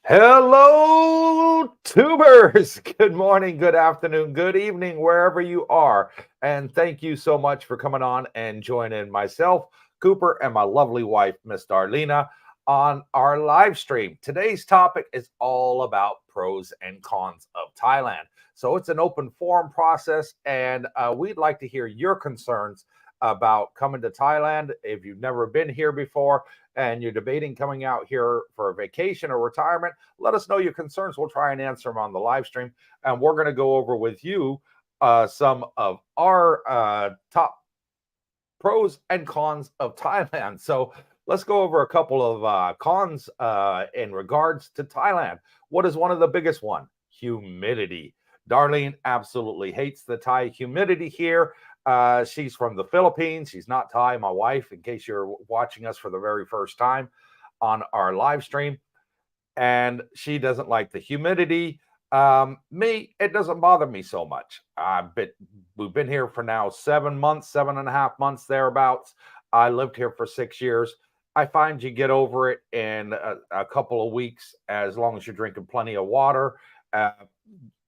Hello, tubers. Good morning, good afternoon, good evening, wherever you are. And thank you so much for coming on and joining myself, Cooper, and my lovely wife, Miss Darlena, on our live stream. Today's topic is all about pros and cons of Thailand. So it's an open forum process, and we'd like to hear your concerns about coming to Thailand. If you've never been here before and you're debating coming out here for a vacation or retirement, let us know your concerns. We'll try and answer them on the live stream. And we're going to go over with you some of our top pros and cons of Thailand. So let's go over a couple of cons in regards to Thailand. What is one of the biggest one? Humidity. Darlene absolutely hates the Thai humidity here. She's from the Philippines. She's not Thai, my wife, in case you're watching us for the very first time on our live stream. And she doesn't like the humidity. Me, it doesn't bother me so much. We've been here for now 7 months, 7.5 months, thereabouts. I lived here for 6 years. I find you get over it in a couple of weeks as long as you're drinking plenty of water. Uh,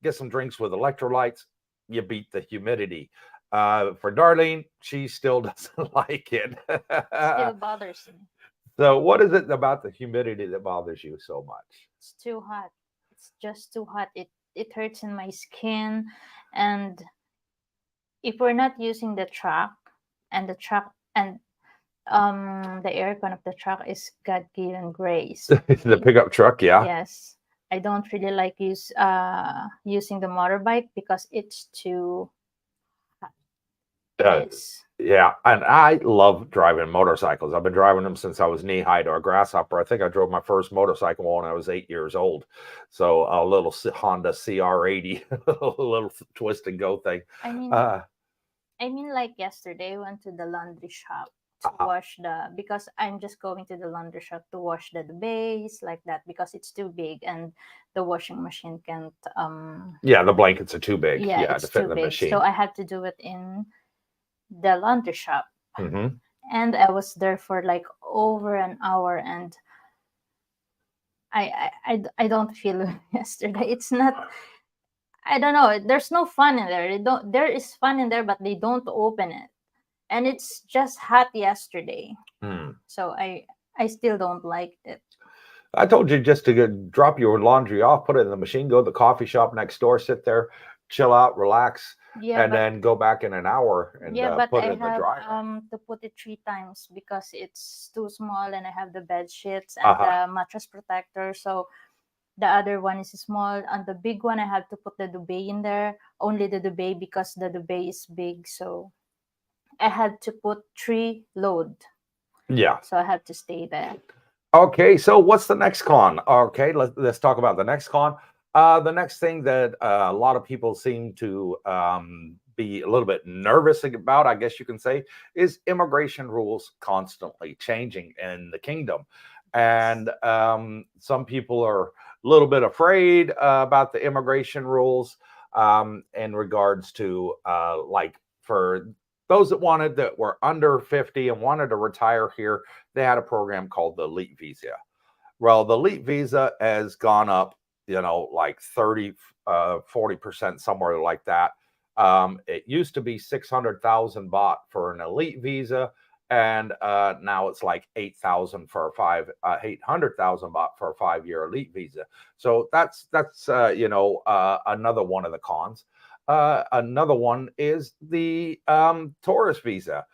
get some drinks with electrolytes. You beat the humidity. For Darlene, she still doesn't like it. Still bothers me. So, what is it about the humidity that bothers you so much? It's too hot. It's just too hot. It hurts in my skin. And if we're not using the truck and the aircon of the truck is God given grace. The pickup truck, yeah. Yes. I don't really like using the motorbike because it's too hot. Uh, Yes. yeah, and I love driving motorcycles. I've been driving them since I was knee high to a grasshopper. I think I drove my first motorcycle when I was 8 years old. So a little Honda CR80, a little twist and go thing. I mean Uh, I mean, like yesterday, I went to the laundry shop to uh, wash because I'm just going to the laundry shop to wash the base like that because it's too big and the washing machine can't, yeah, the blankets are too big, yeah, yeah, to it's fit in too the big. So machine. I had to do it in the laundry shop. Hmm. And I was there for like over an hour and I don't feel yesterday. It's not, I don't know. There's no fun in there. There is fun in there, but they don't open it. And it's just hot yesterday. Hmm. So I still don't like it. I told you just to drop your laundry off, put it in the machine, go to the coffee shop next door, sit there, chill out, relax, Yeah, and but then go back in an hour and put it I in the have dryer. to put it 3 times because it's too small and I have the bed sheets and Uh-huh. the mattress protector. So the other one is small and the big one I have to put the duvet in there. Only the duvet because the duvet is big. So I had to put 3 load. Yeah. So I have to stay there. Okay, so what's the next con? Okay, let's talk about the next con. The next thing that a lot of people seem to be a little bit nervous about, I guess you can say, is immigration rules constantly changing in the kingdom. And some people are a little bit afraid about the immigration rules in regards to like for those that were under 50 and wanted to retire here, they had a program called the elite visa. Well, the elite visa has gone up, like 30, 40%, somewhere like that. It used to be 600,000 baht for an elite visa. And now it's like 8,000 for 800,000 baht for a 5 year elite visa. So that's another one of the cons. Another one is the tourist visa.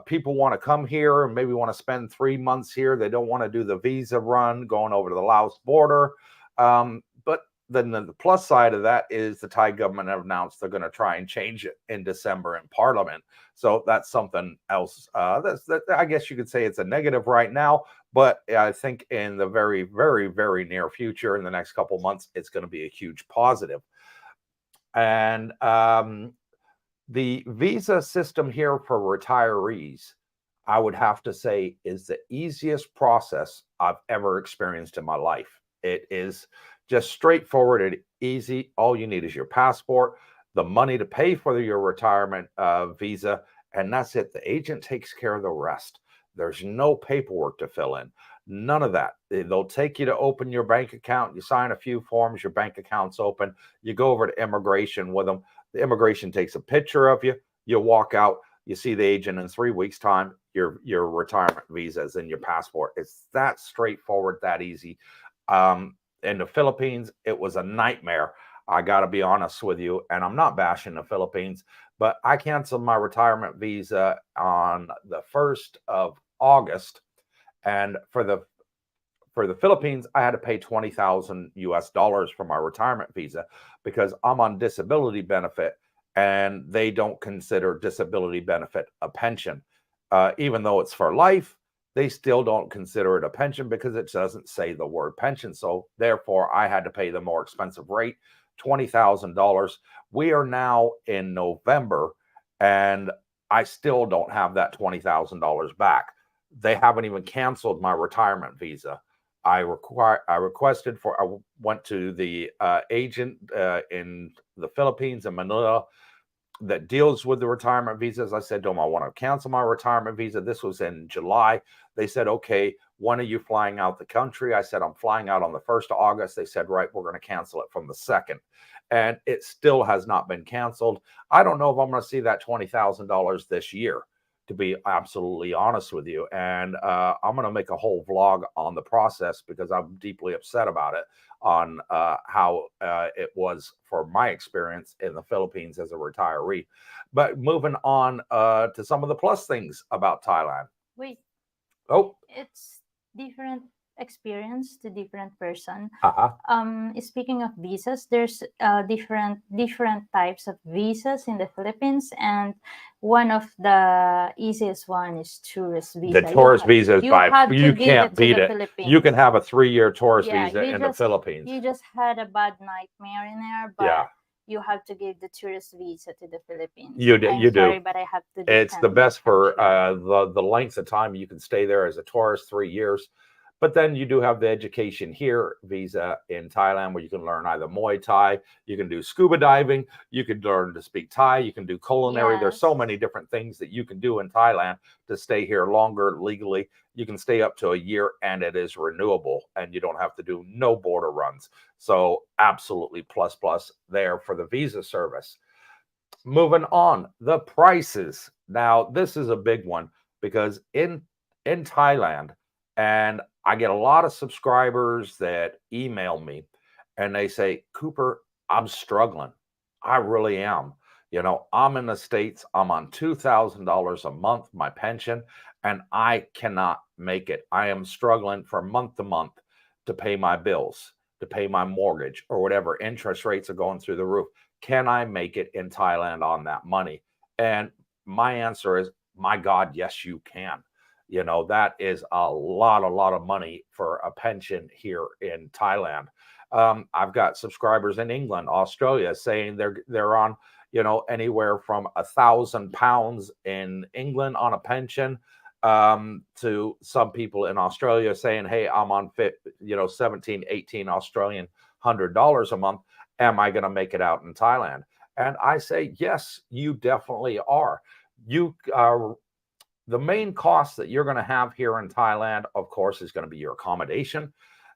People want to come here and maybe want to spend 3 months here. They don't want to do the visa run going over to the Laos border. But then the plus side of that is the Thai government have announced they're going to try and change it in December in Parliament. So that's something else. That I guess you could say it's a negative right now, but I think in the very, very, very near future, in the next couple of months, it's going to be a huge positive. And the visa system here for retirees, I would have to say, is the easiest process I've ever experienced in my life. It is just straightforward and easy. All you need is your passport, the money to pay for your retirement visa, and that's it. The agent takes care of the rest. There's no paperwork to fill in. None of that. They'll take you to open your bank account. You sign a few forms, your bank account's open. You go over to immigration with them. The immigration takes a picture of you. You walk out. You see the agent in 3 weeks' time. Your retirement visa is in your passport. It's that straightforward, that easy. In the Philippines, it was a nightmare. I got to be honest with you, and I'm not bashing the Philippines, but I canceled my retirement visa on the 1st of August, and for the Philippines, I had to pay 20,000 US dollars for my retirement visa because I'm on disability benefit, and they don't consider disability benefit a pension. Even though it's for life, they still don't consider it a pension because it doesn't say the word pension. So therefore, I had to pay the more expensive rate, $20,000. We are now in November, and I still don't have that $20,000 back. They haven't even canceled my retirement visa. I went to the agent in the Philippines, in Manila, that deals with the retirement visas. I said to them, I want to cancel my retirement visa. This was in July. They said, okay, when are you flying out the country? I said, I'm flying out on the 1st of August. They said, right, we're going to cancel it from the 2nd. And it still has not been canceled. I don't know if I'm going to see that $20,000 this year, to be absolutely honest with you. And I'm going to make a whole vlog on the process because I'm deeply upset about it, on how it was for my experience in the Philippines as a retiree. But moving on to some of the plus things about Thailand. Wait, Oh, it's different experience to different person. uh-huh. Speaking of visas, there's different types of visas in the Philippines, and one of the easiest one is tourist visa. The tourist visa is you give can't it to beat the it. Philippines. You can have a 3-year tourist Yeah, visa in the Philippines. You just had a bad nightmare in there, but Yeah. you have to give the tourist visa to the Philippines. You sorry, do. But I have to. It's the defend best my for country. the length of time you can stay there as a tourist, 3 years. But then you do have the education here visa in Thailand, where you can learn either Muay Thai, you can do scuba diving, you can learn to speak Thai, you can do culinary. There's so many different things that you can do in Thailand to stay here longer legally. You can stay up to a year, and it is renewable, and you don't have to do no border runs. So absolutely plus there for the visa service. Moving on, the prices. Now, this is a big one because in Thailand, and I get a lot of subscribers that email me and they say, Cooper, I'm struggling. I really am. You know, I'm in the States, I'm on $2,000 a month, my pension, and I cannot make it. I am struggling from month to month to pay my bills, to pay my mortgage, or whatever. Interest rates are going through the roof. Can I make it in Thailand on that money? And my answer is, my God, yes, you can. You know, that is a lot of money for a pension here in Thailand. I've got subscribers in England, Australia, saying they're on, you know, anywhere from £1,000 in England on a pension, to some people in Australia saying, hey, I'm on 17, 18 Australian $100 a month. Am I going to make it out in Thailand? And I say, yes, you definitely are. You are. The main cost that you're going to have here in Thailand, of course, is going to be your accommodation.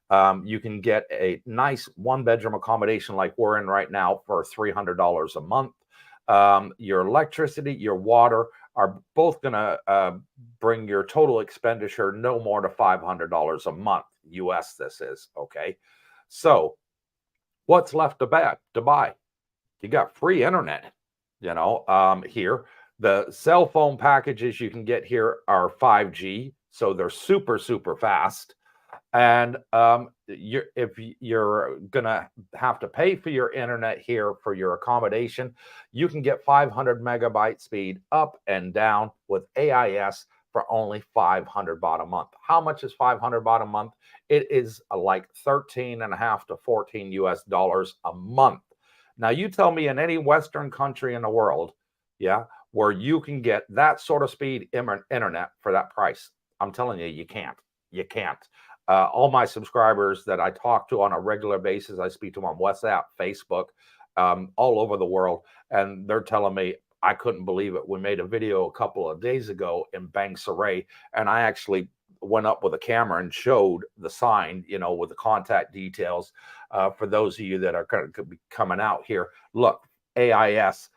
You can get a nice 1-bedroom accommodation like we're in right now for $300 a month. Your electricity, your water are both going to bring your total expenditure no more to $500 a month. US, this is, okay? So what's left to buy? You got free internet, you know, here. The cell phone packages you can get here are 5G, so they're super fast. And if you're gonna have to pay for your internet here for your accommodation, you can get 500 megabyte speed up and down with AIS for only 500 baht a month. How much is 500 baht a month? It is like 13.5 to 14 US dollars a month. Now, you tell me in any Western country in the world, yeah, where you can get that sort of speed internet for that price. I'm telling you, you can't. You can't. All my subscribers that I talk to on a regular basis, I speak to them on WhatsApp, Facebook, all over the world, and they're telling me, I couldn't believe it. We made a video a couple of days ago in Bang Saray, and I actually went up with a camera and showed the sign, you know, with the contact details. For those of you that are going to be coming out here, look, AIS,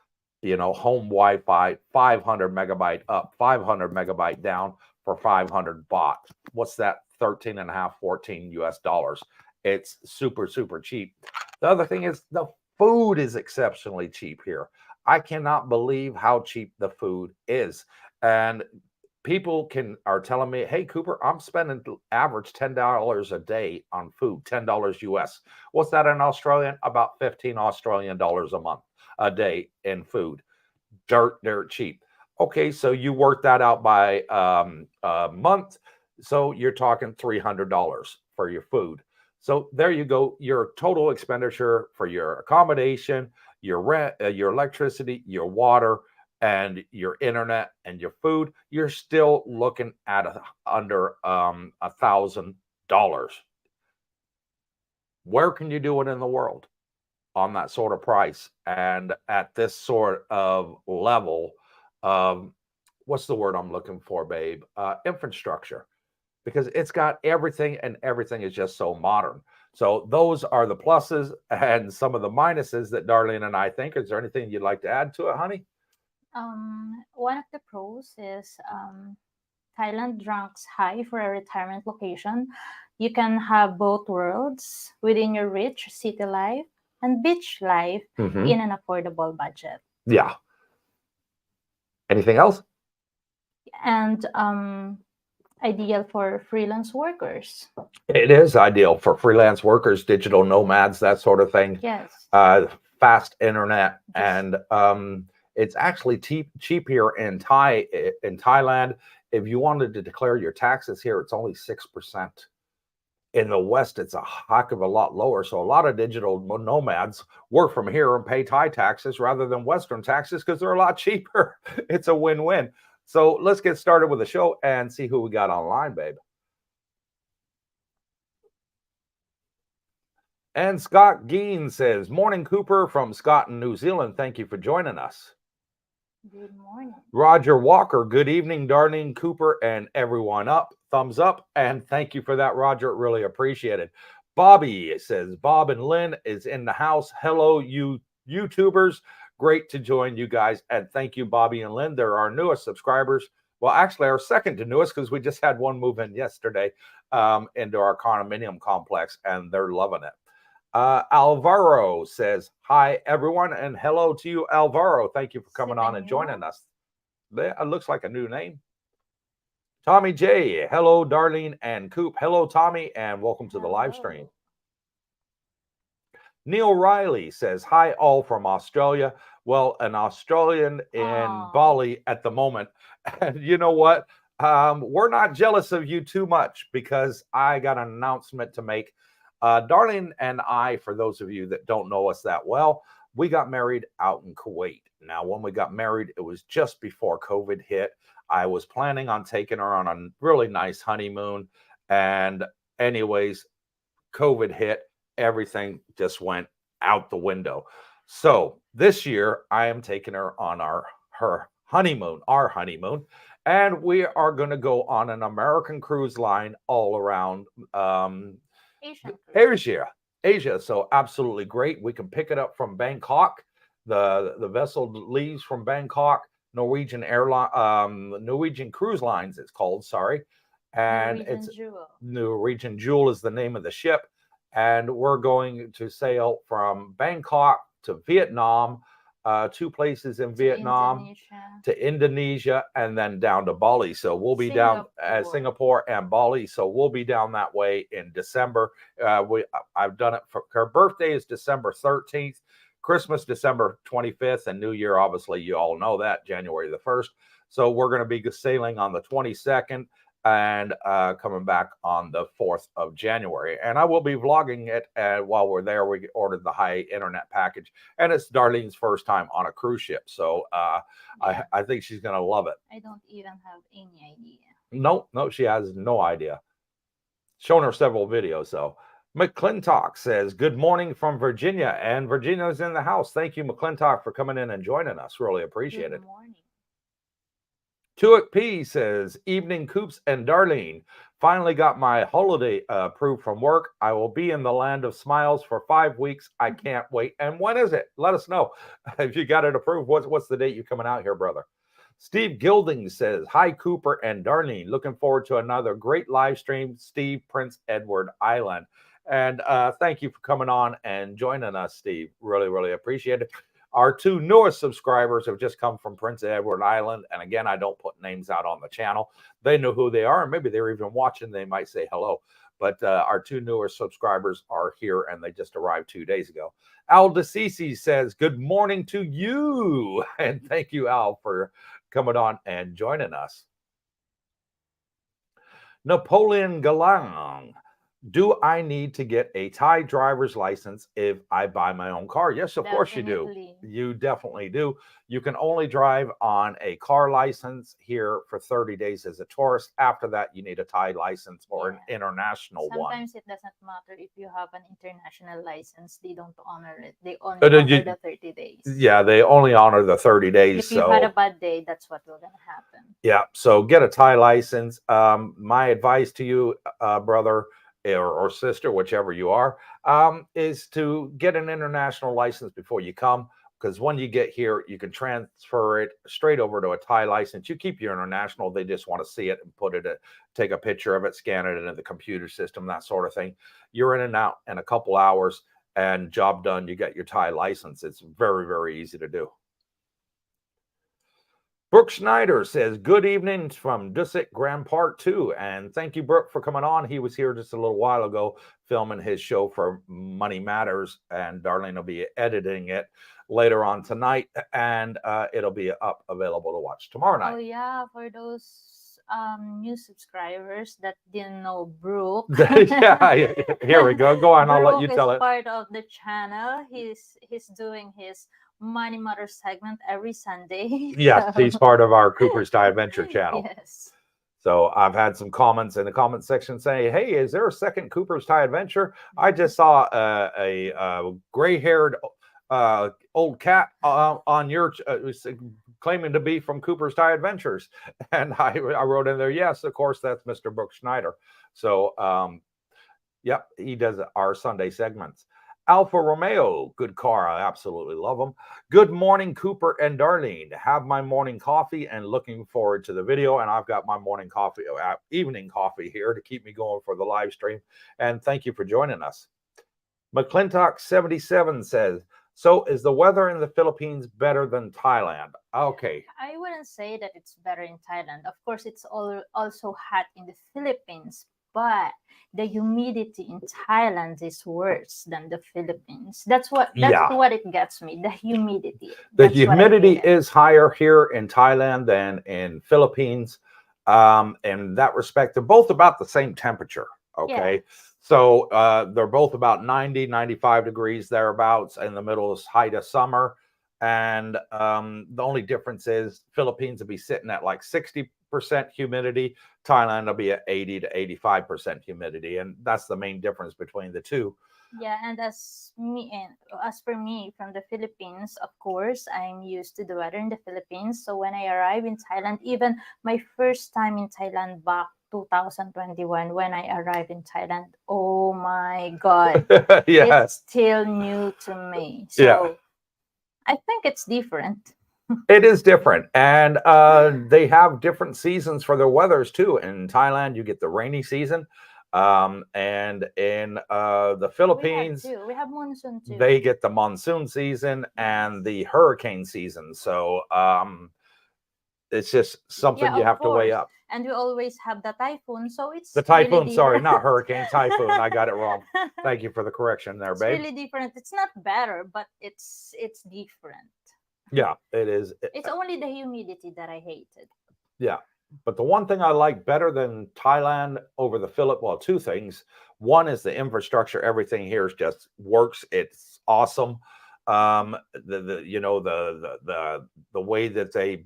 you know, home Wi-Fi, 500 megabyte up, 500 megabyte down for 500 baht. What's that? 13 and a half, 14 US dollars. It's super, super cheap. The other thing is the food is exceptionally cheap here. I cannot believe how cheap the food is. And people are telling me, hey, Cooper, I'm spending average $10 a day on food, $10 US. What's that in Australian? About 15 Australian dollars a day in food. Dirt cheap. Okay, so you work that out by a month. So you're talking $300 for your food. So there you go. Your total expenditure for your accommodation, your rent, your electricity, your water, and your internet and your food, you're still looking at under $1,000. Where can you do it in the world on that sort of price and at this sort of level of, what's the word I'm looking for, babe? Infrastructure, because it's got everything and everything is just so modern. So those are the pluses and some of the minuses that Darlene and I think. Is there anything you'd like to add to it, honey? One of the pros is Thailand ranks high for a retirement location. You can have both worlds within your rich city life and beach life in an affordable budget. Yeah. Anything else? And ideal for freelance workers. It is ideal for freelance workers, digital nomads, that sort of thing. Yes. Fast internet, Yes. and it's actually cheap here in Thailand. If you wanted to declare your taxes here, it's only 6%. In the West, it's a heck of a lot lower. So a lot of digital nomads work from here and pay Thai taxes rather than Western taxes because they're a lot cheaper. It's a win-win. So let's get started with the show and see who we got online, babe. And Scott Geen says, morning, Cooper, from Scott in New Zealand. Thank you for joining us. Good morning. Roger Walker, good evening, Darlene, Cooper, and everyone up. Thumbs up, and thank you for that, Roger. Really appreciate it. Bobby says, Bob and Lynn is in the house. Hello, you YouTubers. Great to join you guys, and thank you, Bobby and Lynn. They're our newest subscribers. Well, actually, our second to newest, because we just had one move in yesterday into our condominium complex, and they're loving it. Alvaro says, hi, everyone, and hello to you, Alvaro. Thank you for coming on and joining us. It looks like a new name. Tommy J, hello, Darlene and Coop. Hello, Tommy, and welcome to the live stream. Neil Riley says, hi, all from Australia. Well, an Australian in Bali at the moment. And you know what? We're not jealous of you too much because I got an announcement to make. Darlene and I, for those of you that don't know us that well, we got married out in Kuwait. Now, when we got married, it was just before COVID hit. I was planning on taking her on a really nice honeymoon. And anyways, COVID hit. Everything just went out the window. So this year, I am taking her on her honeymoon, and we are going to go on an American cruise line all around Asia. So absolutely great. We can pick it up from Bangkok. The vessel leaves from Bangkok. Norwegian Cruise Lines, it's called. Sorry, and Norwegian Jewel is the name of the ship. And we're going to sail from Bangkok to Vietnam, 2 places in Vietnam, to Indonesia, and then down to Bali. So we'll be down at Singapore and Bali. So we'll be down that way in December. I've done it for her birthday is December 13th, Christmas December 25th, and New Year, obviously, you all know that, January the 1st. So we're going to be sailing on the 22nd. And coming back on the 4th of January. And I will be vlogging it. And while we're there, we ordered the high internet package. And it's Darlene's first time on a cruise ship. So I think she's going to love it. I don't even have any idea. No, she has no idea. Shown her several videos. So McClintock says, good morning from Virginia. And Virginia's in the house. Thank you, McClintock, for coming in and joining us. Really appreciate it. Good morning. Tuick P says, evening Coops and Darlene. Finally got my holiday approved from work. I will be in the land of smiles for 5 weeks. I can't wait. And when is it? Let us know. If you got it approved, what's the date you coming out here, brother? Steve Gilding says, hi, Cooper and Darlene. Looking forward to another great live stream. Steve, Prince Edward Island. And thank you for coming on and joining us, Steve. Really, really appreciate it. Our two newest subscribers have just come from Prince Edward Island. And again, I don't put names out on the channel. They know who they are, and maybe they're even watching. They might say hello. But our two newer subscribers are here, and they just arrived 2 days ago. Al DeCisi says, good morning to you. And thank you, Al, for coming on and joining us. Napoleon Galang. Do I need to get a Thai driver's license if I buy my own car? Yes, of course you do. You definitely do. You can only drive on a car license here for 30 days as a tourist. After that, you need a Thai license or an international one. Sometimes it doesn't matter if you have an international license. They don't honor it. They only honor the 30 days. Yeah, they only honor the 30 days. If you had a bad day, that's what will going to happen. Yeah, so get a Thai license. My advice to you, brother, or sister, whichever you are, is to get an international license before you come, because when you get here, you can transfer it straight over to a Thai license. You keep your international. They just want to see it and put it, take a picture of it, scan it into the computer system, that sort of thing. You're in and out in a couple hours and job done. You get your Thai license. It's very, very easy to do. Brooke Schneider says, good evening from Dusit Grand Park 2. And thank you, Brooke, for coming on. He was here just a little while ago filming his show for Money Matters. And Darlene will be editing it later on tonight. And it'll be up available to watch tomorrow night. Oh, yeah. For those new subscribers that didn't know Brooke. Yeah, here we go. Go on. I'll let you tell it. Brooke is part of the channel. He's doing his Money Matter segment every Sunday. Yes, so. He's part of our Cooper's Thai Adventure channel. Yes. So I've had some comments in the comment section saying, hey, is there a second Cooper's Thai Adventure? I just saw a gray-haired old cat on your claiming to be from Cooper's Thai Adventures. And I wrote in there, yes, of course, that's Mr. Brooke Schneider. So, yep, he does our Sunday segments. Alfa Romeo, good car. I absolutely love them. Good morning, Cooper and Darlene. Have my morning coffee and looking forward to the video. And I've got my morning coffee, evening coffee here to keep me going for the live stream. And thank you for joining us. McClintock77 says, so is the weather in the Philippines better than Thailand? Okay. I wouldn't say that it's better in Thailand. Of course, it's also hot in the Philippines. But the humidity in Thailand is worse than the Philippines. That's what it gets me. The humidity. The humidity is higher here in Thailand than in Philippines. In that respect, they're both about the same temperature. Okay. Yeah. So they're both about 90, 95 degrees thereabouts in the middle of height of summer. And the only difference is Philippines will be sitting at like 60% humidity. Thailand will be at 80 to 85% humidity, and that's the main difference between the two. Yeah, and as for me from the Philippines, of course, I'm used to the weather in the Philippines. So when I arrive in Thailand, even my first time in Thailand back 2021, when I arrived in Thailand, oh my God, yes. It's still new to me. So yeah. I think it's different. It is different, and they have different seasons for their weathers too. In Thailand, you get the rainy season, and in the Philippines, we have monsoon too. They get the monsoon season and the hurricane season. So it's just something you have to weigh up. And we always have the typhoon, so it's the typhoon. Really sorry, not hurricane, typhoon. I got it wrong. Thank you for the correction there, babe. It's really different. It's not better, but it's different. Yeah, it is. It's only the humidity that I hated. Yeah, but the one thing I like better than Thailand over the Philippines, well, two things. One is the infrastructure. Everything here just works. It's awesome. The way that they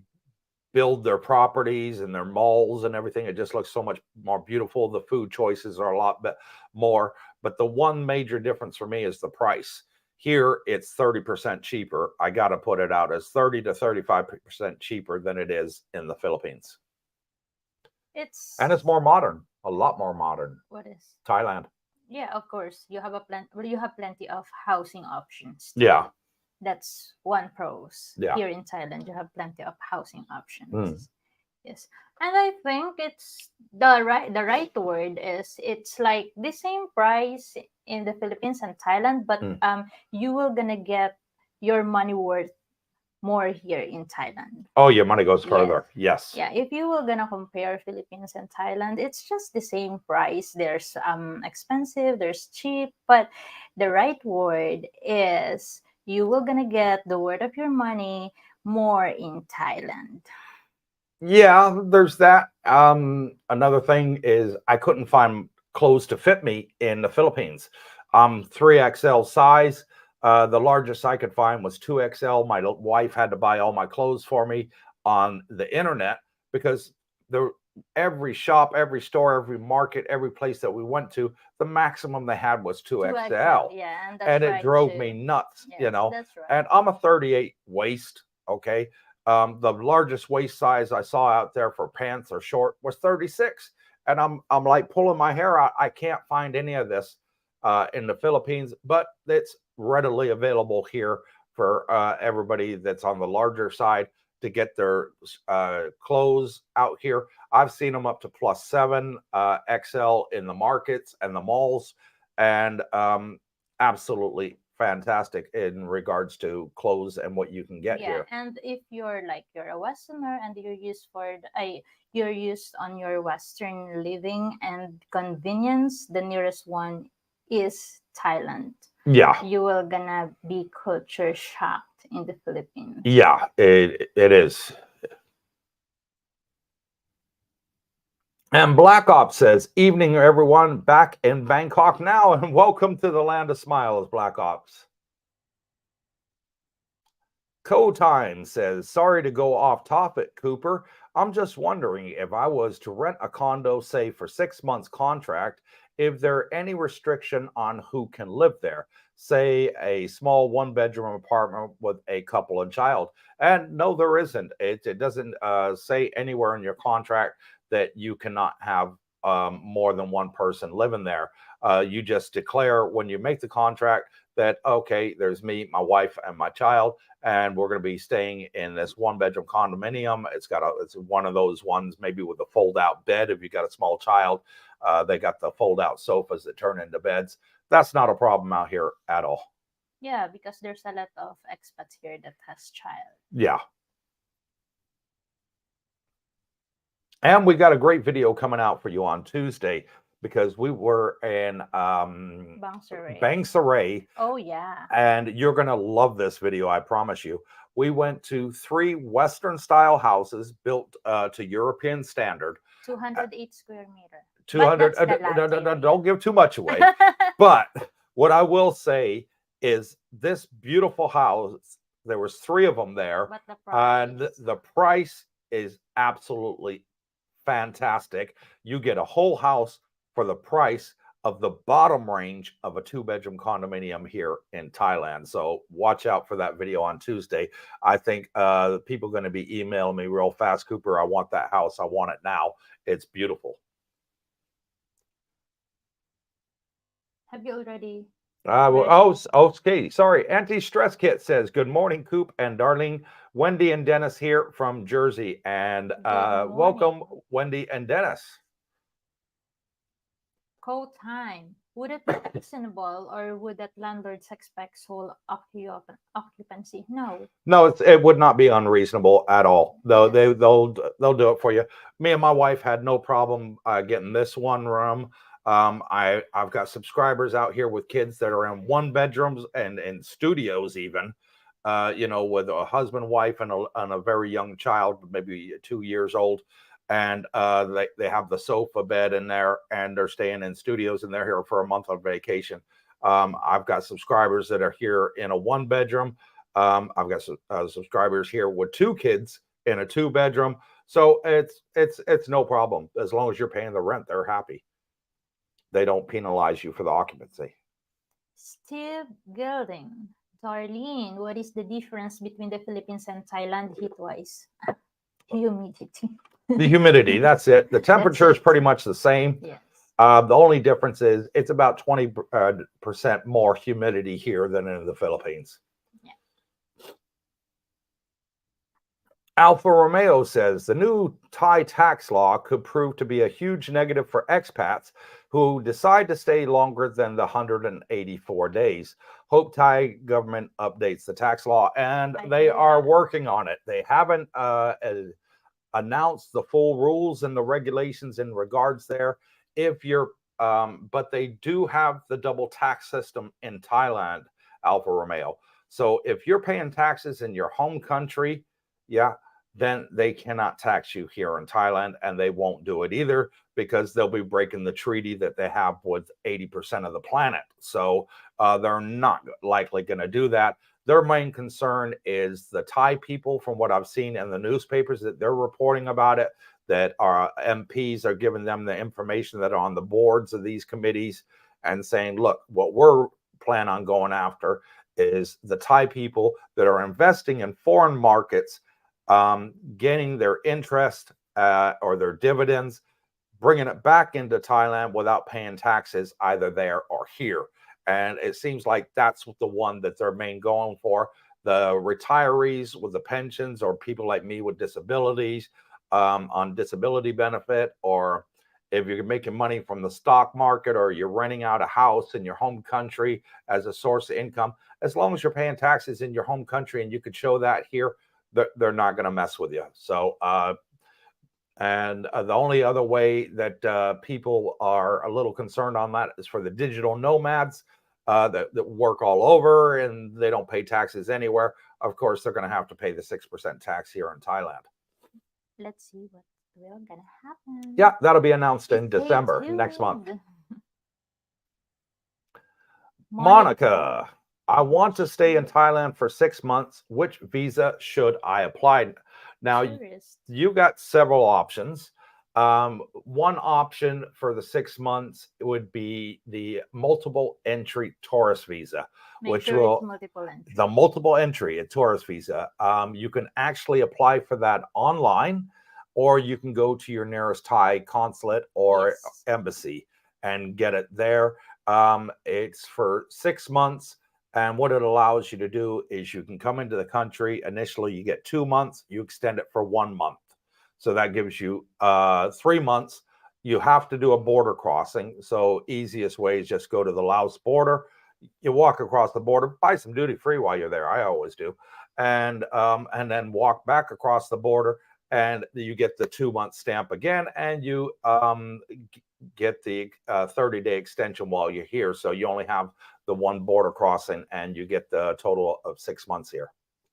build their properties and their malls and everything, it just looks so much more beautiful. The food choices are a lot more. But the one major difference for me is the price. Here it's 30% cheaper. I got to put it out as 30 to 35% cheaper than it is in the Philippines. And it's more modern, a lot more modern. What is? Thailand. Yeah, of course. You have you have plenty of housing options. Yeah. That's one pros. Yeah. Here in Thailand, you have plenty of housing options. Mm. Yes. And I think it's the right word is it's like the same price in the Philippines and Thailand, but you will gonna get your money worth more here in Thailand. Oh, your money goes further. Yes. Yeah, if you were gonna compare Philippines and Thailand, it's just the same price. There's expensive, there's cheap, but the right word is you will gonna get the worth of your money more in Thailand. Yeah, there's that. Another thing is I couldn't find clothes to fit me in the Philippines. 3XL size. The largest I could find was 2XL. My wife had to buy all my clothes for me on the internet because every shop, every store, every market, every place that we went to, the maximum they had was 2XL. Yeah, and it drove me nuts, Yes, that's right. And I'm a 38 waist, okay? The largest waist size I saw out there for pants or short was 36. And I'm like pulling my hair out. I can't find any of this in the Philippines, but it's readily available here for everybody that's on the larger side to get their clothes out here. I've seen them up to +7 XL in the markets and the malls, and absolutely fantastic in regards to clothes and what you can get here. And if you're a Westerner and you're used on your Western living and convenience, the nearest one is Thailand. Yeah. You will gonna be culture shocked in the Philippines. Yeah, it is. And Black Ops says, evening, everyone, back in Bangkok now, and welcome to the land of smiles, Black Ops. Co-Time says, sorry to go off topic, Cooper. I'm just wondering if I was to rent a condo, say, for 6 months contract, if there any restriction on who can live there, say a small 1-bedroom apartment with a couple and child. And no, there isn't. It doesn't say anywhere in your contract that you cannot have more than one person living there. You just declare when you make the contract that, okay, there's me, my wife, and my child, and we're going to be staying in this 1-bedroom condominium. It's one of those ones maybe with a fold-out bed. If you got a small child, they got the fold-out sofas that turn into beds. That's not a problem out here at all. Yeah, because there's a lot of expats here that has child. Yeah. And we got a great video coming out for you on Tuesday because we were in Bang Saray. Oh, yeah. And you're going to love this video, I promise you. We went to 3 Western-style houses built to European standard. 208 square meter. 200. Don't give too much away. But what I will say is this beautiful house, there was 3 of them there. And the price is absolutely fantastic. You get a whole house for the price of the bottom range of a 2-bedroom condominium here in Thailand. So watch out for that video on Tuesday. I think people are going to be emailing me real fast. Cooper, I want that house. I want it now. It's beautiful. Have you already? Okay. Sorry. Anti-stress kit says, good morning, Coop and Darlene. Wendy and Dennis here from Jersey. And welcome, Wendy and Dennis. Co-time. Would it be reasonable, or would that landlords expect sole occupancy? No. No, it would not be unreasonable at all. Though they'll do it for you. Me and my wife had no problem getting this one room. I've got subscribers out here with kids that are in 1-bedrooms and in studios even, with a husband, wife, and a very young child, maybe 2 years old. And they have the sofa bed in there, and they're staying in studios, and they're here for a month on vacation. I've got subscribers that are here in a 1-bedroom. I've got subscribers here with 2 kids in a 2-bedroom. So it's no problem. As long as you're paying the rent, they're happy. They don't penalize you for the occupancy. Steve Gilding. Darlene, what is the difference between the Philippines and Thailand heat-wise? Humidity. The humidity, that's it. The temperature is pretty much the same. Yes. The only difference is it's about 20% more humidity here than in the Philippines. Yeah. Alfa Romeo says the new Thai tax law could prove to be a huge negative for expats who decide to stay longer than the 184 days. Hope Thai government updates the tax law, and they are working on it. They haven't announced the full rules and the regulations in regards there. If you're, but they do have the double tax system in Thailand, Alfa Romeo. So if you're paying taxes in your home country, yeah, then they cannot tax you here in Thailand, and they won't do it either because they'll be breaking the treaty that they have with 80% of the planet. So they're not likely going to do that. Their main concern is the Thai people, from what I've seen in the newspapers that they're reporting about it, that our MPs are giving them the information that are on the boards of these committees and saying, look, what we're planning on going after is the Thai people that are investing in foreign markets, getting their interest or their dividends, bringing it back into Thailand without paying taxes either there or here. And it seems like that's the one that they're main going for. The retirees with the pensions, or people like me with disabilities on disability benefit, or if you're making money from the stock market, or you're renting out a house in your home country as a source of income, as long as you're paying taxes in your home country and you could show that here, they're not going to mess with you. So, and the only other way that people are a little concerned on that is for the digital nomads that work all over and they don't pay taxes anywhere. Of course, they're going to have to pay the 6% tax here in Thailand. Let's see what will gonna happen. Yeah, that'll be announced in December next month. Monica, I want to stay in Thailand for 6 months. Which visa should I apply? Now, you got several options. One option for the 6 months would be the multiple entry tourist visa, which will the multiple entry a tourist visa. You can actually apply for that online, or you can go to your nearest Thai consulate or embassy and get it there. It's for 6 months. And what it allows you to do is you can come into the country. Initially, you get 2 months. You extend it for 1 month. So that gives you 3 months. You have to do a border crossing. So easiest way is just go to the Laos border. You walk across the border, buy some duty free while you're there. I always do. And then walk back across the border, and you get the 2 month stamp again, and you get the 30-day extension while you're here. So you only have the one border crossing, and you get the total of 6 months here.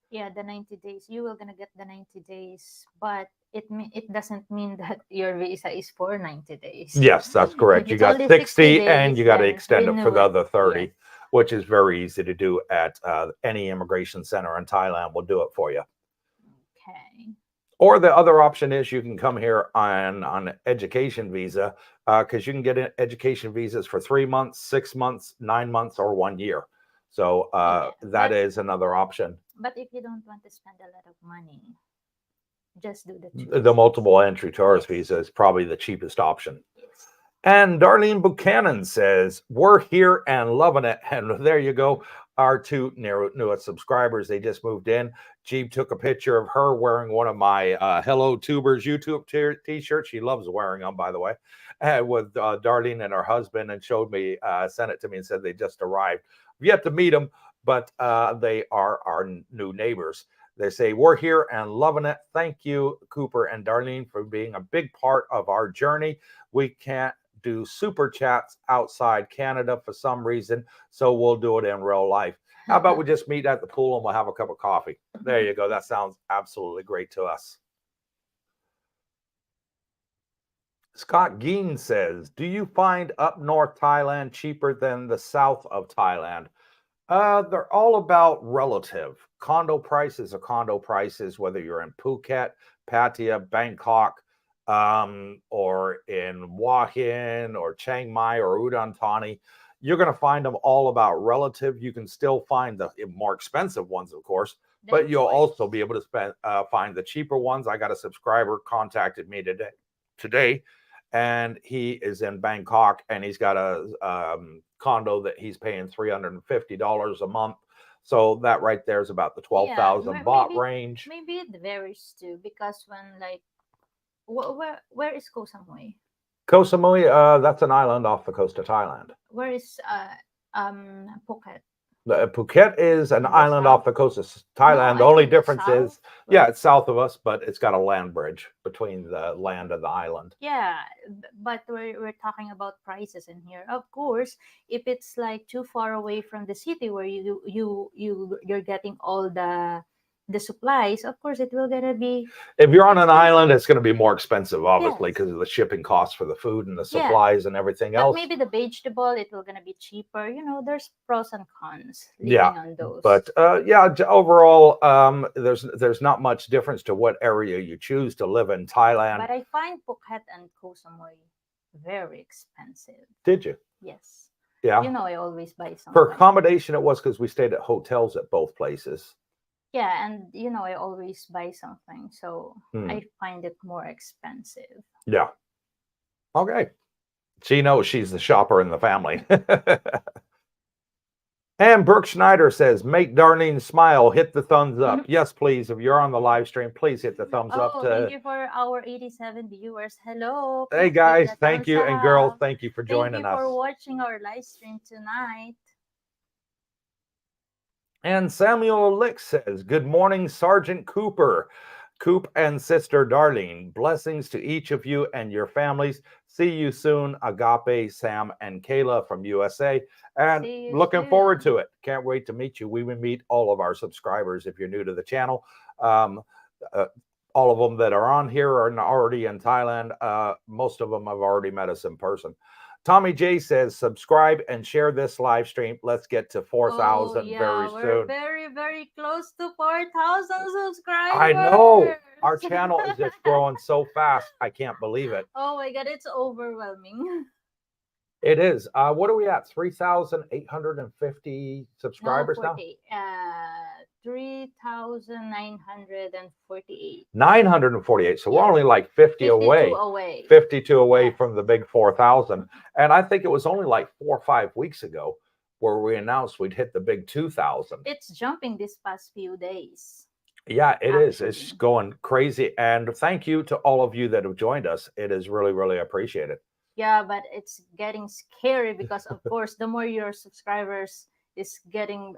Yeah, the 90 days. You will gonna get the 90 days, but it doesn't mean that your visa is for 90 days. Yes, that's correct. You got 60 days, and you got to extend it for the other 30, which is very easy to do at any immigration center in Thailand. Will do it for you. Okay. Or the other option is you can come here on education visa, because you can get education visas for 3 months, 6 months, 9 months, or 1 year. So that is another option. But if you don't want to spend a lot of money, just do the multiple entry tourist visa is probably the cheapest option. Yes. And Darlene Buchanan says, we're here and loving it. And there you go. Our two newest subscribers, they just moved in. Jeep took a picture of her wearing one of my Hello Tubers YouTube t-shirts. She loves wearing them, by the way, with Darlene and her husband, and showed me, sent it to me and said they just arrived. We've yet to meet them, but they are our new neighbors. They say, we're here and loving it. Thank you, Cooper and Darlene, for being a big part of our journey. We can't do super chats outside Canada for some reason, so we'll do it in real life. How about we just meet at the pool and we'll have a cup of coffee? There you go. That sounds absolutely great to us. Scott Geen says, do you find up north Thailand cheaper than the south of Thailand? They're all about relative. Condo prices are condo prices, whether you're in Phuket, Pattaya, Bangkok, or in Hua Hin or Chiang Mai or Udon Thani. You're going to find them all about relative. You can still find the more expensive ones, of course, but you'll also be able to find the cheaper ones. I got a subscriber contacted me today, and he is in Bangkok, and he's got a condo that he's paying $350 a month. So that right there is about the 12,000 baht range. Maybe it varies too, because when like where is Koh Samui? Koh Samui, that's an island off the coast of Thailand. Where is Phuket? Phuket is an island south? off the coast of Thailand. No, the I only think the difference south, is, yeah, it's south of us, but it's got a land bridge between the land and the island. Yeah, but we're talking about prices in here. Of course, if it's like too far away from the city where you're getting all the supplies, of course it will gonna be. If you're on an expensive. island, it's going to be more expensive, obviously, Yes. because of the shipping costs for the food and the Yeah. supplies and everything But else. maybe the vegetable, it will gonna be cheaper. You know, there's pros and cons living Yeah, on those. but yeah, overall, there's not much difference to what area you choose to live in Thailand. But I find Phuket and Koh Samui very expensive. Did you? Yes. Yeah. You know, I always buy something. For accommodation, it was because we stayed at hotels at both places. Yeah, and you know, I always buy something, so I find it more expensive. Yeah. Okay. She knows she's the shopper in the family. And Brooke Schneider says, make Darlene smile, hit the thumbs up. Yes, please. If you're on the live stream, please hit the thumbs up. Thank you for our 87 viewers. Hello. Hey, guys. Thank you. And girls, thank you for joining us. Thank you for watching our live stream tonight. And Samuel Lick says, good morning, Sergeant Cooper, Coop and Sister Darlene. Blessings to each of you and your families. See you soon, Agape, Sam, and Kayla from USA. And looking forward to it. Can't wait to meet you. We will meet all of our subscribers if you're new to the channel. All of them that are on here are already in Thailand. Most of them have already met us in person. Tommy J says, subscribe and share this live stream. Let's get to 4,000 very soon. We're very, very close to 4,000 subscribers. I know. Our channel is just growing so fast. I can't believe it. Oh my God, it's overwhelming. It is. What are we at? 3,850 subscribers now? 3,948. 948. So we're only like 52 away. 52 away from the big 4,000. And I think it was only like 4 or 5 weeks ago where we announced we'd hit the big 2,000. It's jumping this past few days. Yeah, it is. It's going crazy. And thank you to all of you that have joined us. It is really, really appreciated. Yeah, but it's getting scary because, of course, the more your subscribers is getting,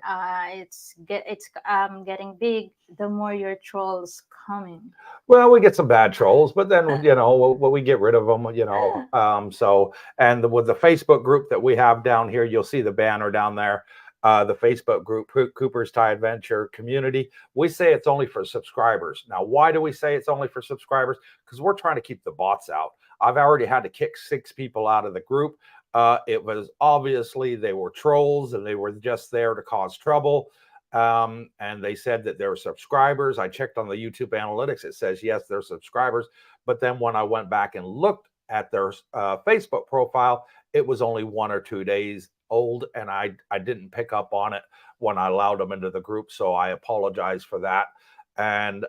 getting big, the more your trolls coming. Well, we get some bad trolls, but then you know we get rid of them. You know, so and with the Facebook group that we have down here, you'll see the banner down there. The Facebook group, Cooper's Thai Adventure Community. We say it's only for subscribers. Now, why do we say it's only for subscribers? Because we're trying to keep the bots out. I've already had to kick 6 people out of the group. It was obviously they were trolls and they were just there to cause trouble. And they said that they were subscribers. I checked on the YouTube analytics. It says, yes, they're subscribers. But then when I went back and looked at their Facebook profile, it was only 1 or 2 days old. And I didn't pick up on it when I allowed them into the group. So I apologize for that. And,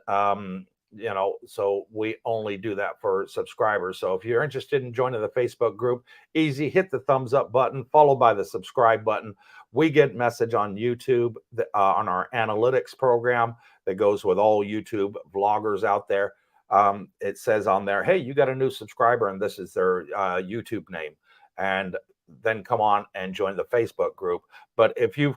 you know, so we only do that for subscribers. So if you're interested in joining the Facebook group, easy, hit the thumbs up button, followed by the subscribe button. We get message on YouTube on our analytics program that goes with all YouTube vloggers out there. It says on there, hey, you got a new subscriber and this is their YouTube name. And then come on and join the Facebook group. But if you've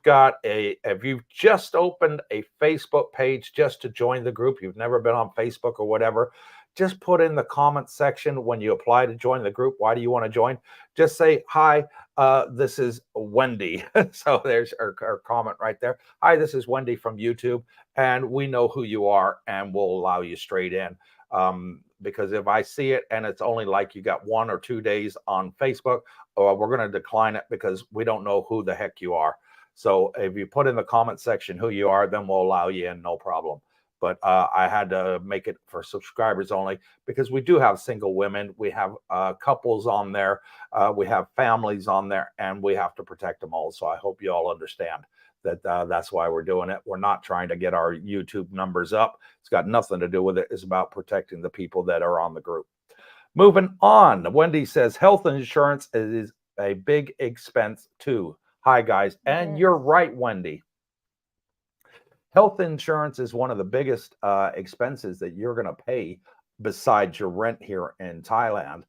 just opened a Facebook page just to join the group, you've never been on Facebook or whatever, just put in the comment section when you apply to join the group, why do you want to join? Just say, hi, this is Wendy. So there's our comment right there. Hi, this is Wendy from YouTube, and we know who you are, and we'll allow you straight in. Because if I see it and it's only like you got 1 or 2 days on Facebook, we're going to decline it because we don't know who the heck you are. So if you put in the comment section who you are, then we'll allow you in, no problem. but I had to make it for subscribers only because we do have single women, we have couples on there, we have families on there, and we have to protect them all. So I hope you all understand that that's why we're doing it. We're not trying to get our YouTube numbers up. It's got nothing to do with it. It's about protecting the people that are on the group. Moving on, Wendy says health insurance is a big expense too. Hi, guys. And you're right, Wendy. Health insurance is one of the biggest expenses that you're going to pay besides your rent here in Thailand.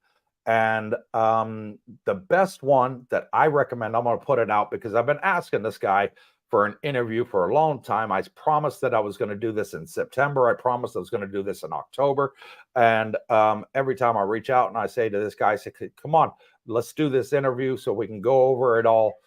And the best one that I recommend, I'm going to put it out because I've been asking this guy for an interview for a long time. I promised that I was going to do this in September. I promised I was going to do this in October. And every time I reach out and I say to this guy, I say, come on, let's do this interview so we can go over it all.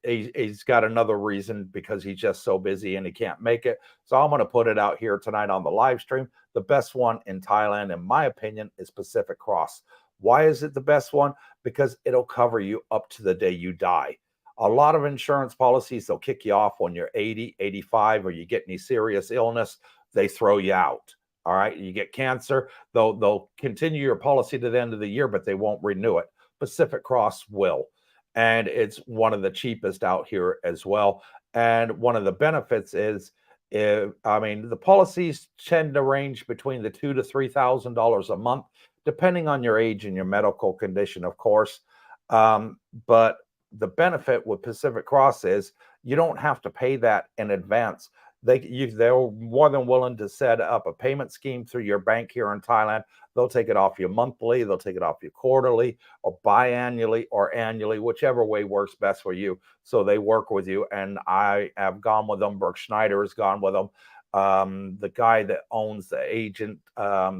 He's got another reason because he's just so busy and he can't make it. So I'm going to put it out here tonight on the live stream. The best one in Thailand, in my opinion, is Pacific Cross. Why is it the best one? Because it'll cover you up to the day you die. A lot of insurance policies, they'll kick you off when you're 80, 85, or you get any serious illness, they throw you out. All right. You get cancer, they'll continue your policy to the end of the year, but they won't renew it. Pacific Cross will. And it's one of the cheapest out here as well. And one of the benefits is, the policies tend to range between the $2,000 to $3,000 a month, depending on your age and your medical condition, of course. But the benefit with Pacific Cross is you don't have to pay that in advance. They're more than willing to set up a payment scheme through your bank here in Thailand. They'll take it off you monthly, they'll take it off you quarterly or biannually or annually, whichever way works best for you. So they work with you. And I have gone with them. Brooke Schneider has gone with them. The guy that owns the agent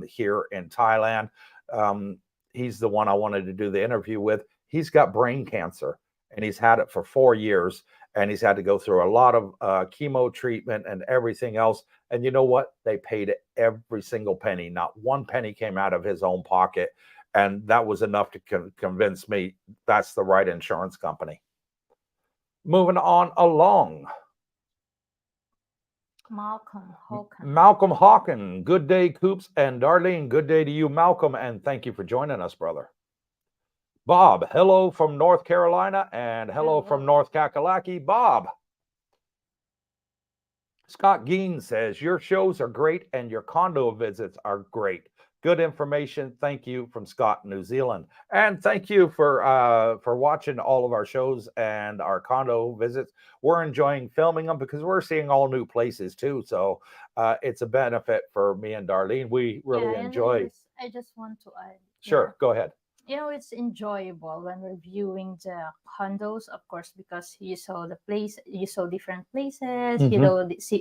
here in Thailand, he's the one I wanted to do the interview with. He's got brain cancer and he's had it for 4 years. And he's had to go through a lot of chemo treatment and everything else. And you know what? They paid every single penny. Not one penny came out of his own pocket. And that was enough to convince me that's the right insurance company. Moving on along. Malcolm Hawken. Good day, Coops and Darlene. Good day to you, Malcolm. And thank you for joining us, brother. Bob, hello from North Carolina, and hello from North Kakalaki. Bob. Scott Geen says, your shows are great and your condo visits are great. Good information. Thank you from Scott, New Zealand. And thank you for watching all of our shows and our condo visits. We're enjoying filming them because we're seeing all new places too. So it's a benefit for me and Darlene. We really enjoy. I just want to add. Sure, go ahead. It's enjoyable when we're viewing the condos, of course, because you saw the place, you saw different places,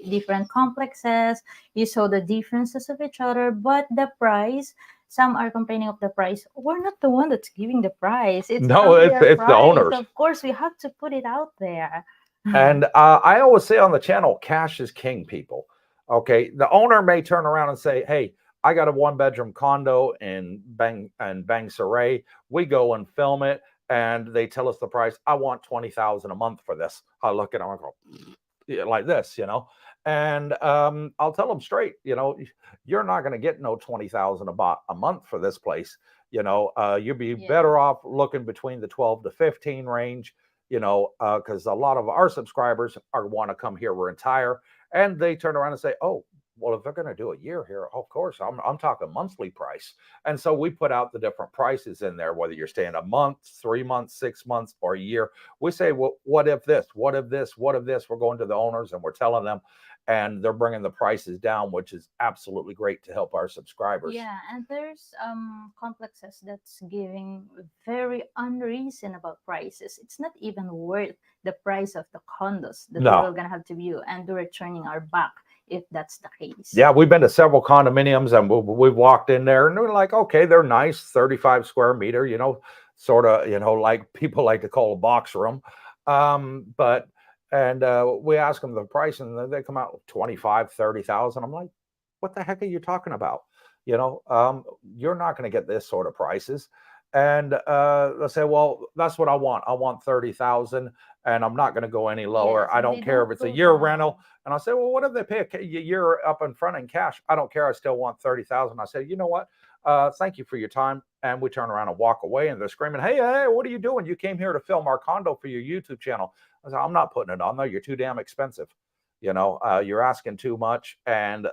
different complexes, you saw the differences of each other, but the price, some are complaining of the price. We're not the one that's giving the price. It's the owners. Of course, we have to put it out there. And I always say on the channel, cash is king, people. Okay, the owner may turn around and say, hey, I got a 1-bedroom condo in Bang Saray. We go and film it, and they tell us the price. I want $20,000 a month for this. I look at them and go like this, and I'll tell them straight, you're not going to get no $20,000 a month for this place. You'd be better off looking between the 12 to 15 range. Because a lot of our subscribers want to come here retire, and they turn around and say, oh, well, if they're going to do a year here, of course, I'm talking monthly price. And so we put out the different prices in there, whether you're staying a month, 3 months, 6 months, or a year. We say, well, what if this, what if this, what if this? We're going to the owners and we're telling them, and they're bringing the prices down, which is absolutely great to help our subscribers. Yeah, and there's complexes that's giving very unreasonable prices. It's not even worth the price of the condos that we're going to have to view, and they're turning our back if that's the case. Yeah, we've been to several condominiums, and we've walked in there, and we're like, okay, they're nice, 35 square meter, sort of, like people like to call a box room. And we ask them the price, and they come out with 25, 30,000. I'm like, what the heck are you talking about? You're not going to get this sort of prices. And they say, well, that's what I want. I want 30,000. and I'm not going to go any lower. Yes, I and don't they care if don't it's a go year down. rental. And I say, well, what if they pay a year up in front in cash? I don't care. I still want 30,000. I say, you know what? Thank you for your time. And we turn around and walk away, and they're screaming, hey, hey, what are you doing? You came here to film our condo for your YouTube channel. I said, I'm not putting it on there. You're too damn expensive. You're asking too much. And,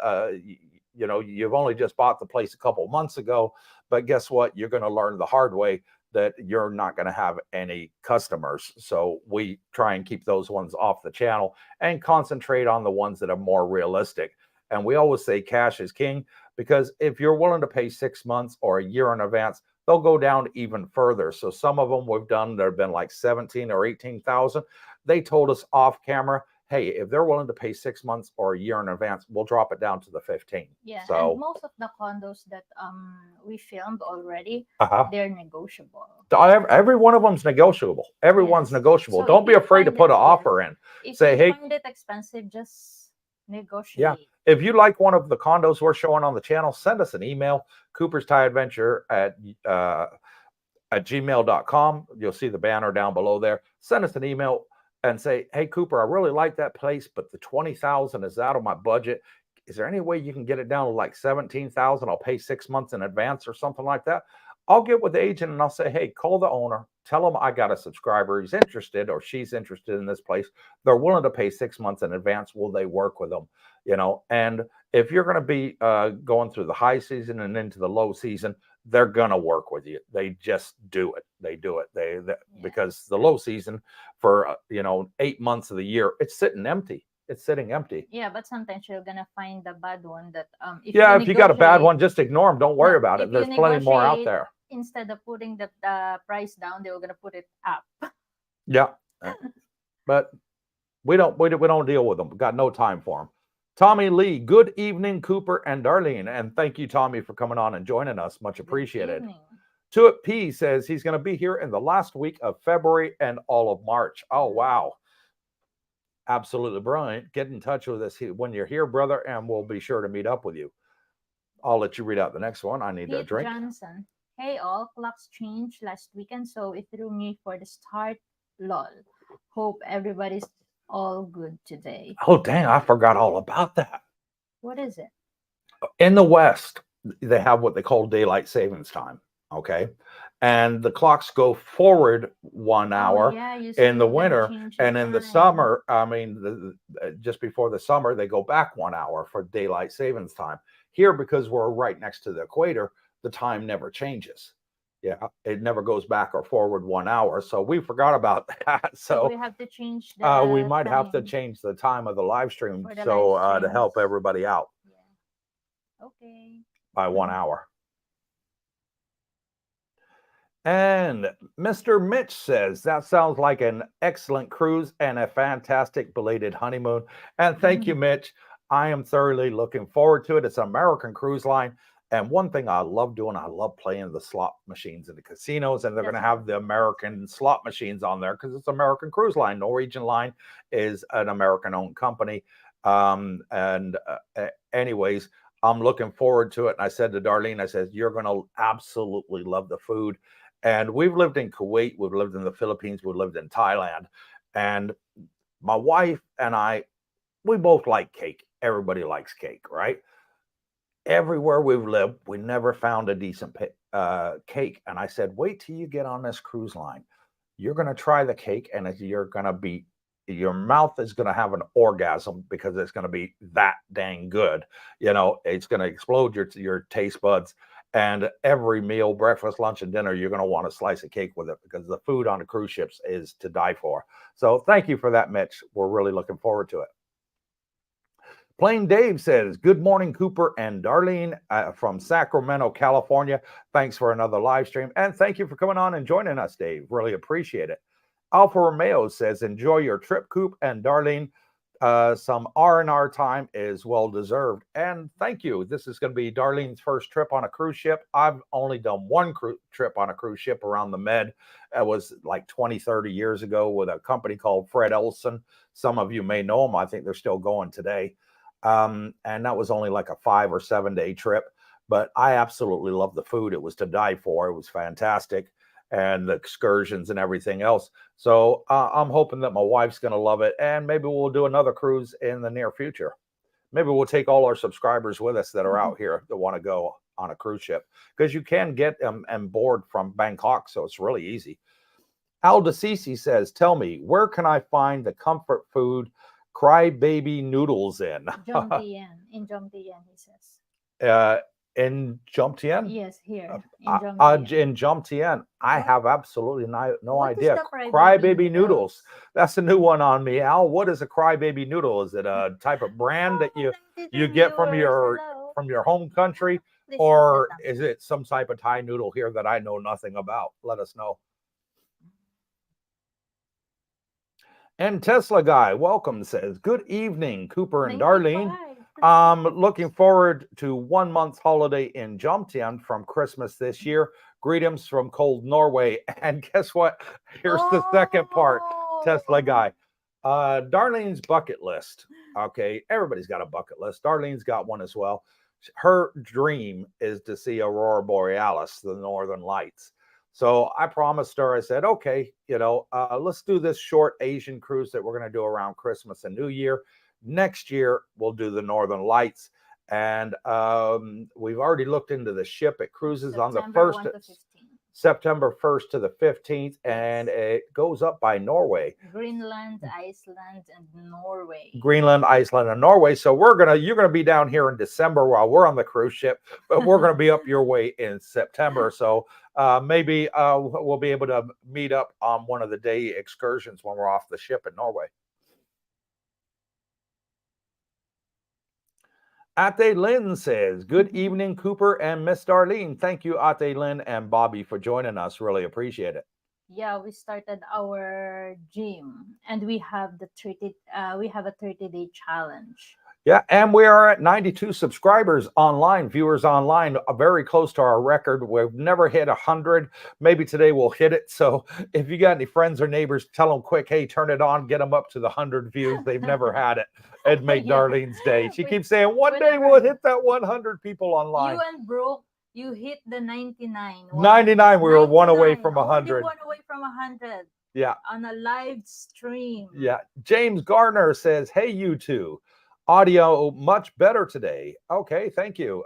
you've only just bought the place a couple months ago. But guess what? You're going to learn the hard way that you're not going to have any customers. So we try and keep those ones off the channel and concentrate on the ones that are more realistic. And we always say cash is king, because if you're willing to pay 6 months or a year in advance, they'll go down even further. So some of them we've done, there have been like 17 or 18,000. They told us off camera, hey, if they're willing to pay 6 months or a year in advance, we'll drop it down to the 15. Yeah, So and most of the condos that we filmed already, uh-huh. they're negotiable. Every one of them's negotiable. Everyone's Yes. negotiable. So Don't if be you afraid to find put it, an offer in. If Say, you hey, find it expensive, just yeah, negotiate. if you like one of the condos we're showing on the channel, send us an email, Cooper's Thai Adventure at gmail.com. You'll see the banner down below there. Send us an email and say, hey, Cooper, I really like that place, but the 20,000 is out of my budget. Is there any way you can get it down to like 17,000? I'll pay 6 months in advance or something like that. I'll get with the agent and I'll say, hey, call the owner, tell them I got a subscriber. He's interested or she's interested in this place. They're willing to pay 6 months in advance. Will they work with them? And if you're going to be going through the high season and into the low season, they're going to work with you. They just do it. They do it. Because the low season for, 8 months of the year, it's sitting empty. It's sitting empty. Yeah, but sometimes you're gonna find the bad one that if you got a bad one, just ignore them. Don't worry about it. There's plenty more out there. Instead of putting the price down, they were gonna put it up. Yeah, but we don't deal with them. We've got no time for them. Tommy Lee, good evening, Cooper and Darlene, and thank you, Tommy, for coming on and joining us. Much appreciated. Tuit P says he's going to be here in the last week of February and all of March. Oh wow. Absolutely brilliant. Get in touch with us when you're here, brother, and we'll be sure to meet up with you. I'll let you read out the next one. I need a drink. Johnson. Hey all, clocks changed last weekend, so it threw me for the start. Lol. Hope everybody's all good today. Oh, dang, I forgot all about that. What is it? In the West, they have what they call daylight savings time. Okay. And the clocks go forward 1 hour in the winter, and in the summer, just before the summer, they go back 1 hour for daylight savings time. Here, because we're right next to the equator, the time never changes. Yeah, it never goes back or forward 1 hour. So we forgot about that. So we have to change we might have to change the time of the live stream to help everybody out. Yeah. Okay. By 1 hour. And Mr. Mitch says, that sounds like an excellent cruise and a fantastic belated honeymoon. And thank you, Mitch. I am thoroughly looking forward to it. It's an American cruise line. And one thing I love doing, I love playing the slot machines in the casinos. And they're going to have the American slot machines on there because it's American Cruise Line. Norwegian Line is an American-owned company. Anyways, I'm looking forward to it. And I said to Darlene, I said, you're going to absolutely love the food. And we've lived in Kuwait, we've lived in the Philippines, we've lived in Thailand. And my wife and I, we both like cake. Everybody likes cake, right? Everywhere we've lived, we never found a decent cake. And I said, wait till you get on this cruise line. You're going to try the cake, and your mouth is going to have an orgasm because it's going to be that dang good. It's going to explode your taste buds. And every meal, breakfast, lunch, and dinner, you're going to want a slice of cake with it because the food on the cruise ships is to die for. So thank you for that, Mitch. We're really looking forward to it. Plain Dave says, good morning, Cooper and Darlene from Sacramento, California. Thanks for another live stream. And thank you for coming on and joining us, Dave. Really appreciate it. Alpha Romeo says, enjoy your trip, Coop and Darlene. Some R&R time is well-deserved. And thank you. This is going to be Darlene's first trip on a cruise ship. I've only done one trip on a cruise ship around the Med. It was like 20, 30 years ago with a company called Fred Elson. Some of you may know them. I think they're still going today. And that was only like a 5 or 7 day trip. But I absolutely love the food. It was to die for. It was fantastic. and the excursions and everything else. So I'm hoping that my wife's going to love it, and maybe we'll do another cruise in the near future. Maybe we'll take all our subscribers with us that are out here that want to go on a cruise ship, because you can get them and board from Bangkok, so it's really easy. Al DeCisi says, tell me, where can I find the comfort food crybaby noodles in? Jomtien. In Jomtien, he says. In Jomtien? Yes, here in Jomtien. In Jomtien, I have absolutely no What is idea. the Crybaby noodles. That's a new one on me, Al. What is a crybaby noodle? Is it a type of brand that you get from your home country, or is it some type of Thai noodle here that I know nothing about? Let us know. And Tesla Guy, welcome, says, good evening, Cooper and Darlene. Looking forward to 1 month holiday in Jomtien from Christmas this year. Greetings from cold Norway. And guess what? Here's the second part, Tesla Guy. Darlene's bucket list. Okay, everybody's got a bucket list. Darlene's got one as well. Her dream is to see Aurora Borealis, the Northern Lights. So I promised her, I said, okay, let's do this short Asian cruise that we're going to do around Christmas and New Year. Next year, we'll do the Northern Lights. And we've already looked into the ship. It cruises on the 1st, September 1st to the 15th, and it goes up by Norway. Greenland, Iceland, and Norway. Greenland, Iceland, and Norway. So you're gonna be down here in December while we're on the cruise ship, but we're gonna be up your way in September. So maybe we'll be able to meet up on one of the day excursions when we're off the ship in Norway. Ate Lynn says, good evening, Cooper and Miss Darlene. Thank you, Ate Lynn and Bobby, for joining us. Really appreciate it. Yeah, we started our gym, and we have a 30-day challenge. Yeah, and we are at 92 subscribers online, viewers online, very close to our record. We've never hit 100. Maybe today we'll hit it. So if you got any friends or neighbors, tell them quick, hey, turn it on, get them up to the 100 views. They've never had it. It'd make Darlene's day. She keeps saying, one day we'll hit that 100 people online. You and Brooke, you hit the 99. 99, we were one away from 100. One away from 100. Yeah. On a live stream. Yeah. James Gardner says, hey, you two. Audio much better today. Okay, thank you.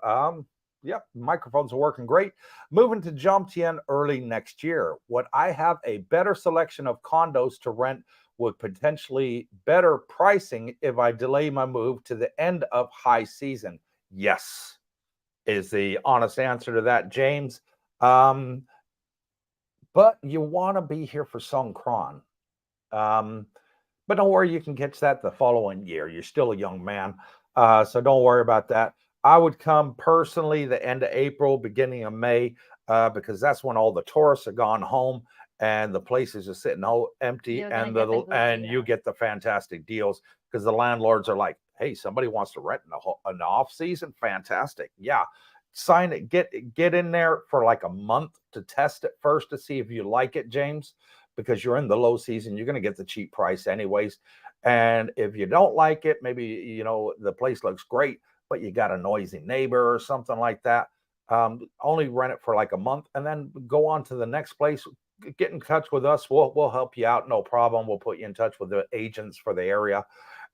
Yep, microphones are working great. Moving to Jomtien early next year. Would I have a better selection of condos to rent with potentially better pricing if I delay my move to the end of high season? Yes, is the honest answer to that, James. But you want to be here for Songkran. But don't worry, you can catch that the following year. You're still a young man, so don't worry about that. I would come personally the end of April, beginning of May, because that's when all the tourists are gone home and the places are sitting empty, and you get the fantastic deals because the landlords are like, hey, somebody wants to rent in the off season. Fantastic. Yeah. Sign it, get in there for like a month to test it first to see if you like it, James, because you're in the low season. You're going to get the cheap price anyways. And if you don't like it, maybe, the place looks great, but you got a noisy neighbor or something like that. Only rent it for like a month and then go on to the next place. Get in touch with us. We'll help you out. No problem. We'll put you in touch with the agents for the area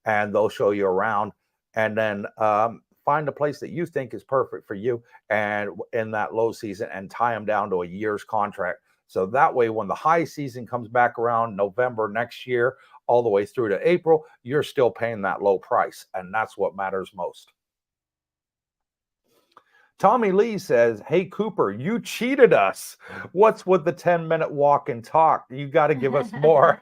and they'll show you around. And then, find a place that you think is perfect for you and in that low season and tie them down to a year's contract. So that way, when the high season comes back around November next year, all the way through to April, you're still paying that low price. And that's what matters most. Tommy Lee says, hey, Cooper, you cheated us. What's with the 10-minute walk and talk? You got to give us more.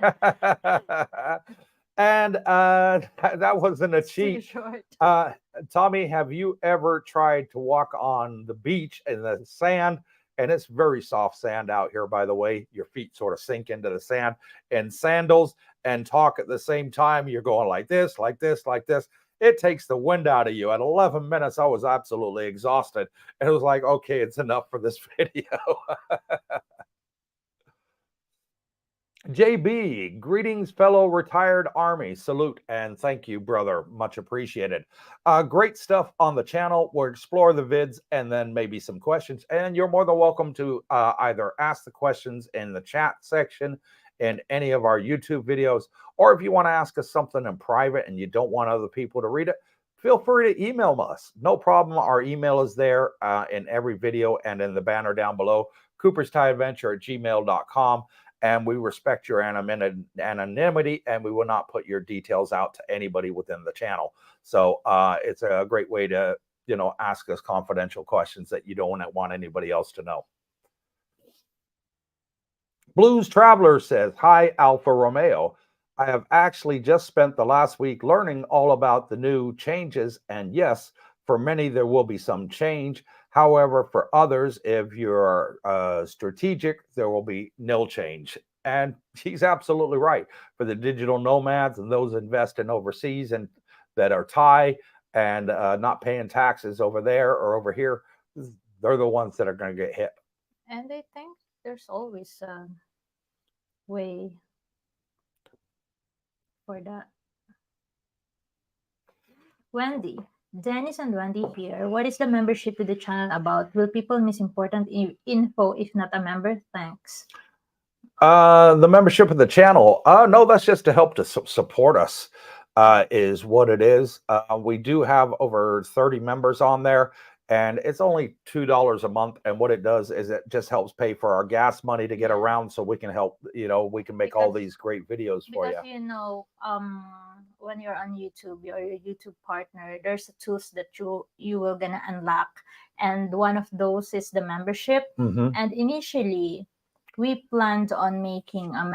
And that wasn't a cheat. Short. Tommy, have you ever tried to walk on the beach in the sand? And it's very soft sand out here, by the way. Your feet sort of sink into the sand in sandals and talk at the same time. You're going like this, like this, like this. It takes the wind out of you. At 11 minutes, I was absolutely exhausted. And it was like, okay, it's enough for this video. JB, greetings, fellow retired Army. Salute and thank you, brother. Much appreciated. Great stuff on the channel. We'll explore the vids and then maybe some questions. And you're more than welcome to either ask the questions in the chat section in any of our YouTube videos, or if you want to ask us something in private and you don't want other people to read it, feel free to email us. No problem. Our email is there in every video and in the banner down below, cooperstieadventure@gmail.com. And we respect your anonymity, and we will not put your details out to anybody within the channel. So it's a great way to, ask us confidential questions that you don't want anybody else to know. Blues Traveler says, hi, Alfa Romeo. I have actually just spent the last week learning all about the new changes. And yes, for many, there will be some change. However, for others, if you're strategic, there will be nil change. And he's absolutely right. For the digital nomads and those investing overseas and that are Thai and not paying taxes over there or over here, they're the ones that are going to get hit. And I think there's always a way for that. Wendy, Dennis and Wendy here. What is the membership to the channel about? Will people miss important info if not a member? Thanks. The membership of the channel. No, that's just to help to support us, is what it is. We do have over 30 members on there, and it's only $2 a month. And what it does is it just helps pay for our gas money to get around, so we can help, we can make all these great videos for you. Because, when you're on YouTube, your YouTube partner, there's tools that you will gonna unlock. And one of those is the membership. Mm-hmm. And initially, we planned on making a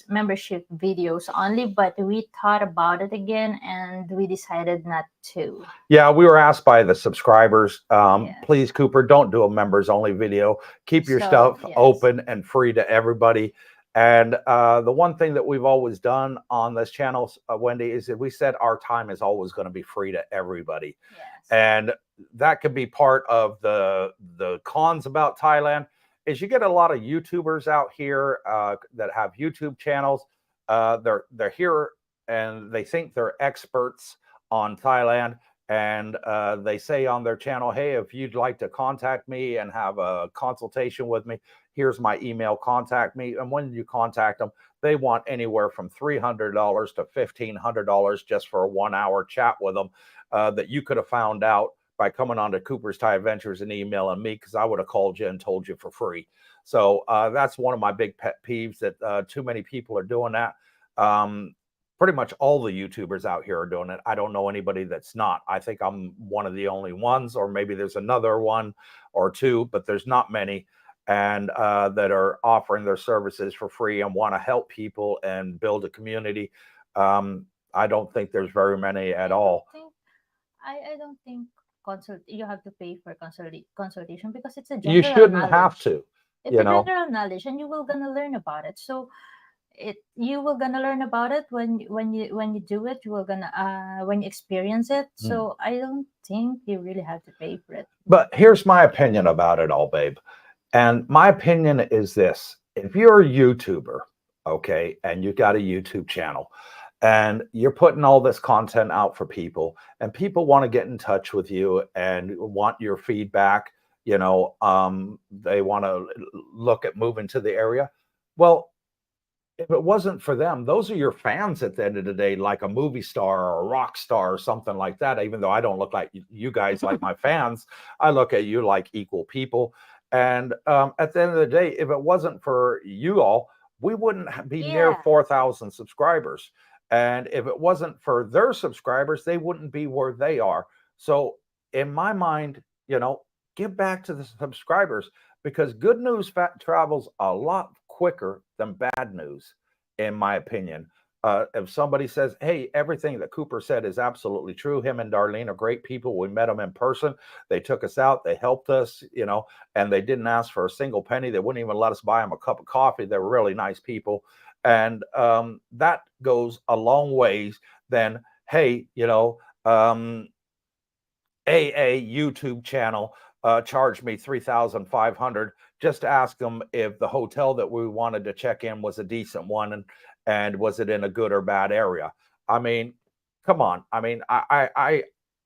membership videos only, but we thought about it again and we decided not to. Yeah, we were asked by the subscribers, Yes. please, Cooper, don't do a members only video. Keep your stuff yes. open and free to everybody. And the one thing that we've always done on this channel, Wendy, is that we said our time is always going to be free to everybody. Yes. And that could be part of the cons about Thailand. Is you get a lot of YouTubers out here that have YouTube channels. They're here and they think they're experts on Thailand, and they say on their channel, hey, if you'd like to contact me and have a consultation with me, here's my email, contact me. And when you contact them, they want anywhere from $300 to $1,500 just for a 1-hour chat with them that you could have found out by coming on to Cooper's Thai Adventures and emailing me, because I would have called you and told you for free. So that's one of my big pet peeves, that too many people are doing that. Pretty much all the YouTubers out here are doing it. I don't know anybody that's not. I think I'm one of the only ones, or maybe there's another one or two, but there's not many, and that are offering their services for free and want to help people and build a community. I don't think there's very many at all. I don't think you have to pay for consultation, because it's a general you shouldn't knowledge. Have to. It's a general knowledge, and you will gonna learn about it. So you will gonna learn about it when you do it. You will gonna when you experience it. So I don't think you really have to pay for it. But here's my opinion about it all, babe. And my opinion is this: if you're a YouTuber, okay, and you got a YouTube channel, and you're putting all this content out for people, and people want to get in touch with you and want your feedback, they want to look at moving to the area. Well, if it wasn't for them, those are your fans at the end of the day, like a movie star or a rock star or something like that. Even though I don't look like you guys like my fans, I look at you like equal people. And at the end of the day, if it wasn't for you all, we wouldn't be near 4,000 subscribers. And if it wasn't for their subscribers, they wouldn't be where they are. So in my mind, give back to the subscribers, because good news travels a lot quicker than bad news, in my opinion. If somebody says, hey, everything that Cooper said is absolutely true. Him and Darlene are great people. We met them in person. They took us out. They helped us, and they didn't ask for a single penny. They wouldn't even let us buy them a cup of coffee. They were really nice people. And that goes a long ways than, hey, AA YouTube channel charged me $3,500 just to ask them if the hotel that we wanted to check in was a decent one, and was it in a good or bad area. I mean, come on. I mean,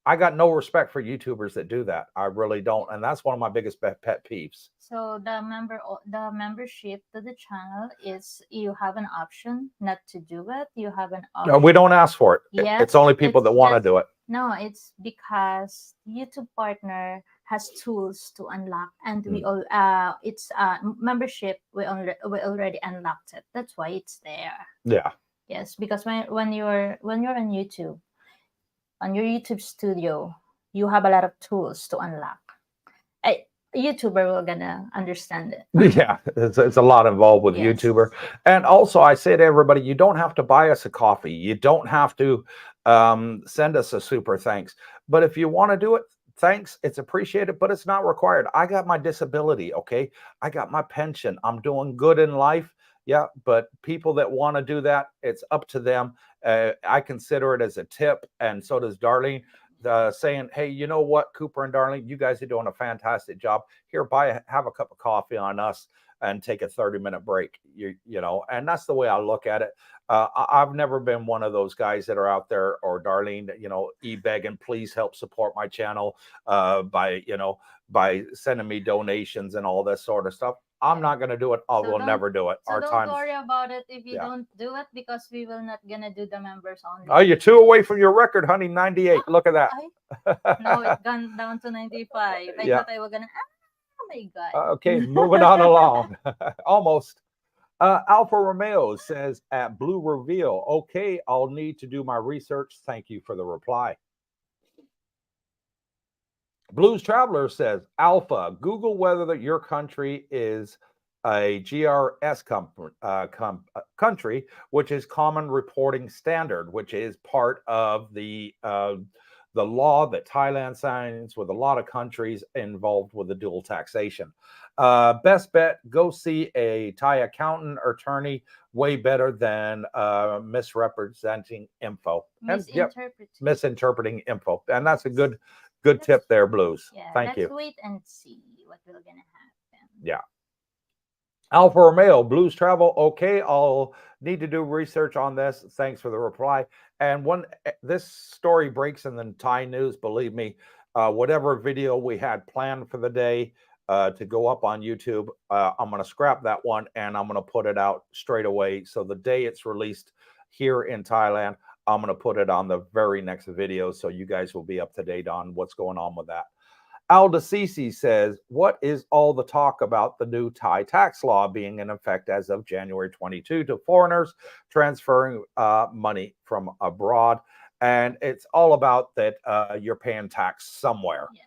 I got no respect for YouTubers that do that. I really don't, and that's one of my biggest pet peeves. So the membership to the channel is, you have an option not to do it. You have an No, option. we don't ask for it. Yes, it's only people it's that want to just- do it. No, it's because YouTube partner has tools to unlock, and we all it's membership. We already unlocked it. That's why it's there. Yeah. Yes, because when you're on YouTube, on your YouTube studio, you have a lot of tools to unlock. A YouTuber will gonna understand it. Yeah, it's a lot involved with Yes. YouTuber. And also, I say to everybody, you don't have to buy us a coffee. You don't have to send us a super thanks. But if you want to do it, thanks. It's appreciated, but it's not required. I got my disability, okay? I got my pension. I'm doing good in life. Yeah, but people that want to do that, it's up to them. I consider it as a tip, and so does Darlene. Saying, hey, you know what, Cooper and Darlene, you guys are doing a fantastic job. Here, have a cup of coffee on us and take a 30-minute break. You know, and that's the way I look at it. I've never been one of those guys that are out there, or Darlene, you know, begging, please help support my channel by sending me donations and all this sort of stuff. I'm not going to do it. I will never do it. So don't worry about it if you don't do it, because we will not gonna do the members only. Oh, you're 2 away from your record, honey. 98. Look at that. No, it's gone down to 95. I thought I was gonna. Oh my God. Okay, moving on along. Almost. Alpha Romeo says at Blue Reveal, okay, I'll need to do my research. Thank you for the reply. Blues Traveler says, Alpha, Google whether your country is a GRS country, which is Common Reporting Standard, which is part of the law that Thailand signs with a lot of countries involved with the dual taxation. Best bet, go see a Thai accountant or attorney. Way better than misrepresenting info. Misinterpreting info. And that's a good tip there, Blues. Yeah, Thank you. Let's wait and see what will gonna happen. Yeah. Alfa Romeo, Blues Travel. Okay, I'll need to do research on this. Thanks for the reply. And when this story breaks in the Thai news, believe me, whatever video we had planned for the day to go up on YouTube, I'm going to scrap that one and I'm going to put it out straight away. So the day it's released here in Thailand, I'm going to put it on the very next video, so you guys will be up to date on what's going on with that. Alda Cece says, what is all the talk about the new Thai tax law being in effect as of January 22 to foreigners transferring money from abroad? And it's all about that you're paying tax somewhere. Yeah,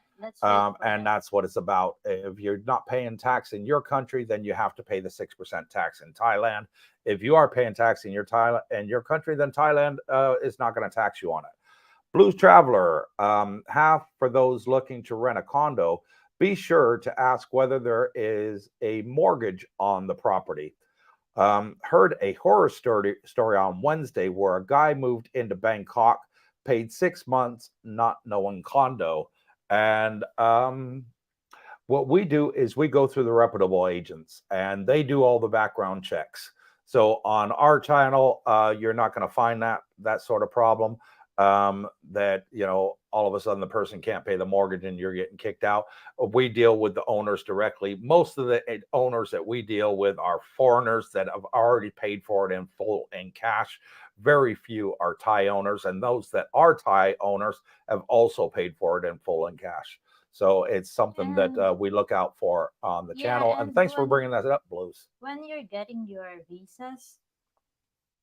that's what it's about. If you're not paying tax in your country, then you have to pay the 6% tax in Thailand. If you are paying tax in your country, then Thailand is not going to tax you on it. Blues Traveler, half for those looking to rent a condo, be sure to ask whether there is a mortgage on the property. Heard a horror story on Wednesday where a guy moved into Bangkok, paid 6 months, not knowing condo. And what we do is we go through the reputable agents and they do all the background checks. So on our channel, you're not going to find that sort of problem. That, you know, all of a sudden the person can't pay the mortgage and you're getting kicked out. We deal with the owners directly. Most of the owners that we deal with are foreigners that have already paid for it in full in cash. Very few are Thai owners, and those that are Thai owners have also paid for it in full in cash. So it's something that we look out for on the channel. And thanks for bringing that up, Blues. When you're getting your visas,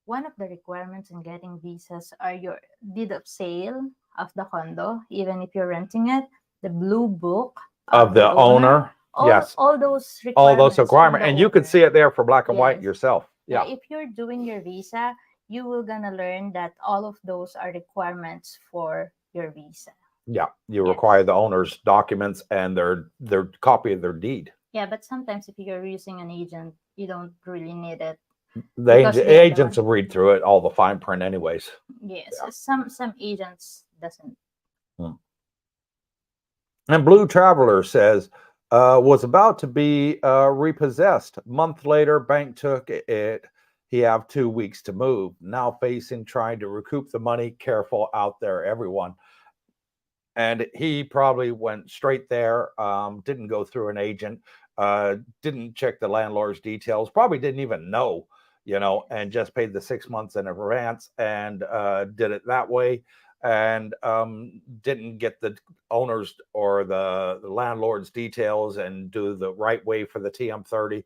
one of the requirements in getting visas are your deed of sale of the condo, even if you're renting it, the blue book of the owner. Yes. All those requirements. All those requirements. And you can see it there for black and white yourself. Yeah. If you're doing your visa, you will gonna learn that all of those are requirements for your visa. Yeah. You require the owner's documents and their copy of their deed. Yeah, but sometimes if you're using an agent, you don't really need it. The agents will read through it, all the fine print anyways. Yes. Yeah. Some agents doesn't. And Blue Traveler says, was about to be repossessed. Month later, bank took it. He have 2 weeks to move. Now facing trying to recoup the money. Careful out there, everyone. And he probably went straight there, didn't go through an agent, didn't check the landlord's details, probably didn't even know, and just paid the 6 months in advance and did it that way, and didn't get the owner's or the landlord's details and do the right way for the TM30.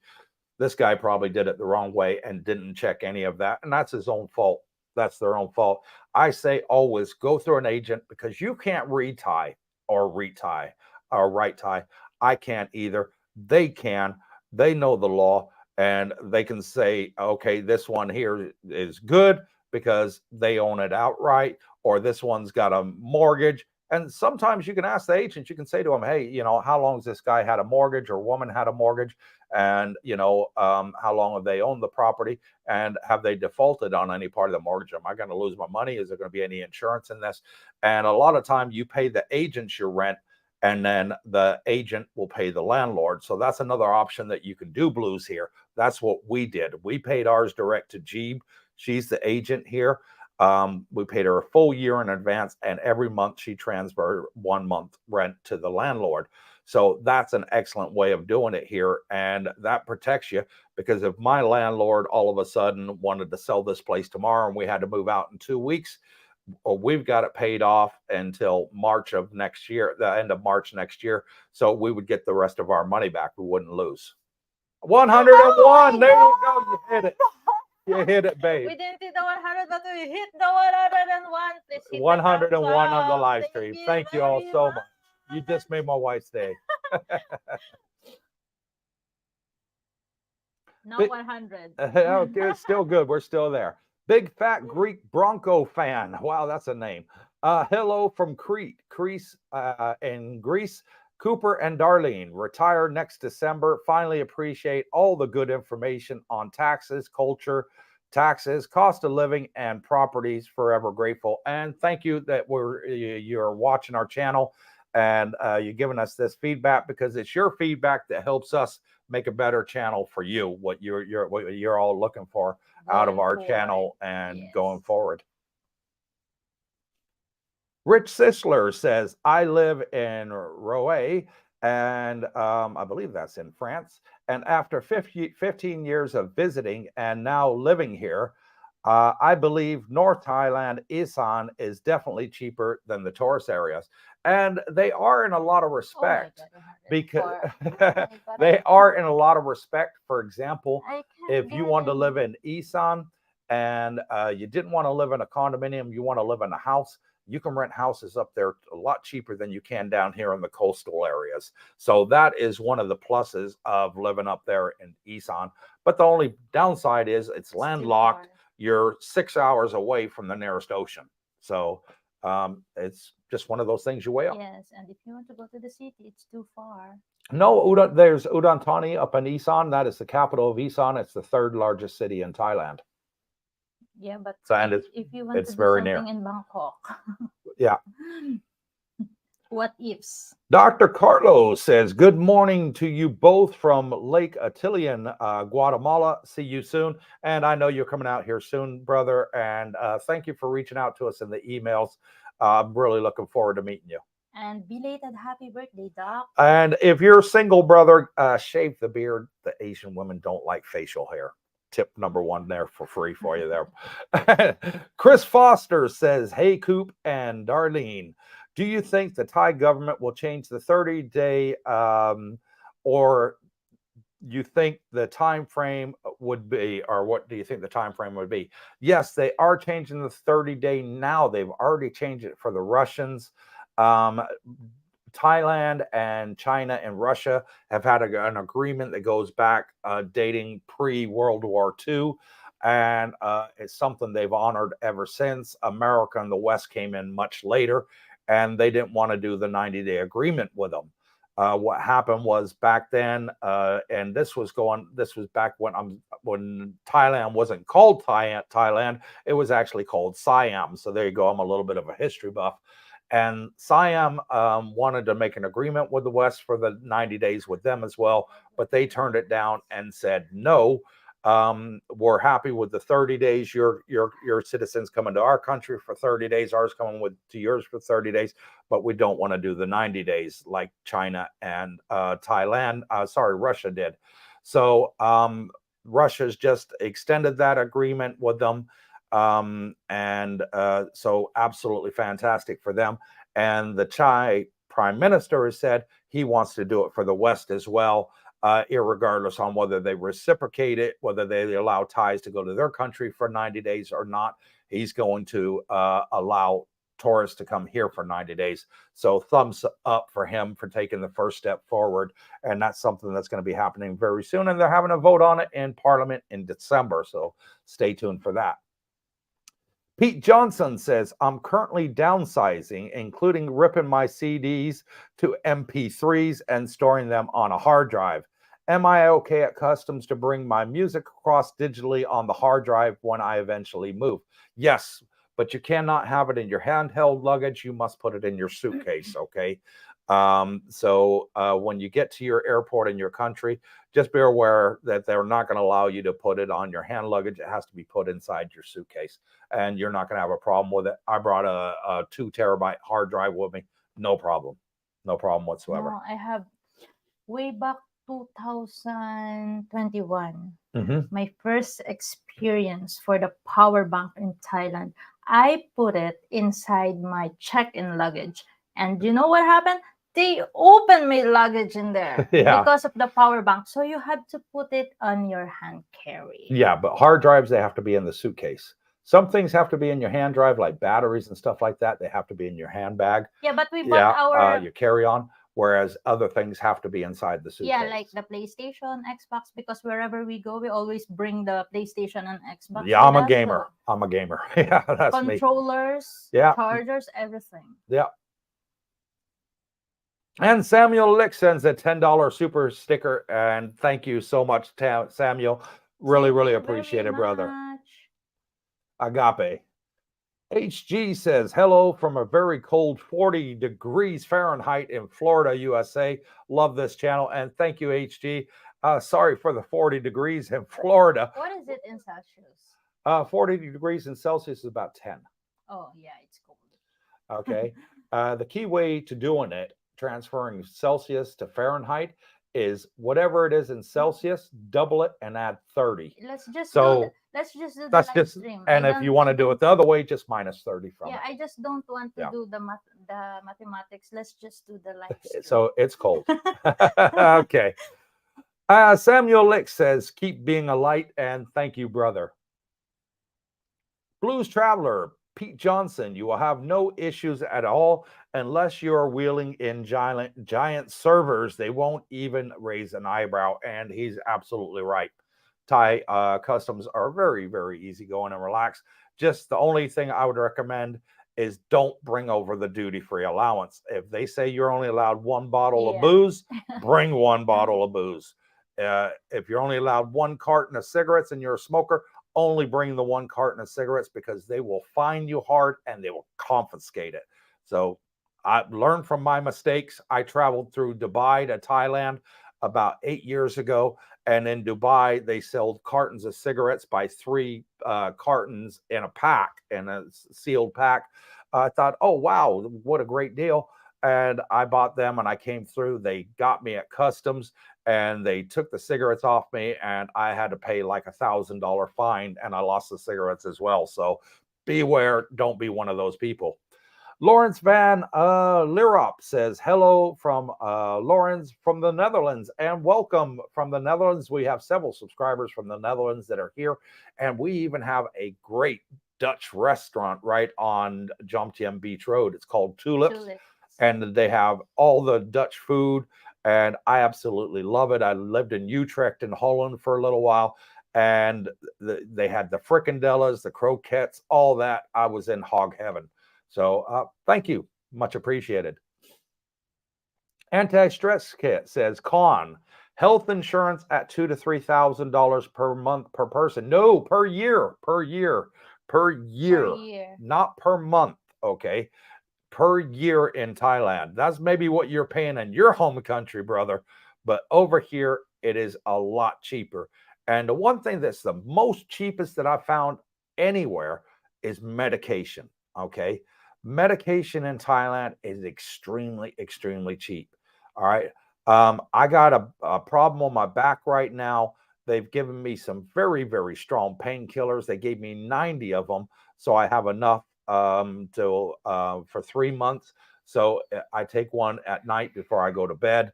This guy probably did it the wrong way and didn't check any of that. And that's his own fault. That's their own fault. I say always go through an agent because you can't retie or retie or right tie. I can't either. They can. They know the law and they can say, okay, this one here is good because they own it outright, or this one's got a mortgage. And sometimes you can ask the agent, you can say to them, hey, how long has this guy had a mortgage or woman had a mortgage? And how long have they owned the property, and have they defaulted on any part of the mortgage? Am I going to lose my money? Is there going to be any insurance in this? And a lot of time you pay the agent your rent, and then the agent will pay the landlord. So that's another option that you can do, Blues, here. That's what we did. We paid ours direct to Jeeb. She's the agent here. We paid her a full year in advance, and every month she transferred 1 month rent to the landlord. So that's an excellent way of doing it here. And that protects you, because if my landlord all of a sudden wanted to sell this place tomorrow and we had to move out in 2 weeks, we've got it paid off until March of next year, the end of March next year. So we would get the rest of our money back. We wouldn't lose. 101. There you go. You hit it. You hit it, babe. We didn't hit the 100, but we hit the 101. Please hit 101 on the up. live stream. Thank you all so much. You just made my wife's day. No 100. Okay, it's still good. We're still there. Big fat Greek Bronco fan. Wow, that's a name. Hello from Crete, in Greece. Cooper and Darlene retire next December. Finally appreciate all the good information on taxes, culture, taxes, cost of living, and properties. Forever grateful. And thank you that you're watching our channel, and you're giving us this feedback, because it's your feedback that helps us make a better channel for you. What you're all looking for out of our channel and going forward. Rich Sisler says, I live in Rouen, and I believe that's in France. And after 15 years of visiting and now living here, I believe North Thailand, Isan, is definitely cheaper than the tourist areas. And they are in a lot of respect, because they are in a lot of respect. For example, if you want to live in Isan and you didn't want to live in a condominium, you want to live in a house, you can rent houses up there a lot cheaper than you can down here in the coastal areas. So that is one of the pluses of living up there in Isan. But the only downside is it's landlocked. You're 6 hours away from the nearest ocean. So it's just one of those things you weigh up. Yes, and if you want to go to the city, it's too far. No, there's Udon Thani up in Isan. That is the capital of Isan. It's the third largest city in Thailand. Yeah, but if you want to do very something near in Bangkok. Yeah. What ifs? Dr. Carlos says, good morning to you both from Lake Atilian, Guatemala. See you soon. And I know you're coming out here soon, brother. And thank you for reaching out to us in the emails. I'm really looking forward to meeting you. And belated happy birthday, Doc. And if you're single, brother, shave the beard. The Asian women don't like facial hair. Tip number one there for free for you there. Chris Foster says, hey, Coop and Darlene, do you think the Thai government will change the 30-day or you think the time frame would be, or what do you think the time frame would be? Yes, they are changing the 30-day now. They've already changed it for the Russians. Thailand and China and Russia have had an agreement that goes back dating pre-World War II. And it's something they've honored ever since. America and the West came in much later, and they didn't want to do the 90-day agreement with them. What happened was back then, and this was back when Thailand wasn't called Thailand, it was actually called Siam. So there you go. I'm a little bit of a history buff. And Siam wanted to make an agreement with the West for the 90 days with them as well, but they turned it down and said no. We're happy with the 30 days. Your citizens come into our country for 30 days, ours coming to yours for 30 days, but we don't want to do the 90 days like China and Thailand. Russia did. So Russia's just extended that agreement with them. So absolutely fantastic for them. And the Thai prime minister has said he wants to do it for the West as well, irregardless on whether they reciprocate it, whether they allow Thais to go to their country for 90 days or not. He's going to allow tourists to come here for 90 days. So thumbs up for him for taking the first step forward. And that's something that's going to be happening very soon. And they're having a vote on it in Parliament in December. So stay tuned for that. Pete Johnson says, I'm currently downsizing, including ripping my CDs to MP3s and storing them on a hard drive. Am I okay at customs to bring my music across digitally on the hard drive when I eventually move? Yes, but you cannot have it in your handheld luggage. You must put it in your suitcase, okay? When you get to your airport in your country, just be aware that they're not going to allow you to put it on your hand luggage. It has to be put inside your suitcase, and you're not going to have a problem with it. I brought a 2 terabyte hard drive with me. No problem whatsoever. No, I have way back 2021. My first experience for the power bank in Thailand. I put it inside my check-in luggage, and you know what happened? They opened my luggage in there because of the power bank. So you have to put it on your hand carry. Yeah, but hard drives, they have to be in the suitcase. Some things have to be in your hand drive, like batteries and stuff like that. They have to be in your handbag. Yeah, but we bought your carry-on, whereas other things have to be inside the suitcase. Yeah, like the PlayStation, Xbox, because wherever we go, we always bring the PlayStation and Xbox. Yeah, I'm a gamer. Yeah, that's controllers, me. chargers, everything. Yeah. And Samuel Lick sends a $10 super sticker. And thank you so much, Samuel. Really appreciate it, brother. Agape. HG says, hello from a very cold 40 degrees Fahrenheit in Florida, USA. Love this channel. And thank you, HG. Sorry for the 40 degrees in Florida. What is it in Celsius? 40 degrees in Celsius is about 10. Oh, yeah, it's cold. Okay. The key way to doing it, transferring Celsius to Fahrenheit, is whatever it is in Celsius, double it and add 30. Let's just do the live stream. And if you want to do it the other way, just minus 30 from it. Yeah, I just don't want to do the mathematics. Let's just do the live stream. So it's cold. Okay. Samuel Lick says, keep being a light, and thank you, brother. Blues Traveler, Pete Johnson, you will have no issues at all unless you are wheeling in giant servers. They won't even raise an eyebrow, and he's absolutely right. Thai customs are very easygoing and relaxed. Just the only thing I would recommend is don't bring over the duty-free allowance. If they say you're only allowed 1 bottle of booze, bring 1 bottle of booze. If you're only allowed 1 carton of cigarettes and you're a smoker, only bring the 1 carton of cigarettes, because they will fine you hard and they will confiscate it. So I learned from my mistakes. I traveled through Dubai to Thailand about 8 years ago. And in Dubai, they sold cartons of cigarettes by 3 cartons in a pack, in a sealed pack. I thought, oh, wow, what a great deal. And I bought them and I came through. They got me at customs and they took the cigarettes off me, and I had to pay like $1,000 fine, and I lost the cigarettes as well. So beware, don't be one of those people. Lawrence Van Lierop says, hello from Lawrence from the Netherlands, and welcome from the Netherlands. We have several subscribers from the Netherlands that are here, and we even have a great Dutch restaurant right on Jomtien Beach Road. It's called Tulips. And they have all the Dutch food, and I absolutely love it. I lived in Utrecht in Holland for a little while, and they had the frikandellas, the croquettes, all that. I was in hog heaven. So thank you. Much appreciated. Anti-stress kit says, con, health insurance at $2,000 to $3,000 per month per person. No, per year, not per month. Okay. per year in Thailand. That's maybe what you're paying in your home country, brother. But over here, it is a lot cheaper. And the one thing that's the most cheapest that I found anywhere is medication. Okay. Medication in Thailand is extremely, extremely cheap. All right. I got a problem on my back right now. They've given me some very, very strong painkillers. They gave me 90 of them. So I have enough for 3 months. So I take one at night before I go to bed.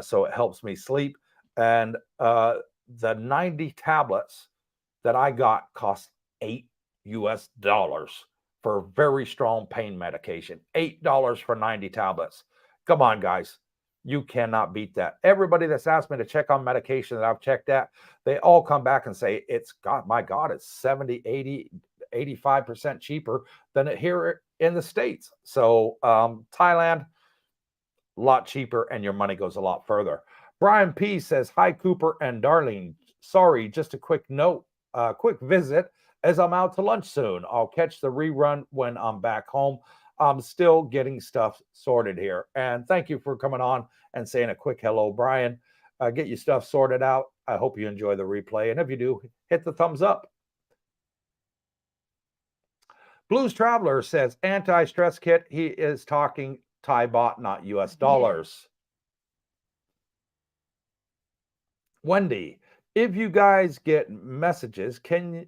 So it helps me sleep. And the 90 tablets that I got cost $8 for very strong pain medication. $8 for 90 tablets. Come on, guys. You cannot beat that. Everybody that's asked me to check on medication that I've checked at, they all come back and say, it's God, my God, it's 70, 80, 85% cheaper than it here in the States. So Thailand, a lot cheaper, and your money goes a lot further. Brian P says, hi, Cooper and Darlene. Sorry, just a quick note, quick visit as I'm out to lunch soon. I'll catch the rerun when I'm back home. I'm still getting stuff sorted here. And thank you for coming on and saying a quick hello, Brian. Get your stuff sorted out. I hope you enjoy the replay. And if you do, hit the thumbs up. Blues Traveler says, anti-stress kit. He is talking Thai baht, not US dollars. Yeah. Wendy, if you guys get massages, can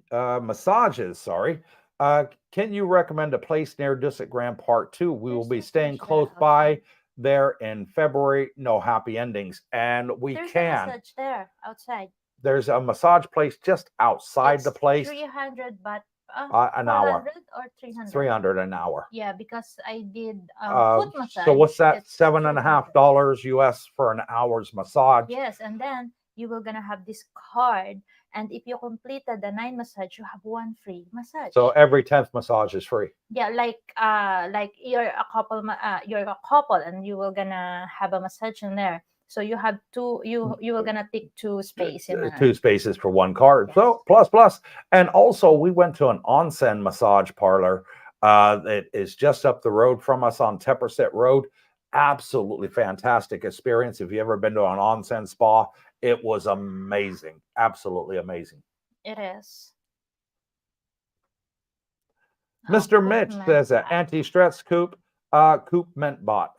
you recommend a place near Dusit Grand Park 2? We will be staying close by there in February. No happy endings. And there's a massage there outside. There's a massage place just outside the place. 300 baht an hour or 300? 300 an hour. Yeah, because I did foot massage. So what's that? $7.50 US for an hour's massage. Yes, and then you will gonna have this card, and if you completed the 9 massage, you have 1 free massage. So every 10th massage is free. Yeah, like you're a couple, and you will gonna have a massage in there. So you have 2. You will gonna take 2 spaces in there. 2 spaces for 1 card. Yes. So plus, and also we went to an onsen massage parlor. It is just up the road from us on Tepperset Road. Absolutely fantastic experience. If you ever been to an onsen spa, it was amazing. Absolutely amazing. It is. Mr. Mitch says anti-stress Coop. Coop meant bot.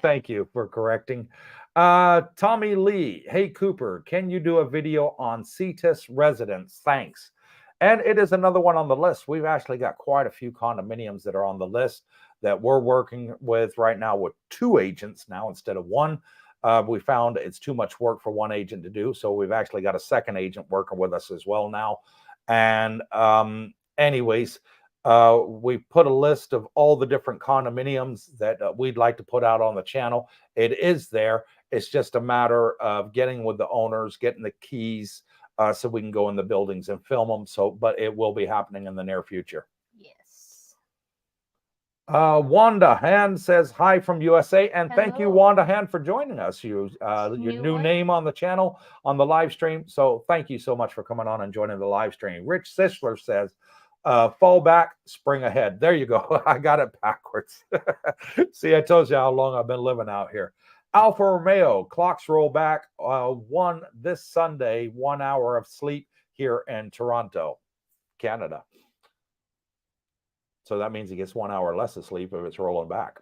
Thank you for correcting. Tommy Lee. Hey, Cooper, can you do a video on CETIS residents? Thanks. And it is another one on the list. We've actually got quite a few condominiums that are on the list that we're working with right now with 2 agents now instead of 1. We found it's too much work for 1 agent to do. So we've actually got a 2nd agent working with us as well now. And anyways, we put a list of all the different condominiums that we'd like to put out on the channel. It is there. It's just a matter of getting with the owners, getting the keys so we can go in the buildings and film them. So, but it will be happening in the near future. Yes. Wanda Hand says hi from USA, and hello. Thank you, Wanda Hand, for joining us. Your new name on the channel on the live stream. So thank you so much for coming on and joining the live stream. Rich Sisler says, fall back, spring ahead. There you go. I got it backwards. See, I told you how long I've been living out here. Alfa Romeo, clocks roll back. This Sunday, 1 hour of sleep here in Toronto, Canada. So that means he gets 1 hour less of sleep if it's rolling back.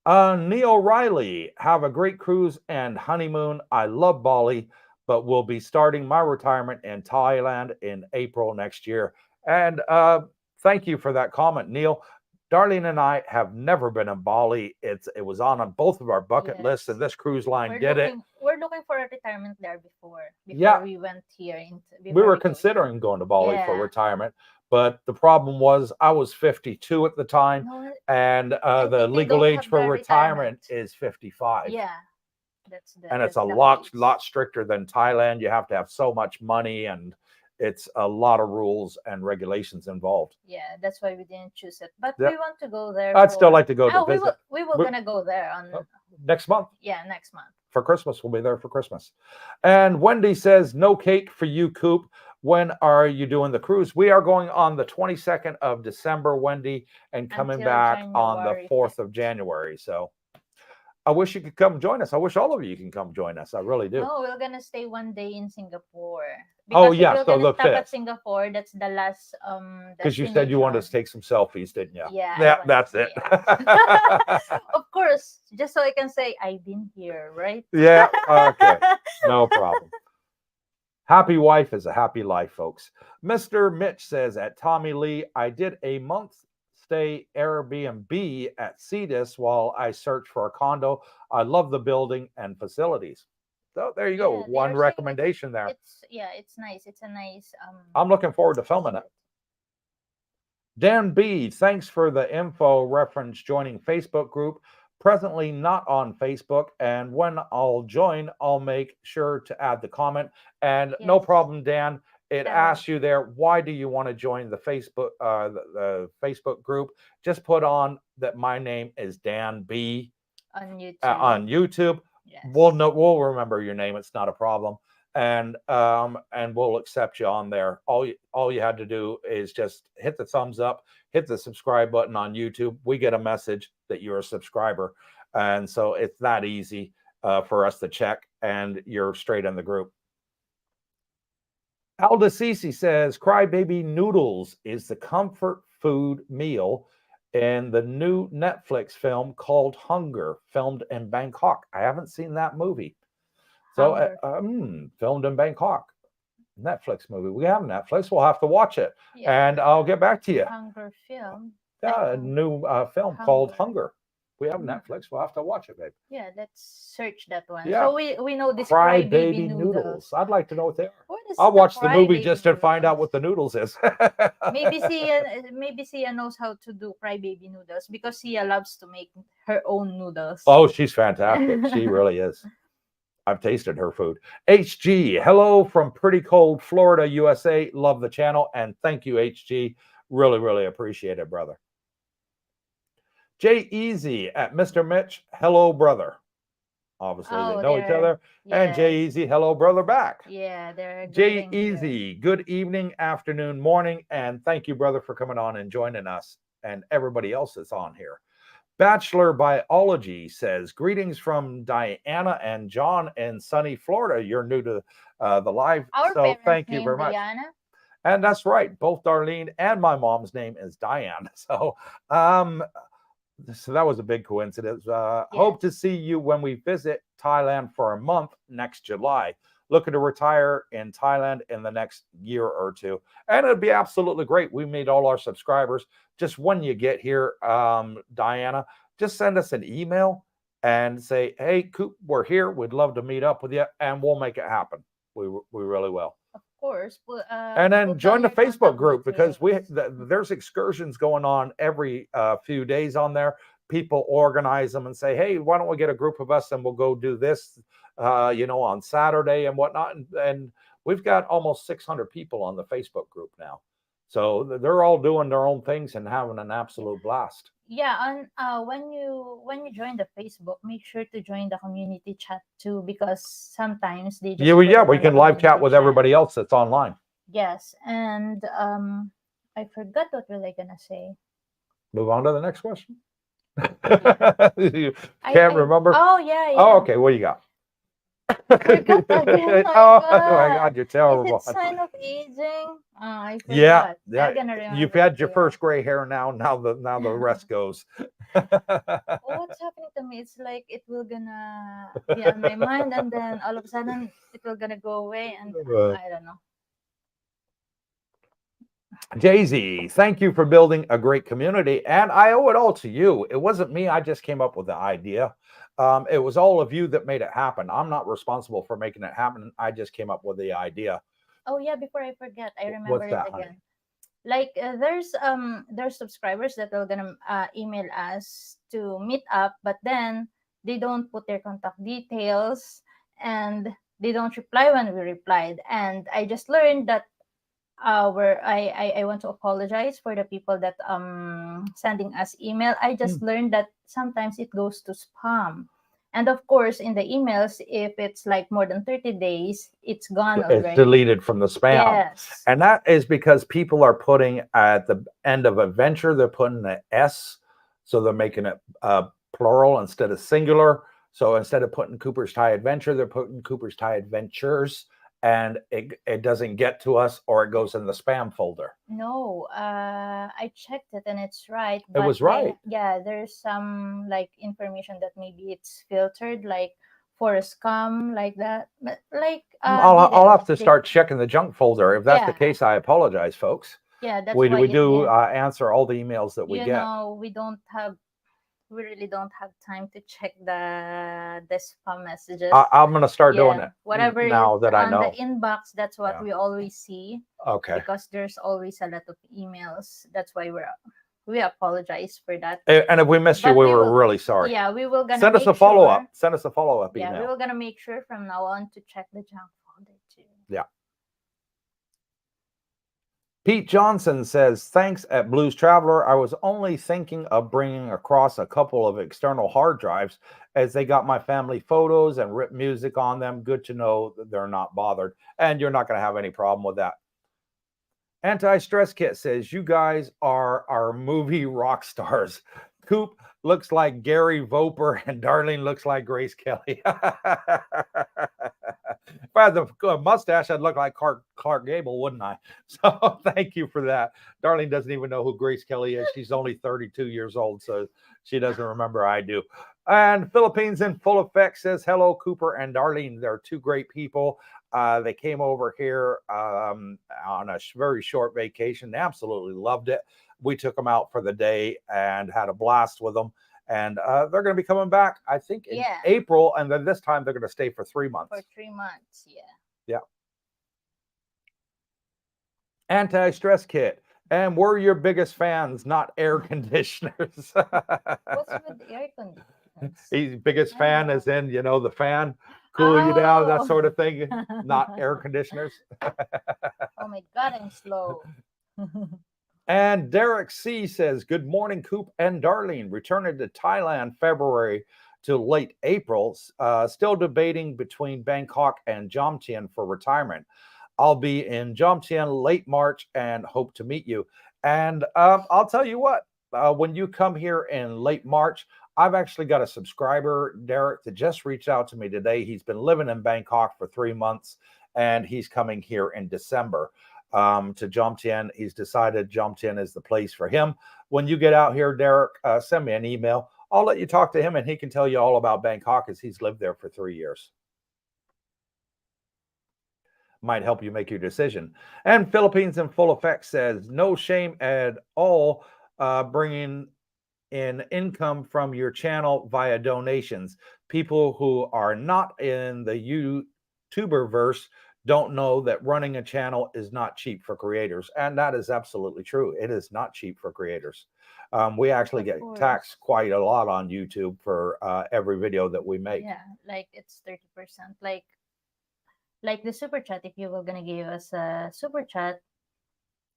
Neil Riley, have a great cruise and honeymoon. I love Bali, but will be starting my retirement in Thailand in April next year. And thank you for that comment, Neil. Darlene and I have never been in Bali. It was on both of our bucket lists, and this cruise line did it. We're looking for a retirement there before we went here. We were considering going to Bali for retirement, but the problem was I was 52 at the time, and the legal age for retirement is 55. Yeah. And it's a lot stricter than Thailand. You have to have so much money, and it's a lot of rules and regulations involved. Yeah, that's why we didn't choose it. But we want to go there. I'd still like to go to visit. We were going to go there on next month. Yeah, next month. for Christmas. We'll be there for Christmas. And Wendy says, no cake for you, Coop. When are you doing the cruise? We are going on the 22nd of December, Wendy, and coming Until back on the January 4th 5th. of January. So I wish you could come join us. I wish all of you can come join us. I really do. No, we're gonna stay one day in Singapore. Oh, Because if yeah. we're So gonna the stop at 5th, Singapore, that's the last because you said you wanted to destination. take some selfies, didn't you? Yeah, I Yeah, want that's it. yes. Of course, just so I can say I've been here, right? Yeah. Okay. No problem. Happy wife is a happy life, folks. Mr. Mitch says at Tommy Lee, I did a month stay Airbnb at CEDIS while I searched for a condo. I love the building and facilities. So there you go. Yeah, they One are saying recommendation there. it's yeah, it's nice. It's a nice I'm looking forward to filming it. Dan B, thanks for the info reference joining Facebook group. Presently not on Facebook, and when I'll join, I'll make sure to add the comment. And no Yes. problem, Dan. It Add it. asks you there, why do you want to join the Facebook the Facebook group? Just put on that my name is Dan B on YouTube. on YouTube. Yes. We'll remember your name. It's not a problem, and we'll accept you on there. All you had to do is just hit the thumbs up, hit the subscribe button on YouTube. We get a message that you're a subscriber, and so it's that easy for us to check, and you're straight in the group. Alda Cece says, Crybaby Noodles is the comfort food meal in the new Netflix film called Hunger, filmed in Bangkok. I haven't seen that movie. So, filmed in Bangkok. Netflix movie. We have Netflix. We'll have to watch it. Yeah. And I'll get back to you. Hunger film. Yeah, a new film called Hunger. We have Netflix. We'll have to watch it, babe. Yeah, let's search that one. Yeah. So we know this Crybaby noodles. noodles. I'd like to know what they are. What is I'll the watch the movie Crybaby just to find out noodles? what the noodles is. Maybe Sia knows how to do crybaby noodles because Sia loves to make her own noodles. Oh, she's fantastic. She really is. I've tasted her food. HG, hello from pretty cold Florida, USA. Love the channel. And thank you, HG. Really, really appreciate it, brother. Jay Easy at Mr. Mitch. Hello, brother. Obviously, they know each other. Yes. And Jay Easy, hello, brother, back. Yeah, they're Jay Easy, good evening, afternoon, morning. And thank you, brother, for coming on and joining us and everybody else that's on here. Bachelor Biology says, greetings from Diana and John in sunny Florida. You're new to the live, so thank you very much. Diana? And that's right. Both Darlene and my mom's name is Diane. So that was a big coincidence. Hope to see you when we visit Thailand for a month next July. Looking to retire in Thailand in the next year or two. And it'd be absolutely great. We meet all our subscribers. Just when you get here, Diana, just send us an email and say, hey, Coop, we're here. We'd love to meet up with you, and we'll make it happen. We really will. Of course. And then join the Facebook group because there's excursions going on every few days on there. People organize them and say, hey, why don't we get a group of us and we'll go do this, on Saturday and whatnot. And we've got almost 600 people on the Facebook group now. So they're all doing their own things and having an absolute blast. Yeah, and when you join the Facebook, make sure to join the community chat too, because sometimes they just we can live chat with everybody else that's online. Yes, and I forgot what was I gonna say. Move on to the next question. You can't remember? Oh yeah. Oh, okay. What do you got? Forgot again. Oh my God, you're terrible. Is it sign of aging? I forgot. Yeah. I'm gonna remember. You've had your first gray hair now. Now the rest goes. What's happening to me? It's like it will gonna be on my mind, and then all of a sudden it will gonna go away, and I don't know. Jay-Z, thank you for building a great community, and I owe it all to you. It wasn't me. I just came up with the idea. It was all of you that made it happen. I'm not responsible for making it happen. I just came up with the idea. Oh yeah, before I forget, I remember it again. Honey? Like there's subscribers that are gonna email us to meet up, but then they don't put their contact details and they don't reply when we replied. And I just learned that I want to apologize for the people that sending us email. I just learned that sometimes it goes to spam. And of course, in the emails, if it's like more than 30 days, it's gone It's already. deleted from the spam. Yes. And that is because people are putting at the end of adventure, they're putting an S. So they're making it plural instead of singular. So instead of putting Cooper's Thai Adventure, they're putting Cooper's Thai Adventures. And it doesn't get to us, or it goes in the spam folder. No, I checked it and it's right. It was But right. yeah, there's some like information that maybe it's filtered, like for a scam, like that. But like, I'll have to start checking the junk folder. If that's the Yeah. case, I apologize, folks. Yeah, that's We why we it do did. answer all the emails that we You get. know, we really don't have time to check the spam messages. I'm going to start doing Yeah, it whatever is now that I on the know. inbox, that's what Yeah. we always see, Okay. because there's always a lot of emails. That's why we apologize for that. And if we missed you, But we we were will- really sorry. Yeah, we will gonna Send us make a follow sure. up. Send us a follow up Yeah, we email. will gonna make sure from now on to check the junk folder too. Yeah. Pete Johnson says, thanks at Blues Traveler. I was only thinking of bringing across a couple of external hard drives as they got my family photos and ripped music on them. Good to know that they're not bothered. And you're not going to have any problem with that. Anti-Stress Kit says, you guys are our movie rock stars. Coop looks like Gary Voper and Darlene looks like Grace Kelly. If I had the mustache, I'd look like Clark Gable, wouldn't I? So thank you for that. Darlene doesn't even know who Grace Kelly is. She's only 32 years old, so she doesn't remember. I do. And Philippines in Full Effect says, hello, Cooper and Darlene. They're two great people. They came over here on a very short vacation. They absolutely loved it. We took them out for the day and had a blast with them. And they're going to be coming back, I think, in April. And then this time they're going to stay for 3 months. For 3 months, yeah. Yeah. Anti-Stress Kit. And we're your biggest fans, not air conditioners. What's with air conditioners? He's biggest fan as in, the fan cool you down, that sort of thing, not air conditioners. Oh my God, I'm slow. And Derek C says, good morning, Coop and Darlene. Returning to Thailand February to late April. Still debating between Bangkok and Jomtien for retirement. I'll be in Jomtien late March and hope to meet you. And I'll tell you what, when you come here in late March, I've actually got a subscriber, Derek, that just reached out to me today. He's been living in Bangkok for 3 months, and he's coming here in December to Jomtien. He's decided Jomtien is the place for him. When you get out here, Derek, send me an email. I'll let you talk to him, and he can tell you all about Bangkok, as he's lived there for 3 years. Might help you make your decision. And Philippines in Full Effect says, no shame at all bringing in income from your channel via donations. People who are not in the YouTuber verse don't know that running a channel is not cheap for creators. And that is absolutely true. It is not cheap for creators. We actually get taxed quite a lot on YouTube for every video that we make. Yeah, like it's 30%. Like the super chat, if you were gonna give us a super chat,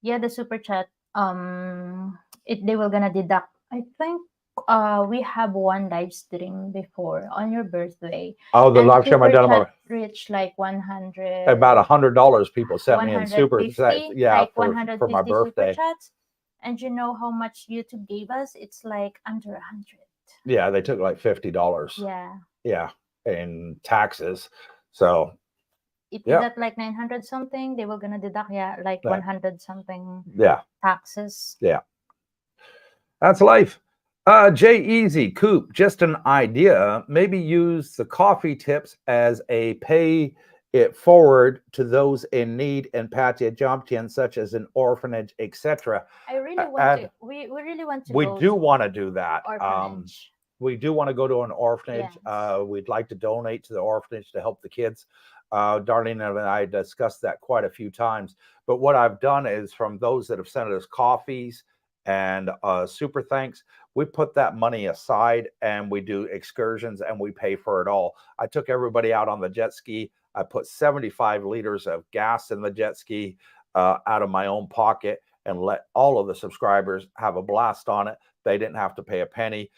the super chat, they were gonna deduct. I think we have one live stream before on your birthday. Oh, the live stream I did about reached like 100. About $100 people sent me in super chats. Yeah, like for my birthday. Super chats. And you know how much YouTube gave us? It's like under 100. Yeah, they took like $50. Yeah. Yeah, in taxes. So if you got like 900 something, they were gonna deduct like 100 something taxes. Yeah, that's life. Jay Easy, Coop, just an idea. Maybe use the coffee tips as a pay it forward to those in need in Pattaya Jomtien, such as an orphanage, etc. I really want to. We really want to. We do want to do that. Orphanage. We do want to go to an orphanage. Yes. We'd like to donate to the orphanage to help the kids. Darlene and I discussed that quite a few times. But what I've done is, from those that have sent us coffees and super thanks, we put that money aside and we do excursions and we pay for it all. I took everybody out on the jet ski. I put 75 liters of gas in the jet ski out of my own pocket and let all of the subscribers have a blast on it. They didn't have to pay a penny.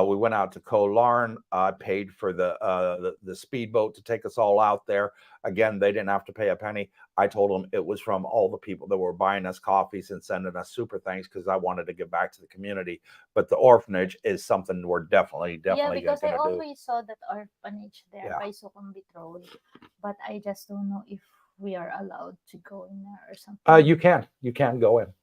We went out to Koh Larn. I paid for the speedboat to take us all out there. Again, they didn't have to pay a penny. I told them it was from all the people that were buying us coffees and sending us super thanks because I wanted to give back to the community. But the orphanage is something we're definitely Yeah, because I going to do. always saw that orphanage there Yeah. by Sukhumvit Road, but I just don't know if we are allowed to go in there or something. You can go in.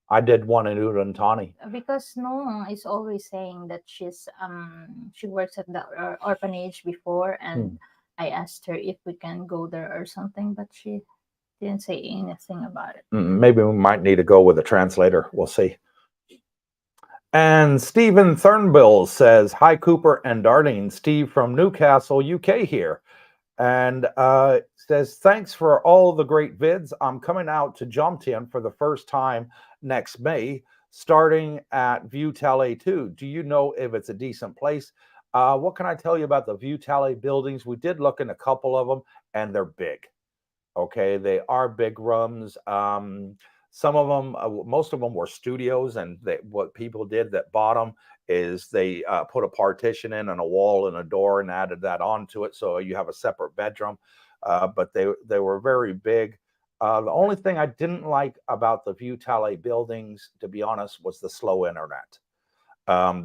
I did one in Urantani. Because Noong is always saying that she works at the orphanage before, and I asked her if we can go there or something, but she didn't say anything about it. Maybe we might need to go with a translator. We'll see. And Stephen Thurnbill says, "Hi, Cooper and Darlene. Steve from Newcastle, UK here." And says, "Thanks for all the great vids. I'm coming out to Jomtien for the first time next May, starting at View Talley 2. Do you know if it's a decent place? What can I tell you about the View Talley buildings? We did look in a couple of them, and they're big. Okay, they are big rooms. Some of them, most of them were studios, and what people did that bought them is they put a partition in and a wall and a door and added that onto it, so you have a separate bedroom. But they were very big. The only thing I didn't like about the View Talley buildings, to be honest, was the slow internet.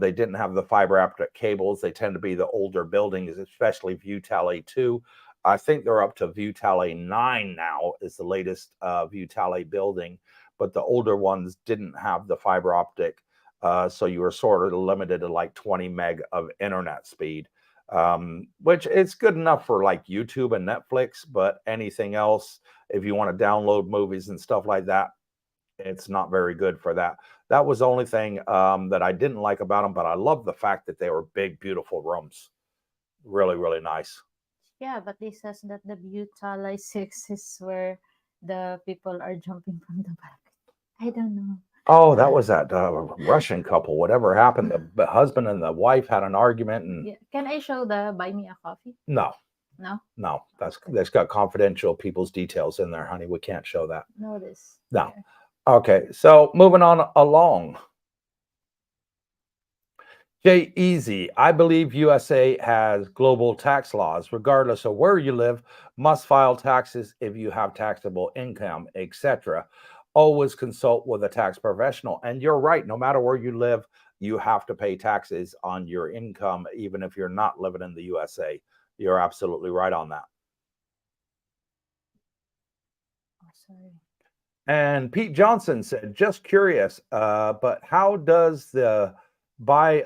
They didn't have the fiber optic cables. They tend to be the older buildings, especially View Talley 2. I think they're up to View Talley 9 now is the latest View Talley building, but the older ones didn't have the fiber optic, so you were sort of limited to like 20 meg of internet speed, which it's good enough for like YouTube and Netflix, but anything else, if you want to download movies and stuff like that, it's not very good for that. That was the only thing that I didn't like about them, but I love the fact that they were big, beautiful rooms. Really, really nice. Yeah, but they says that the View Talley 6 is where the people are jumping from the back. I don't know. Oh, that was that Russian couple. Whatever happened, the husband and the wife had an argument, and Yeah. Can I show the buy me a coffee? no, that's got confidential people's details in there, honey. We can't show that. Notice. No. Okay, so moving on along. Jay Easy, I believe USA has global tax laws. Regardless of where you live, must file taxes if you have taxable income, etc. Always consult with a tax professional. And you're right, no matter where you live, you have to pay taxes on your income, even if you're not living in the USA. You're absolutely right on that. Oh, sorry. And Pete Johnson said, just curious, but how does the buy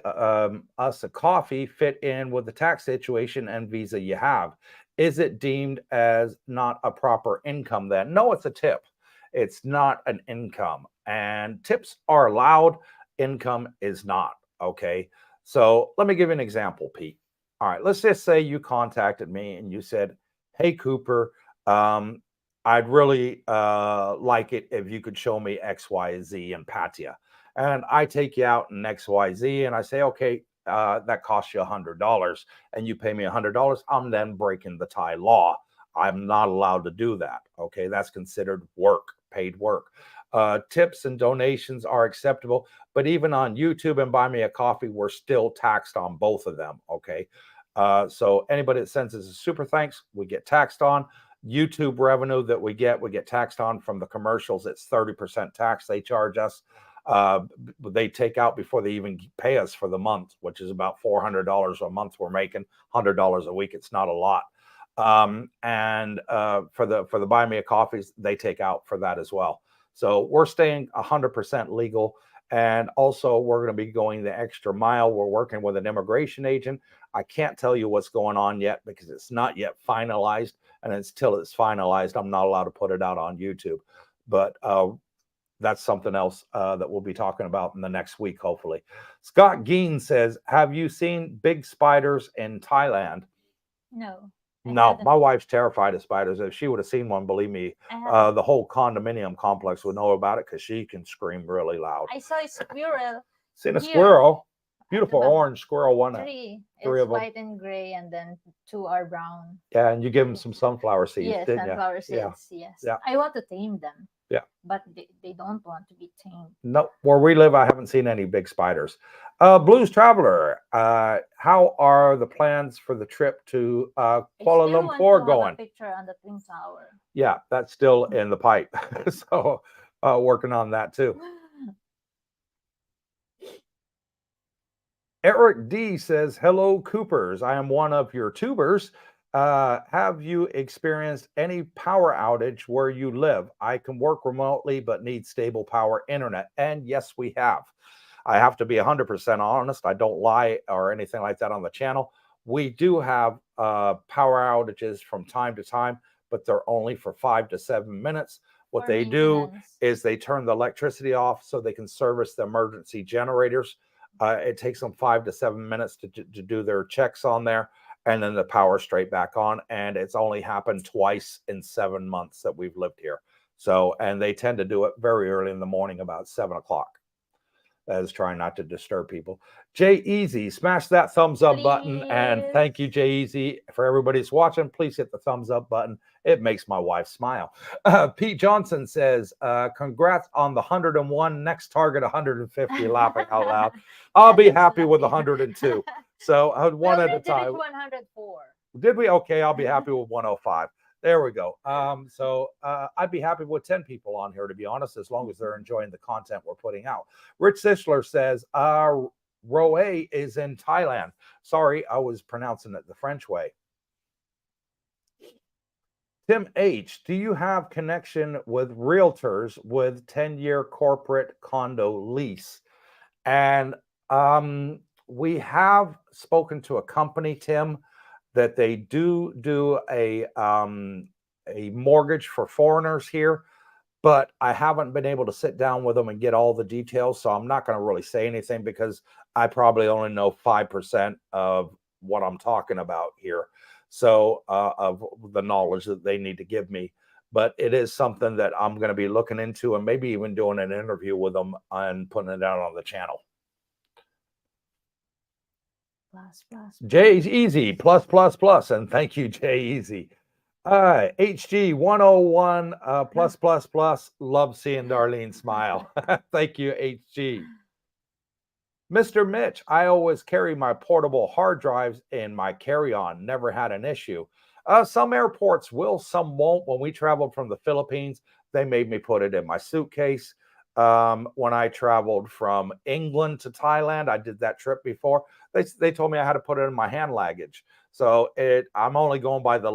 us a coffee fit in with the tax situation and visa you have? Is it deemed as not a proper income then? No, it's a tip. It's not an income. And tips are allowed. Income is not. Okay. So let me give you an example, Pete. All right. Let's just say you contacted me and you said, "Hey, Cooper, I'd really like it if you could show me XYZ in Pattaya." And I take you out in XYZ and I say, "Okay, that costs you $100 and you pay me $100. I'm then breaking the Thai law. I'm not allowed to do that. Okay, that's considered work, paid work. Tips and donations are acceptable, but even on YouTube and Buy Me a Coffee, we're still taxed on both of them. Okay, so anybody that sends us a super thanks, we get taxed on. YouTube revenue that we get taxed on from the commercials. It's 30% tax they charge us. They take out before they even pay us for the month, which is about $400 a month we're making, $100 a week. It's not a lot. And for the Buy Me a Coffees, they take out for that as well. So we're staying 100% legal. And also we're going to be going the extra mile. We're working with an immigration agent. I can't tell you what's going on yet because it's not yet finalized. And until it's finalized, I'm not allowed to put it out on YouTube. But that's something else that we'll be talking about in the next week, hopefully. Scott Geen says, have you seen big spiders in Thailand? No. No, my wife's terrified of spiders. If she would have seen one, believe me, the whole condominium complex would know about it because she can scream really loud. I saw a squirrel. Seen a squirrel? Beautiful Diba? orange squirrel, one. Three Three it's of them. white and gray, and then two are brown. Yeah, and you give them some sunflower seeds, Yes, didn't sunflower you? seeds. Yeah. Yes. Yeah. I want to tame them. Yeah. But they don't want to be tamed. No, where we live, I haven't seen any big spiders. Blues Traveler, how are the plans for the trip to I Kuala still want to Lumpur have a going? picture on the Twin Tower. Yeah, that's still in the pipe. So working on that too. Eric D says, hello, Coopers. I am one of your tubers. Have you experienced any power outage where you live? I can work remotely, but need stable power internet. And yes, we have. I have to be 100% honest. I don't lie or anything like that on the channel. We do have power outages from time to time, but they're only for 5 to 7 minutes. What For they do maintenance. is they turn the electricity off so they can service the emergency generators. It takes them 5 to 7 minutes to do their checks on there, and then the power straight back on. And it's only happened twice in 7 months that we've lived here. So, and they tend to do it very early in the morning, about 7 o'clock. That is trying not to disturb people. Jay Easy, smash that thumbs up button. And thank you, Jay Easy. For everybody's watching, please hit the thumbs up button. It makes my wife smile. Pete Johnson says, congrats on the 101. Next target, 150. Laughing out loud. I'll be happy with 102. So one at a time. 104. Did we? Okay, I'll be happy with 105. There we go. So I'd be happy with 10 people on here, to be honest, as long as they're enjoying the content we're putting out. Rich Sischler says, row A is in Thailand. Sorry, I was pronouncing it the French way. Tim H, do you have connection with realtors with 10-year corporate condo lease? And we have spoken to a company, Tim, that they do a mortgage for foreigners here, but I haven't been able to sit down with them and get all the details. So I'm not going to really say anything because I probably only know 5% of what I'm talking about here. So of the knowledge that they need to give me. But it is something that I'm going to be looking into and maybe even doing an interview with them and putting it out on the channel. Jay's Easy, plus, and thank you, Jay Easy. HG 101, plus, love seeing Darlene smile. Thank you, HG. Mr. Mitch, I always carry my portable hard drives in my carry-on, never had an issue. Some airports will, some won't. When we traveled from the Philippines, they made me put it in my suitcase. When I traveled from England to Thailand, I did that trip before. They told me I had to put it in my hand luggage. So I'm only going by the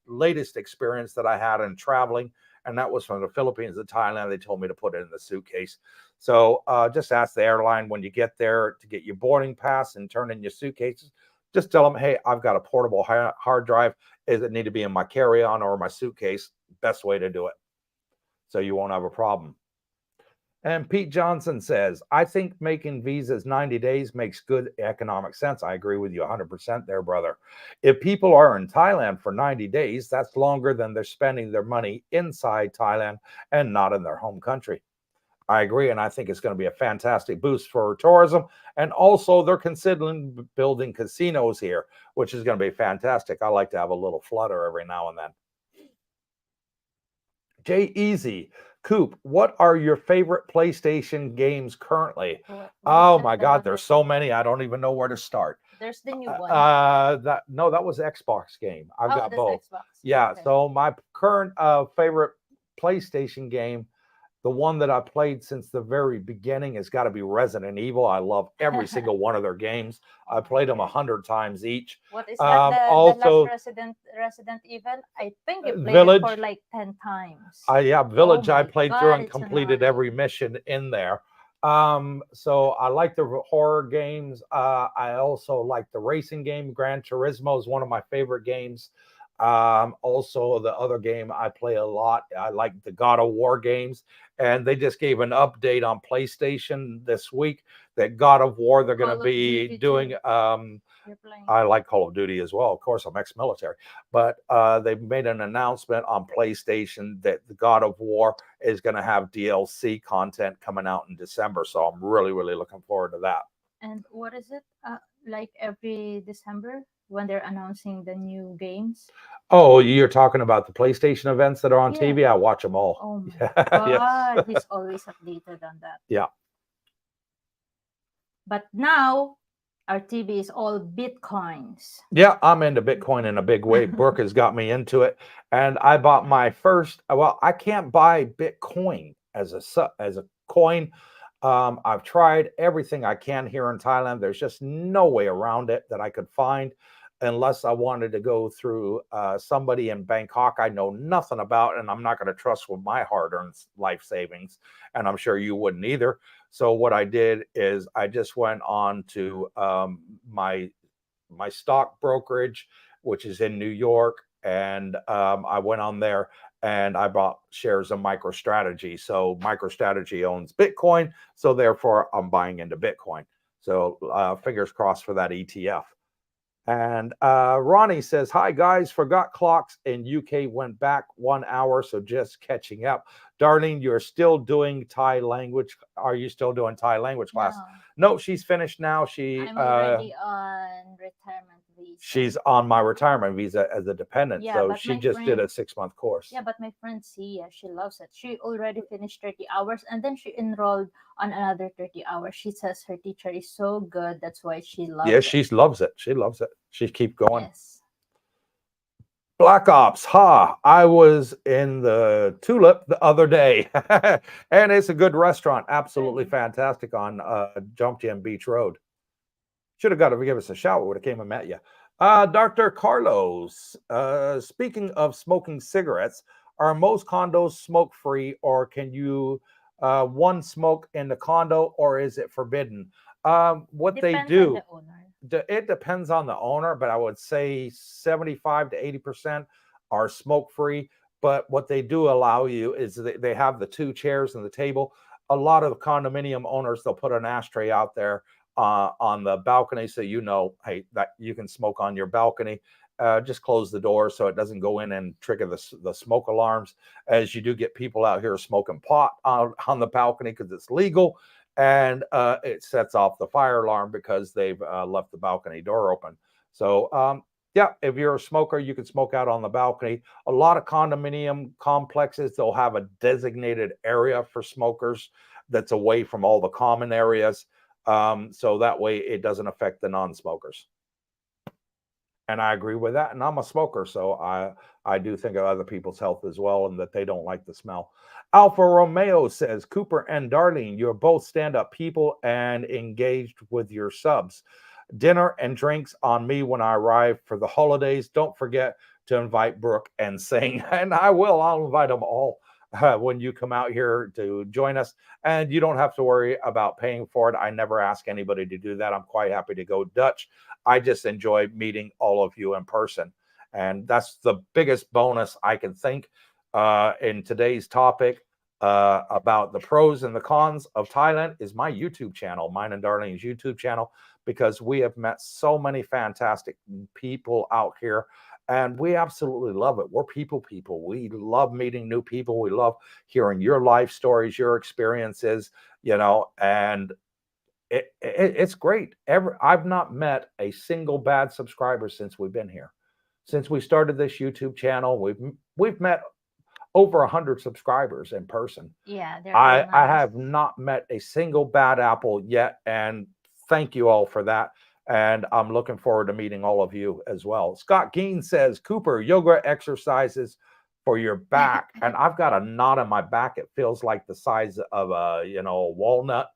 latest experience that I had in traveling, and that was from the Philippines to Thailand. They told me to put it in the suitcase. So just ask the airline when you get there to get your boarding pass and turn in your suitcases. Just tell them, hey, I've got a portable hard drive. Does it need to be in my carry-on or my suitcase? Best way to do it. So you won't have a problem. And Pete Johnson says, I think making visas 90 days makes good economic sense. I agree with you 100% there, brother. If people are in Thailand for 90 days, that's longer than they're spending their money inside Thailand and not in their home country. I agree, and I think it's going to be a fantastic boost for tourism. And also, they're considering building casinos here, which is going to be fantastic. I like to have a little flutter every now and then. Jay Easy, Coop, what are your favorite PlayStation games currently? Oh my God, there's so many. I don't even know where to start. There's the new one. That was Xbox game. I've got both. Xbox. Yeah. Okay. So my current favorite PlayStation game, the one that I played since the very beginning, has got to be Resident Evil. I love every single one of their games. I played them 100 times each. What is that? The last Resident Evil? I think you played it for like 10 times. Yeah, Village. I played through and completed every mission in there. So I like the horror games. I also like the racing game. Gran Turismo is one of my favorite games. Also the other game I play a lot, I like the God of War games, and they just gave an update on PlayStation this week that God of War, they're going to be doing, I like Call of Duty as well. Of course, I'm ex-military, but they've made an announcement on PlayStation that the God of War is going to have DLC content coming out in December. So I'm really, really looking forward to that. And what is it? Like every December? when they're announcing the new games. Oh, you're talking about the PlayStation events that are on Yeah. TV? I watch them all. Oh my Yes. God, he's always updated on that. Yeah. But now our TV is all Bitcoins. Yeah, I'm into Bitcoin in a big way. Brooke has got me into it, and I bought my first. Well, I can't buy Bitcoin as a coin. I've tried everything I can here in Thailand. There's just no way around it that I could find, unless I wanted to go through somebody in Bangkok I know nothing about, and I'm not going to trust with my hard-earned life savings, and I'm sure you wouldn't either. So what I did is I just went on to my stock brokerage, which is in New York, and I went on there and I bought shares of MicroStrategy. So MicroStrategy owns Bitcoin, so therefore I'm buying into Bitcoin. So fingers crossed for that ETF. And Ronnie says, hi guys, forgot clocks in UK went back 1 hour, so just catching up. Darlene, you're still doing Thai language. Are you still doing Thai language class? No, she's finished now. I'm already on retirement visa. She's on my retirement visa as a dependent. Yeah, so but she my just did a friend- 6-month course. Yeah, but my friend Sia, she loves it. She already finished 30 hours and then she enrolled on another 30 hours. She says her teacher is so good. That's why she loves Yeah, it. she loves it. She loves it. She keep going. Yes. Black Ops, I was in the Tulip the other day, and it's a good restaurant, absolutely fantastic on Jomtien Beach Road. Should have got to give us a shout. Would have came and met you. Dr. Carlos, speaking of smoking cigarettes, are most condos smoke free, or can you one smoke in the condo, or is it forbidden? What Depends they on do, the owner. it depends on the owner, but I would say 75 to 80% are smoke free. But what they do allow you is they have the 2 chairs and the table. A lot of the condominium owners, they'll put an ashtray out there on the balcony, so you know, hey, that you can smoke on your balcony. Just close the door so it doesn't go in and trigger the smoke alarms, as you do get people out here smoking pot on the balcony because it's legal, and it sets off the fire alarm because they've left the balcony door open. So yeah, if you're a smoker, you can smoke out on the balcony. A lot of condominium complexes, they'll have a designated area for smokers that's away from all the common areas. So that way it doesn't affect the non-smokers. And I agree with that. And I'm a smoker, so I do think of other people's health as well, and that they don't like the smell. Alfa Romeo says, Cooper and Darlene, you're both stand-up people and engaged with your subs. Dinner and drinks on me when I arrive for the holidays. Don't forget to invite Brooke and sing. And I will. I'll invite them all when you come out here to join us. And you don't have to worry about paying for it. I never ask anybody to do that. I'm quite happy to go Dutch. I just enjoy meeting all of you in person. And that's the biggest bonus I can think in today's topic about the pros and the cons of Thailand is my YouTube channel, mine and Darlene's YouTube channel, because we have met so many fantastic people out here. And we absolutely love it. We're people. We love meeting new people. We love hearing your life stories, your experiences, and it's great. I've not met a single bad subscriber since we've been here. Since we started this YouTube channel, we've met over 100 subscribers in person. Yeah, I nice. have not met a single bad apple yet, and thank you all for that. And I'm looking forward to meeting all of you as well. Scott Geen says, Cooper, yoga exercises for your back. And I've got a knot in my back. It feels like the size of a walnut.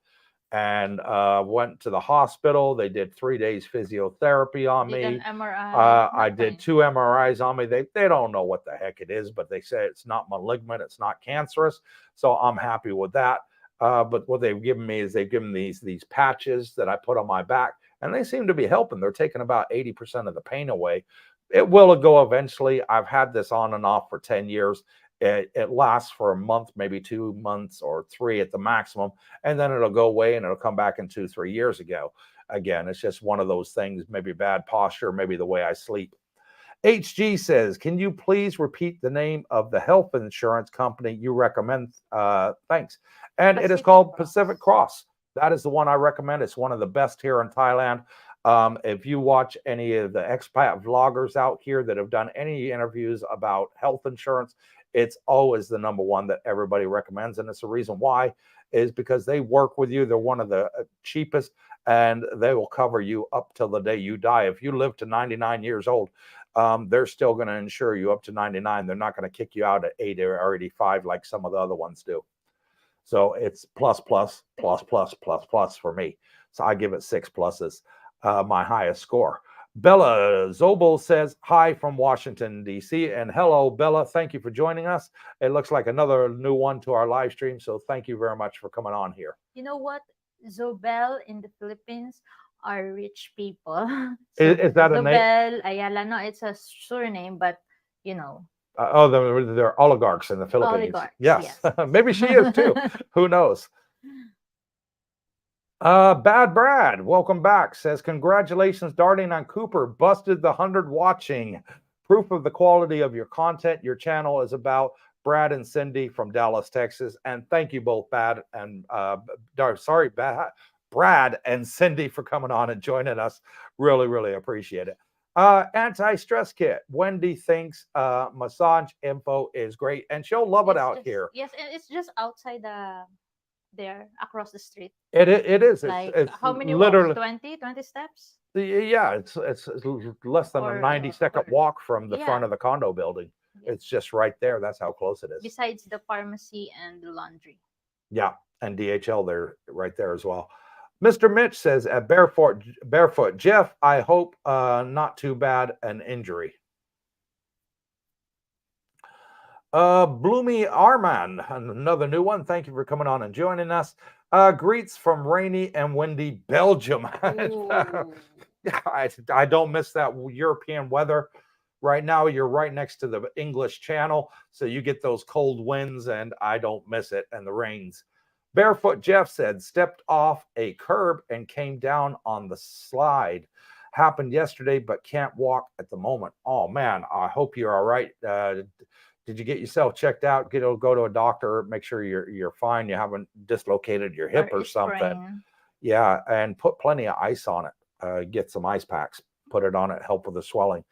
And went to the hospital. They did 3 days physiotherapy on me. Did an MRI. I did 2 MRIs on me. They don't know what the heck it is, but they say it's not malignant, it's not cancerous. So I'm happy with that. But what they've given me is they've given these patches that I put on my back, and they seem to be helping. They're taking about 80% of the pain away. It will go eventually. I've had this on and off for 10 years. It lasts for a month, maybe 2 months or 3 at the maximum, and then it'll go away and it'll come back in 2-3 years ago. Again, it's just one of those things, maybe bad posture, maybe the way I sleep. HG says, can you please repeat the name of the health insurance company you recommend? Thanks. And it is called Pacific Cross. That is the one I recommend. It's one of the best here in Thailand. If you watch any of the expat vloggers out here that have done any interviews about health insurance, it's always the number one that everybody recommends. And it's the reason why is because they work with you. They're one of the cheapest, and they will cover you up till the day you die. If you live to 99 years old, they're still going to insure you up to 99. They're not going to kick you out at 80 or 85 like some of the other ones do. So it's plus, plus, plus, plus, plus, plus for me. So I give it 6 pluses, my highest score. Bella Zobel says, hi from Washington, D.C. And hello, Bella. Thank you for joining us. It looks like another new one to our live stream. So thank you very much for coming on here. You know what? Zobel in the Philippines are rich people. Is that a name? Zobel, Ayala. No, it's a surname, but you know. They're oligarchs in the Philippines. Oligarchs, Yes. yes. Maybe she is too. Who knows? Bad Brad, welcome back. Says, congratulations, Darlene on Cooper. Busted the 100 watching. Proof of the quality of your content. Your channel is about Brad and Cindy from Dallas, Texas. And thank you both, Brad and Brad and Cindy for coming on and joining us. Really, really appreciate it. Anti-stress kit. Wendy thinks massage info is great, and she'll love it out here. Yes, and it's just outside there across the street. It is. Like it's how many literally walks? 20 steps? Yeah, it's less than a 90-second walk from the front of the condo building. Yes. It's just right there. That's how close it is. Besides the pharmacy and the laundry. Yeah, and DHL there, right there as well. Mr. Mitch says, at barefoot, Jeff, I hope not too bad an injury. Bloomy Arman, another new one. Thank you for coming on and joining us. Greets from rainy and windy Belgium. I don't miss that European weather. Right now, you're right next to the English Channel, so you get those cold winds, and I don't miss it, and the rains. Barefoot Jeff said, stepped off a curb and came down on the slide. Happened yesterday, but can't walk at the moment. Oh, man, I hope you're all right. Did you get yourself checked out? Go to a doctor, make sure you're fine. You haven't dislocated your hip or something. Sprain. Yeah, and put plenty of ice on it. Get some ice packs, put it on it, help with the swelling.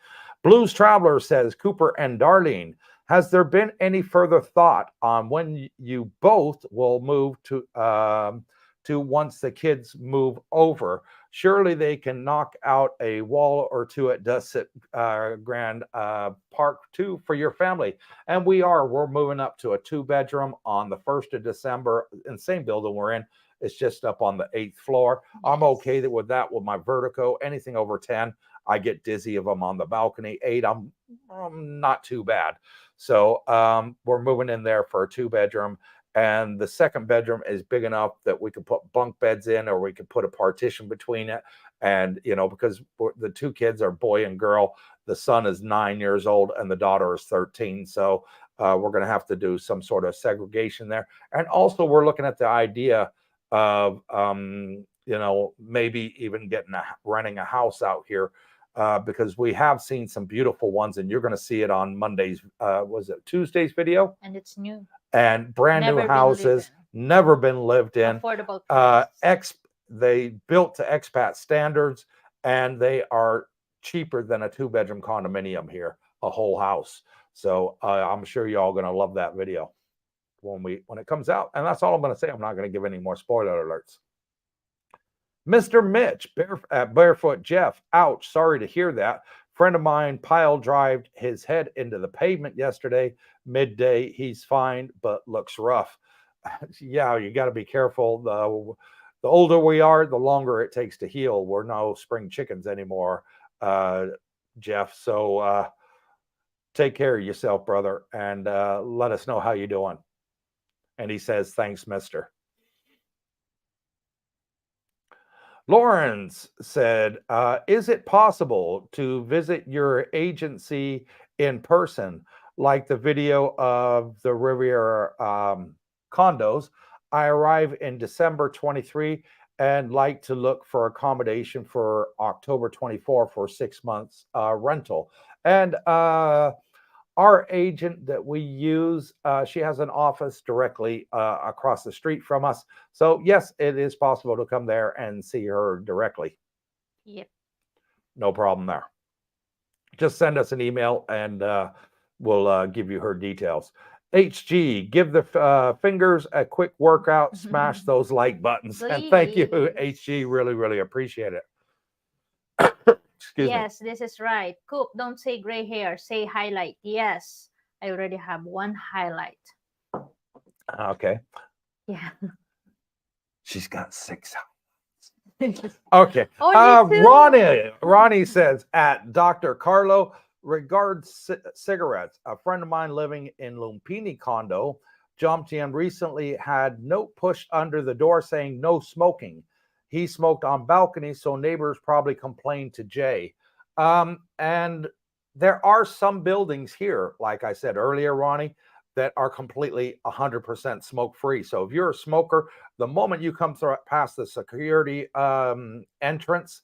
Blues Traveler says, Cooper and Darlene, has there been any further thought on when you both will move to once the kids move over? Surely they can knock out a wall or two at Dusset Grand Park too for your family. And we're moving up to a 2-bedroom on the 1st of December in the same building we're in. It's just up on the 8th floor. Yes. I'm okay with that with my vertigo. Anything over 10, I get dizzy of them on the balcony. 8, I'm not too bad. So we're moving in there for a 2-bedroom. And the 2nd bedroom is big enough that we could put bunk beds in, or we could put a partition between it. And, because the 2 kids are boy and girl, the son is 9 years old and the daughter is 13. So we're going to have to do some sort of segregation there. And also we're looking at the idea of, maybe even renting a house out here. Because we have seen some beautiful ones, and you're going to see it on Monday's, was it Tuesday's video? And it's new. And brand new houses, never been lived in. Affordable price. They built to expat standards, and they are cheaper than a 2-bedroom condominium here, a whole house. So I'm sure you're all going to love that video when it comes out. And that's all I'm going to say. I'm not going to give any more spoiler alerts. Mr. Mitch, Barefoot Jeff, ouch, sorry to hear that. Friend of mine pile-drived his head into the pavement yesterday, midday. He's fine, but looks rough. Yeah, you got to be careful. The older we are, the longer it takes to heal. We're no spring chickens anymore, Jeff. So take care of yourself, brother, and let us know how you're doing. And he says, thanks, mister. Lawrence said, is it possible to visit your agency in person, like the video of the Riviera condos? I arrive in December 23 and like to look for accommodation for October 24 for 6 months rental. And our agent that we use, she has an office directly across the street from us. So yes, it is possible to come there and see her directly. Yep. No problem there. Just send us an email and we'll give you her details. HG, give the fingers a quick workout, smash those like buttons. And thank you, Please. HG. Really, really appreciate it. Excuse me. Yes, this is right. Coop, don't say gray hair, say highlight. Yes, I already have one highlight. Okay. Yeah. She's got 6. Okay. Ronnie says at Dr. Carlo, regards cigarettes. A friend of mine living in Lumpini condo jumped in recently, had note pushed under the door saying no smoking. He smoked on balcony, so neighbors probably complained to Jay. And there are some buildings here, like I said earlier, Ronnie, that are completely 100% smoke free. So if you're a smoker, the moment you come past the security entrance,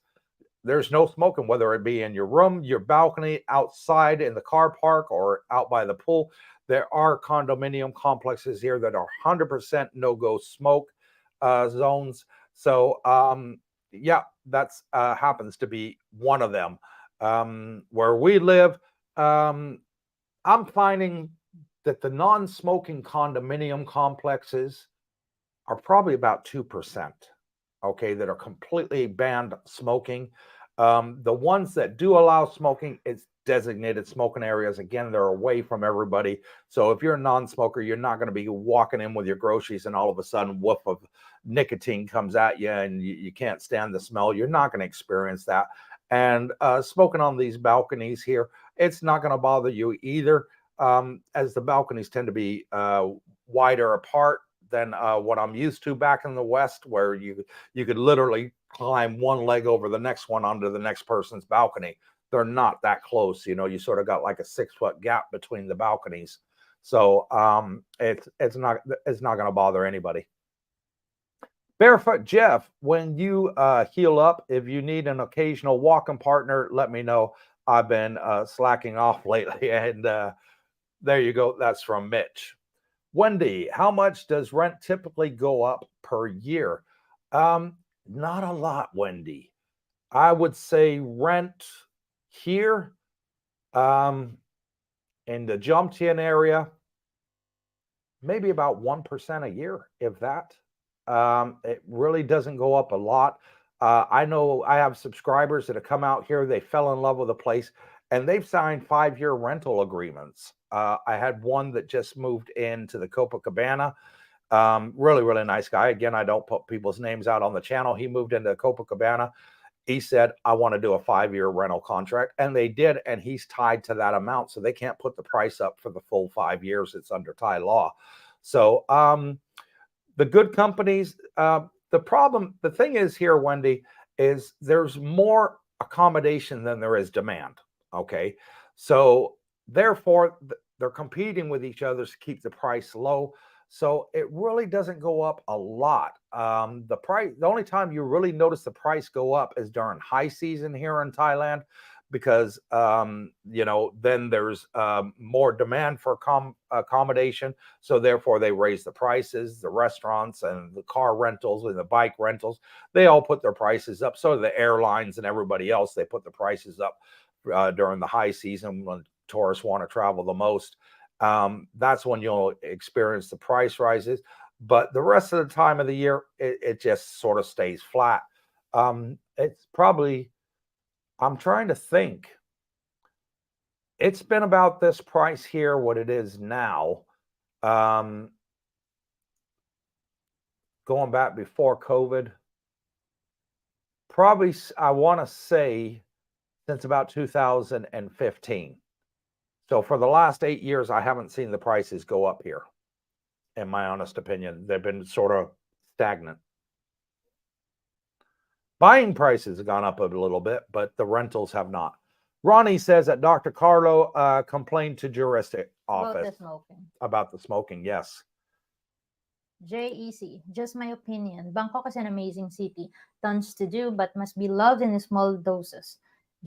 there's no smoking, whether it be in your room, your balcony, outside in the car park, or out by the pool. There are condominium complexes here that are 100% no-go smoke zones. So yeah, that's happens to be one of them. Where we live, I'm finding that the non-smoking condominium complexes are probably about 2%, okay, that are completely banned smoking. The ones that do allow smoking, it's designated smoking areas. Again, they're away from everybody. So if you're a non-smoker, you're not going to be walking in with your groceries and all of a sudden woof of nicotine comes at you and you can't stand the smell. You're not going to experience that. And smoking on these balconies here, it's not going to bother you either, as the balconies tend to be wider apart than what I'm used to back in the West, where you could literally climb one leg over the next one onto the next person's balcony. They're not that close, you know. You sort of got like a 6-foot gap between the balconies, so it's not going to bother anybody. Barefoot Jeff, when you heal up, if you need an occasional walking partner, let me know. I've been slacking off lately, and there you go. That's from Mitch. Wendy, how much does rent typically go up per year? Not a lot, Wendy. I would say rent here in the Jomtien area, maybe about 1% a year, if that. It really doesn't go up a lot. I know I have subscribers that have come out here, they fell in love with the place, and they've signed 5-year rental agreements. I had one that just moved into the Copacabana. Really, really nice guy. Again, I don't put people's names out on the channel. He moved into Copacabana. He said, I want to do a 5-year rental contract. And they did. And he's tied to that amount. So they can't put the price up for the full 5 years. It's under Thai law. So the good companies, the thing is here, Wendy, is there's more accommodation than there is demand. Okay. So therefore, they're competing with each other to keep the price low. So it really doesn't go up a lot. The only time you really notice the price go up is during high season here in Thailand, because you know, then there's more demand for accommodation. So therefore they raise the prices. The restaurants and the car rentals and the bike rentals, they all put their prices up. So the airlines and everybody else, they put the prices up during the high season when tourists want to travel the most. That's when you'll experience the price rises. But the rest of the time of the year, it just sort of stays flat. It's probably, I'm trying to think. It's been about this price here, what it is now. Going back before COVID, probably, I want to say, since about 2015. So for the last 8 years, I haven't seen the prices go up here. In my honest opinion, they've been sort of stagnant. Buying prices have gone up a little bit, but the rentals have not. Ronnie says that Dr. Carlo complained to juristic office about the smoking. Yes. JEC, just my opinion. Bangkok is an amazing city, tons to do, but must be loved in small doses.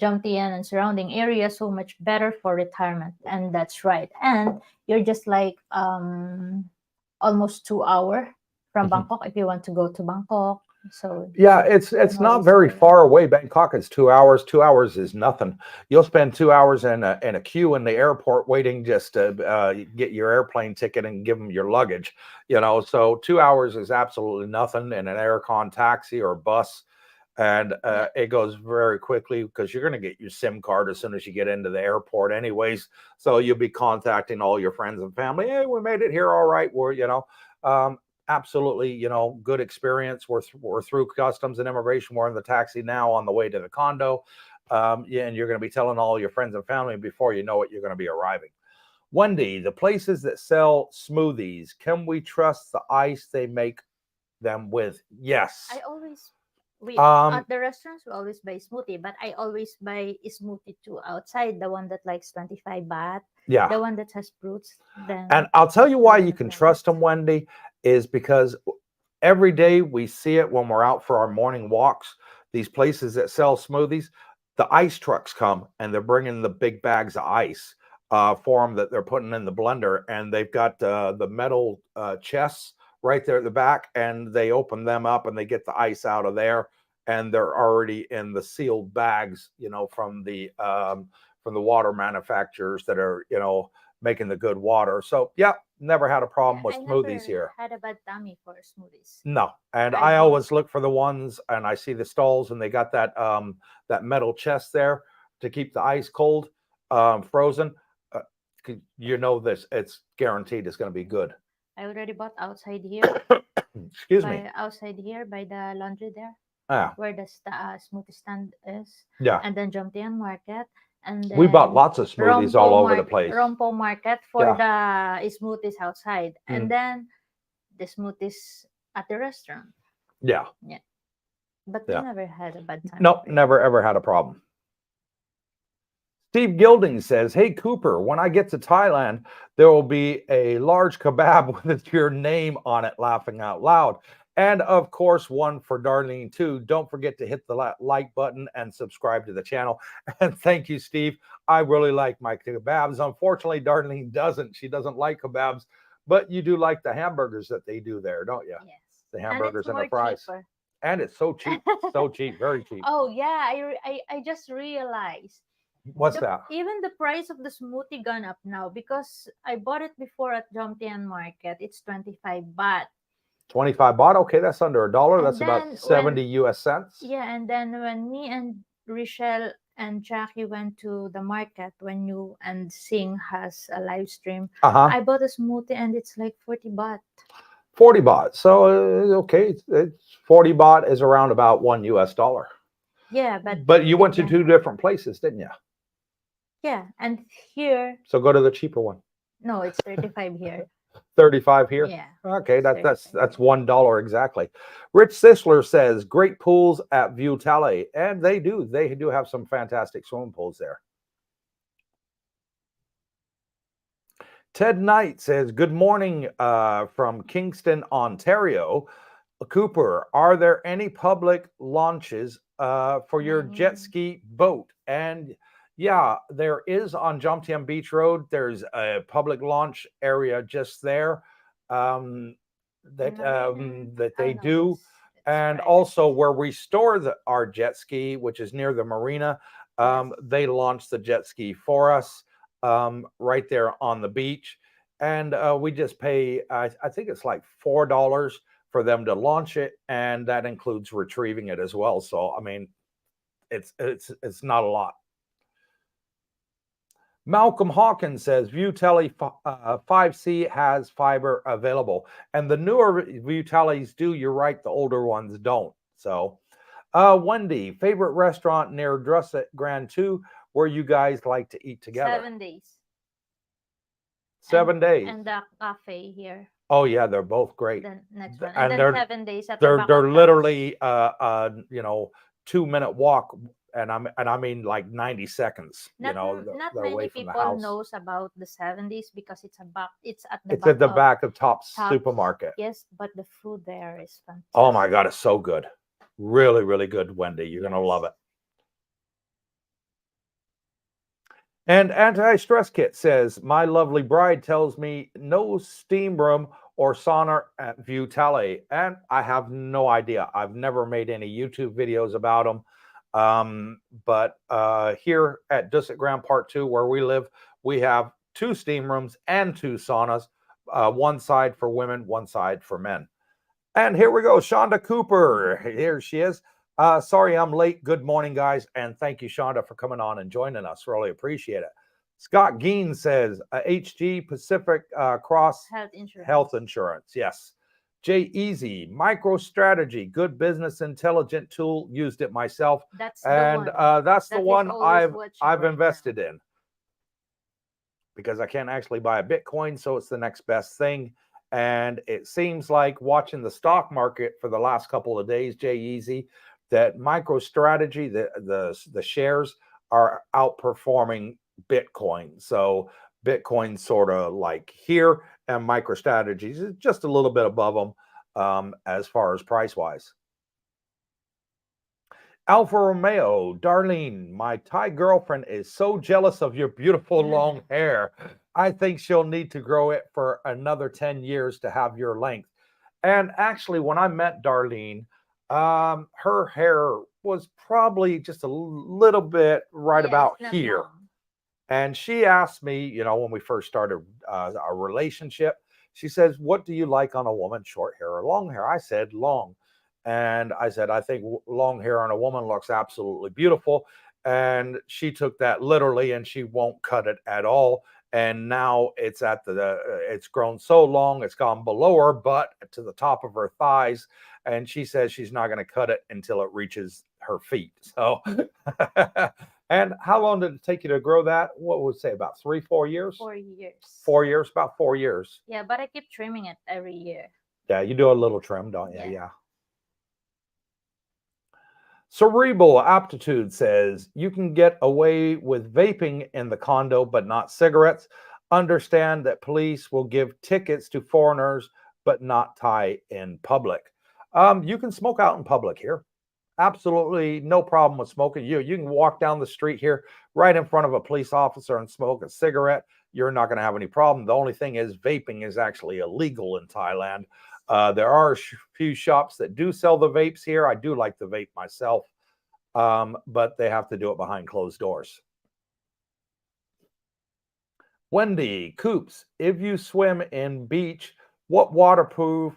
Jomtien and surrounding areas so much better for retirement, and that's right. And you're just like almost 2 hours from Bangkok if you want to go to Bangkok. So Yeah, you it's can not always very go. far away. Bangkok is 2 hours. 2 hours is nothing. You'll spend 2 hours in a queue in the airport waiting just to get your airplane ticket and give them your luggage. So 2 hours is absolutely nothing in an aircon taxi or bus, and it goes very quickly because you're going to get your SIM card as soon as you get into the airport, anyways. So you'll be contacting all your friends and family. Hey, we made it here, all right. Um, absolutely, good experience. We're through customs and immigration. We're in the taxi now on the way to the condo. Yeah, and you're going to be telling all your friends and family before you know it, you're going to be arriving. Wendy, the places that sell smoothies, can we trust the ice they make them with? Yes. I always Um, at the restaurants we always buy smoothie, but I always buy a smoothie too outside. The one that likes 25 baht, yeah. the one that has fruits. Then And I'll tell you why one you of can them. trust them, Wendy, is because every day we see it when we're out for our morning walks. These places that sell smoothies, the ice trucks come and they're bringing the big bags of ice for them that they're putting in the blender, and they've got the metal chests right there at the back, and they open them up and they get the ice out of there, and they're already in the sealed bags, from the water manufacturers that are making the good water. So yeah, never had a problem with I smoothies never here. had a bad tummy for smoothies. No, and I I bought- always look for the ones, and I see the stalls, and they got that metal chest there to keep the ice cold, frozen. This it's guaranteed it's going to be good. I already bought outside here. Excuse me. Outside here by the laundry there, Yeah, where the smoothie stand is, yeah. and then Jomtien Market, and We bought then lots of smoothies all over the place. Rompo Market for the smoothies outside, and then the smoothies at the restaurant. Yeah. Yeah. But we never had a bad time. Nope, never ever had a problem. Steve Gilding says, "Hey Cooper, when I get to Thailand, there will be a large kebab with your name on it," laughing out loud. And of course, one for Darlene too. Don't forget to hit the like button and subscribe to the channel. And thank you, Steve. I really like my kebabs. Unfortunately, Darlene doesn't. She doesn't like kebabs, but you do like the hamburgers that they do there, don't you? Yes. The hamburgers and the fries. Cheaper. And it's so cheap. So cheap, very cheap. Oh yeah, I just realized. What's that? Even the price of the smoothie gone up now, because I bought it before at Jomtien Market. It's 25 baht. 25 baht. Okay, that's under $1. And That's about then 70 US cents. Yeah, and then when me and Richelle and Jackie went to the market, when you and Sing has a live stream, I bought a smoothie and it's like 40 baht. 40 baht. So okay, it's 40 baht is around about $1 US. Yeah, but you went to two different places, didn't you? Yeah, and here. So go to the cheaper one. No, it's 35 here. 35 here. Yeah. Okay, that's $1 exactly. Rich Sisler says, "Great pools at View Tally," and they do have some fantastic swimming pools there. Ted Knight says, "Good morning from Kingston, Ontario. Cooper, are there any public launches for your jet ski boat?" And yeah, there is on Jomtien Beach Road. There's a public launch area just there that they do. And also where we store our jet ski, which is near the marina, they launch the jet ski for us right there on the beach. And we just pay, I think it's like $4 for them to launch it, and that includes retrieving it as well. So I mean, it's not a lot. Malcolm Hawkins says, "View Tele 5C has fiber available," and the newer View Teles do. You're right, the older ones don't. So, Wendy, favorite restaurant near Drusset Grand 2 where you guys like to eat together? 7 days. 7 days. And the cafe here. Oh yeah, they're both great. The next one, and then 7 days at they're literally 2-minute walk, and I mean like 90 seconds. Not they're many away from the people house. knows about the 7 days because it's at the back of Tops Supermarket. Yes, but the food there is fantastic. Oh my God, it's so good. Really, really good, Wendy. You're gonna love it. And Anti-Stress Kit says, "My lovely bride tells me no steam room or sauna at View Tele? And I have no idea. I've never made any YouTube videos about them. But here at Dusset Ground Part 2, where we live, we have 2 steam rooms and 2 saunas, one side for women, one side for men. And here we go, Shonda Cooper. Here she is. Sorry I'm late. Good morning, guys. And thank you, Shonda, for coming on and joining us. Really appreciate it. Scott Geen says, HG Pacific Cross Health Insurance. Yes. Jay Easy, MicroStrategy, good business intelligent tool. Used it myself. That's and the one. That's the That one I've right invested in, because I can't actually buy a Bitcoin, so it's the next best thing. And it seems like, watching the stock market for the last couple of days, Jay Easy, that MicroStrategy, the shares are outperforming Bitcoin. So Bitcoin's sort of like here, and MicroStrategy is just a little bit above them as far as price wise. Alfa Romeo, Darlene, my Thai girlfriend is so jealous of your beautiful long hair. I think she'll need to grow it for another 10 years to have your length. And actually, when I met Darlene, her hair was probably just a little bit right about here. Long. And she asked me, you know, when we first started our relationship, she says, what do you like on a woman, short hair or long hair? I said, long. And I said, I think long hair on a woman looks absolutely beautiful. And she took that literally, and she won't cut it at all. And now it's at it's grown so long, it's gone below her butt to the top of her thighs. And she says she's not going to cut it until it reaches her feet. So, and how long did it take you to grow that? What would say, about 3-4 years? 4 years. 4 years, about 4 years. Yeah, but I keep trimming it every year. Yeah, you do a little trim, don't you? Yeah. Cerebral Aptitude says, you can get away with vaping in the condo, but not cigarettes. Understand that police will give tickets to foreigners, but not Thai in public. You can smoke out in public here. Absolutely no problem with smoking. You can walk down the street here right in front of a police officer and smoke a cigarette. You're not going to have any problem. The only thing is, vaping is actually illegal in Thailand. There are a few shops that do sell the vapes here. I do like the vape myself, but they have to do it behind closed doors. Wendy Coops, if you swim in beach, what waterproof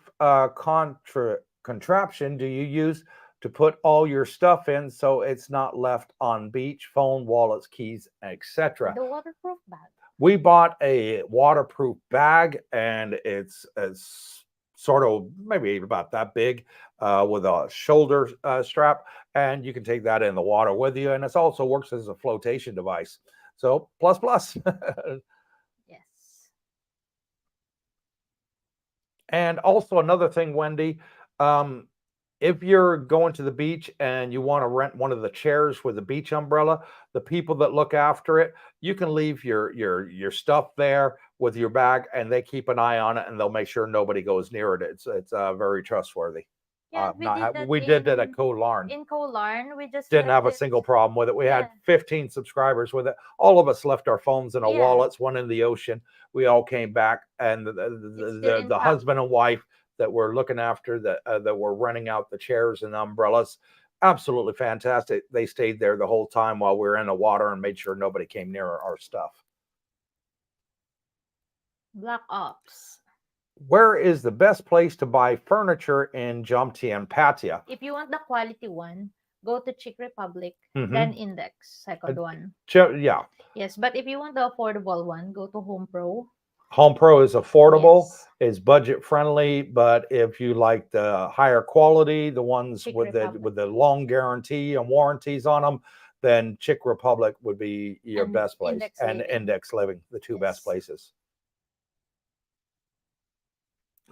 contraption do you use to put all your stuff in so it's not left on beach? Phone, wallets, keys, etc. The waterproof bag. We bought a waterproof bag, and it's sort of maybe about that big, with a shoulder strap, and you can take that in the water with you, and it also works as a flotation device. So plus. Yes. And also another thing, Wendy, if you're going to the beach and you want to rent one of the chairs with a beach umbrella, the people that look after it, you can leave your stuff there with your bag, and they keep an eye on it, and they'll make sure nobody goes near it. It's very trustworthy. Yeah, we did that at Koh Larn. In Koh Larn, we just didn't have a single problem with it. We had 15 subscribers with it. All of us left our phones in our wallets, one in the ocean. We all came back, and the husband and wife that were looking after that were renting out the chairs and umbrellas, absolutely fantastic. They stayed there the whole time while we were in the water and made sure nobody came near our stuff. Black Ops. Where is the best place to buy furniture in Jomtien Pattaya? If you want the quality one, go to Czech Republic, then Index, second one. Yeah. Yes, but if you want the affordable one, go to Home Pro. Home Pro is affordable, is budget friendly, but if you like the higher quality, the ones with the long guarantee and warranties on them, then Czech Republic would be your best place. Index Living, the two best places.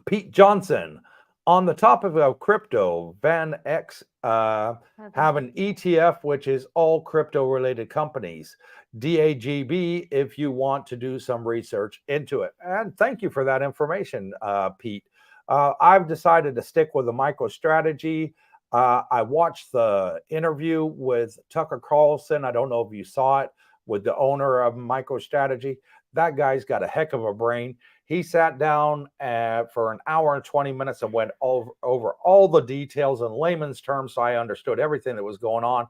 Pete Johnson, on the topic of crypto, Van X have an ETF, which is all crypto related companies. DAGB, if you want to do some research into it. And thank you for that information, Pete. I've decided to stick with the MicroStrategy. I watched the interview with Tucker Carlson. I don't know if you saw it, with the owner of MicroStrategy. That guy's got a heck of a brain. He sat down for an hour and 20 minutes and went over all the details in layman's terms, so I understood everything that was going on.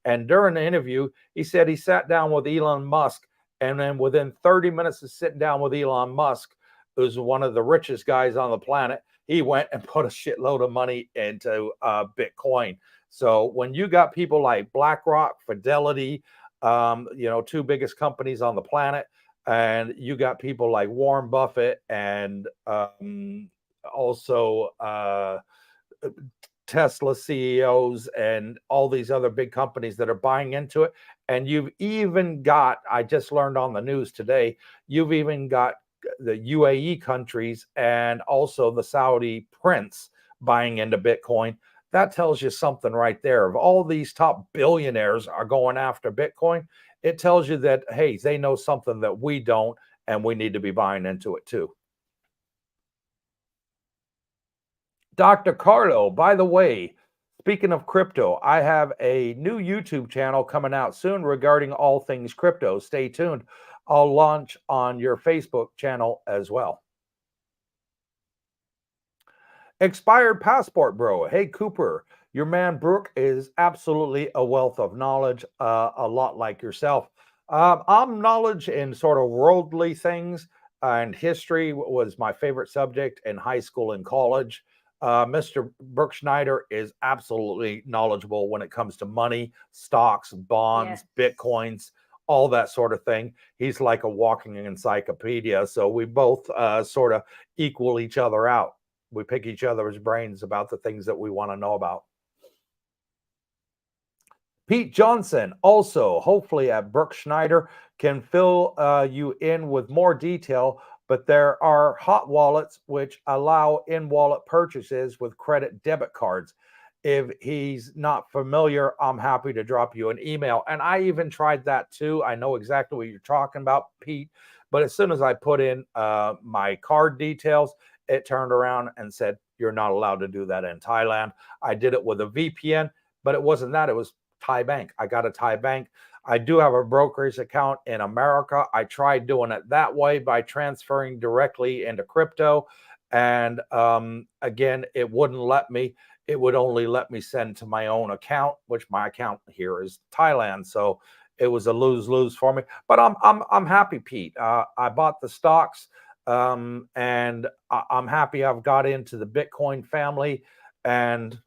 And during the interview, he said he sat down with Elon Musk, and then within 30 minutes of sitting down with Elon Musk, who's one of the richest guys on the planet, he went and put a shitload of money into Bitcoin. So when you got people like BlackRock, Fidelity, two biggest companies on the planet, and you got people like Warren Buffett and also Tesla CEOs and all these other big companies that are buying into it. And you've even got, I just learned on the news today, you've even got the UAE countries and also the Saudi prince buying into Bitcoin. That tells you something right there. If all these top billionaires are going after Bitcoin, it tells you that, hey, they know something that we don't, and we need to be buying into it too. Dr. Carlo, by the way, speaking of crypto, I have a new YouTube channel coming out soon regarding all things crypto. Stay tuned. I'll launch on your Facebook channel as well. Expired passport, bro. Hey, Cooper, your man Brooke is absolutely a wealth of knowledge, a lot like yourself. I'm knowledge in sort of worldly things, and history was my favorite subject in high school and college. Mr. Brooke Schneider is absolutely knowledgeable when it comes to money, stocks, bonds, Bitcoins, all that sort of thing. He's like a walking encyclopedia. So we both sort of equal each other out. We pick each other's brains about the things that we want to know about. Pete Johnson, also hopefully at Brooke Schneider, can fill you in with more detail, but there are hot wallets which allow in-wallet purchases with credit debit cards. If he's not familiar, I'm happy to drop you an email. And I even tried that too. I know exactly what you're talking about, Pete. But as soon as I put in my card details, it turned around and said, you're not allowed to do that in Thailand. I did it with a VPN, but it wasn't that. It was Thai Bank. I got a Thai Bank. I do have a brokerage account in America. I tried doing it that way by transferring directly into crypto. And again, it wouldn't let me. It would only let me send to my own account, which my account here is Thailand. So it was a lose-lose for me. But I'm happy, Pete. I bought the stocks. And I'm happy I've got into the Bitcoin family, and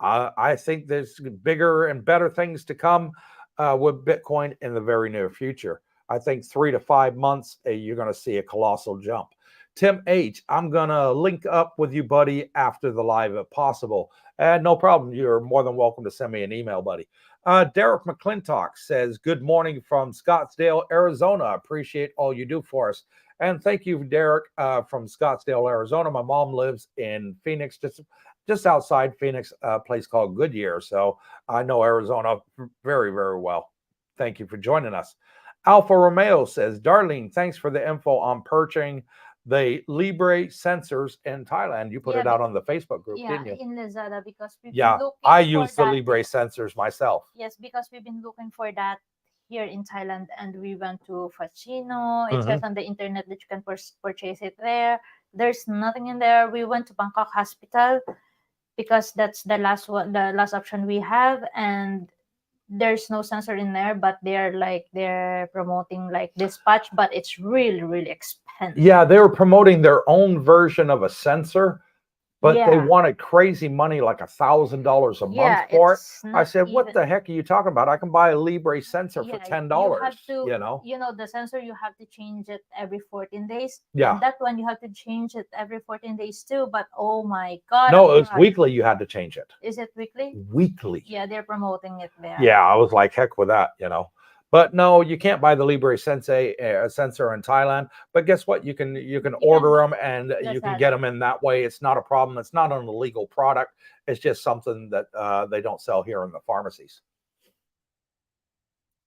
I think there's bigger and better things to come with Bitcoin in the very near future. I think 3 to 5 months, you're going to see a colossal jump. Tim H, I'm going to link up with you, buddy, after the live if possible. And no problem. You're more than welcome to send me an email, buddy. Derek McClintock says, good morning from Scottsdale, Arizona. Appreciate all you do for us. And thank you, Derek, from Scottsdale, Arizona. My mom lives in Phoenix, just outside Phoenix, a place called Goodyear. So I know Arizona very, very well. Thank you for joining us. Alfa Romeo says, Darlene, thanks for the info on purchasing the Libre sensors in Thailand. You put it out on the Facebook group, didn't you? In Lazada, because we've been looking I use the Libre sensors myself. Yes, because we've been looking for that here in Thailand, and we went to Fachino. It says on the internet that you can purchase it there. There's nothing in there. We went to Bangkok Hospital because that's the last option we have, and there's no sensor in there, but they're promoting like dispatch, but it's really, really expensive. Yeah, they were promoting their own version of a sensor, but they wanted crazy money, like $1,000 a month for it. I said, what the heck are you talking about? I can buy a Libre sensor for $10. You have to, the sensor, you have to change it every 14 days. Yeah. And that one, you have to change it every 14 days too. But oh my God. No, it was weekly you had to change it. Is it weekly? Weekly. Yeah, they're promoting it there. Yeah, I was like, heck with that, But no, you can't buy the Libre sensor in Thailand. But guess what? You can order them, and you can get them in that way. It's not a problem. It's not an illegal product. It's just something that they don't sell here in the pharmacies.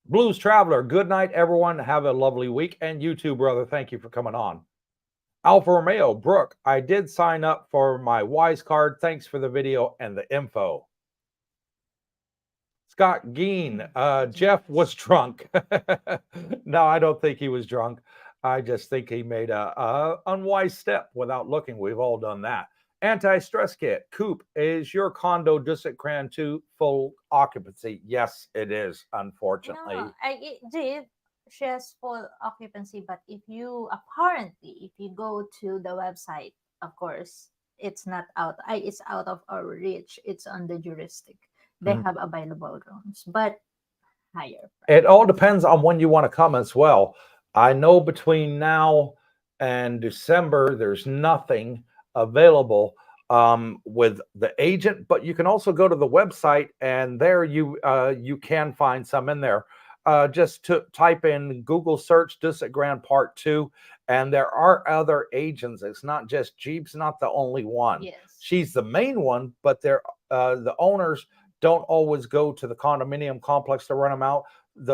Blues Traveler, good night, everyone. Have a lovely week. And you too, brother. Thank you for coming on. Alfa Romeo, Brooke, I did sign up for my Wise card. Thanks for the video and the info. Scott Geen, Jeff was drunk. No, I don't think he was drunk. I just think he made a unwise step without looking. We've all done that. Anti-stress kit. Coop, is your condo Dusit Grand 2 full occupancy? Yes, it is, unfortunately. No, it did. She has full occupancy, but if you go to the website, of course, it's not out. It's out of our reach. It's on the juristic. They Mhm. have available rooms, but higher It all price. depends on when you want to come as well. I know between now and December, there's nothing available with the agent, but you can also go to the website, and there you can find some in there. Just to type in Google search Dusit Grand Part 2, and there are other agents. It's not just Jeep's not the only one. Yes. She's the main one, but the owners don't always go to the condominium complex to run them out.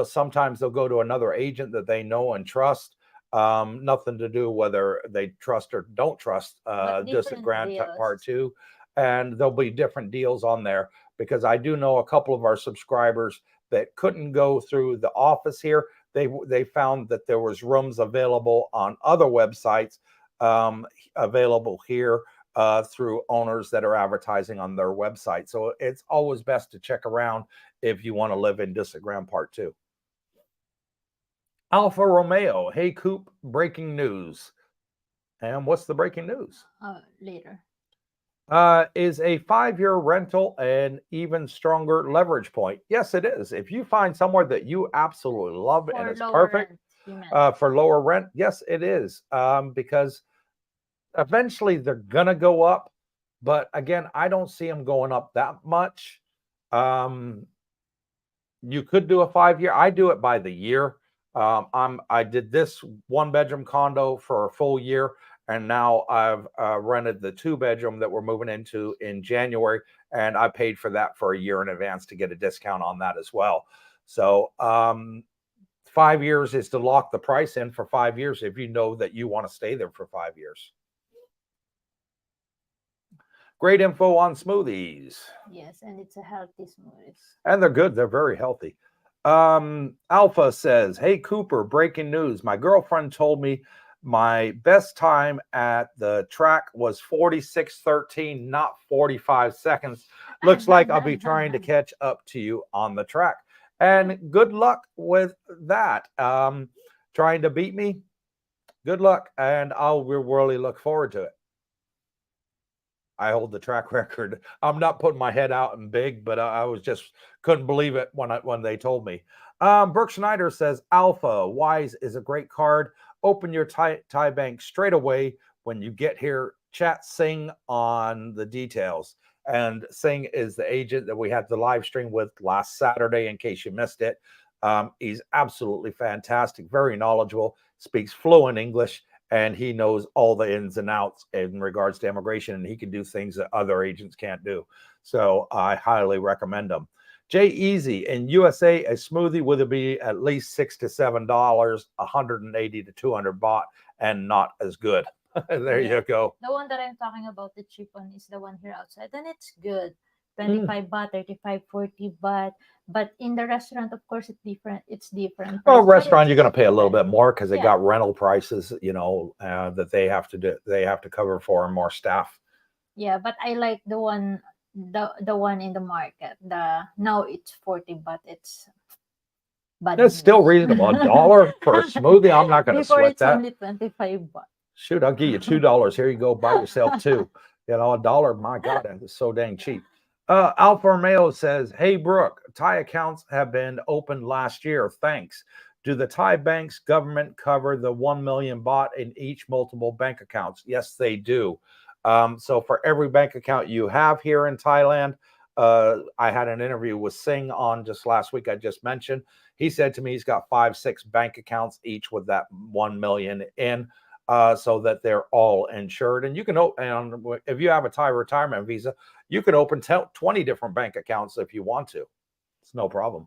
Sometimes they'll go to another agent that they know and trust. Nothing to do whether they trust or don't trust But Dusit different Grand Part deals. 2. And there'll be different deals on there, because I do know a couple of our subscribers that couldn't go through the office here. They found that there was rooms available on other websites, available here through owners that are advertising on their website. So it's always best to check around if you want to live in Dusit Grand Part 2. Alfa Romeo. Hey, Coop, breaking news. And what's the breaking news? Later. Is a 5-year rental an even stronger leverage point? Yes, it is. If you find somewhere that you absolutely love and For it's lower perfect rent, you meant. for lower rent, yes, it is. Because eventually they're going to go up. But again, I don't see them going up that much. You could do a 5-year. I do it by the year. I did this 1-bedroom condo for a full year, and now I've rented the 2-bedroom that we're moving into in January, and I paid for that for a year in advance to get a discount on that as well. So 5 years is to lock the price in for 5 years if you know that you want to stay there for 5 years. Great info on smoothies. Yes, and it's a healthy smoothie. And they're good. They're very healthy. Alpha says, hey, Cooper, breaking news. My girlfriend told me my best time at the track was 46:13, not 45 seconds. Looks like I'll be trying to catch up to you on the track. And good luck with that. Trying to beat me? Good luck. And I'll really look forward to it. I hold the track record. I'm not putting my head out in big, but I was just couldn't believe it when they told me. Brooke Schneider says Alpha Wise is a great card. Open your Thai bank straight away when you get here. Chat Singh on the details. And Singh is the agent that we had the live stream with last Saturday. In case you missed it, he's absolutely fantastic, very knowledgeable, speaks fluent English, and he knows all the ins and outs in regards to immigration, and he can do things that other agents can't do. So I highly recommend him. Jay Easy in USA, a smoothie would be at least $6 to $7, 180 to 200 baht, and not as good. There you go. The one that I'm talking about, the cheap one, is the one here outside, and it's good. 25 baht, 35, 40 baht. But in the restaurant, of course, it's different. It's different. Well, price, restaurant, you're going to pay a little bit more because they Yeah. got rental prices, that they have to do. They have to cover for, and more staff. Yeah, but I like the one in the market. Now it's 40, but it's bad. That's still reasonable. $1 for a smoothie. I'm not going to Before sweat it's that. only 25 baht. Shoot, I'll give you $2. Here you go. Buy yourself two. $1. My God, that's so dang cheap. Alfa Romeo says, hey, Brooke, Thai accounts have been opened last year. Thanks. Do the Thai banks government cover the 1 million baht in each multiple bank accounts? Yes, they do. So for every bank account you have here in Thailand, I had an interview with Singh on just last week. I just mentioned. He said to me he's got 5-6 bank accounts, each with that 1 million in. So that they're all insured. And you can open, and if you have a Thai retirement visa, you can open 20 different bank accounts if you want to. It's no problem.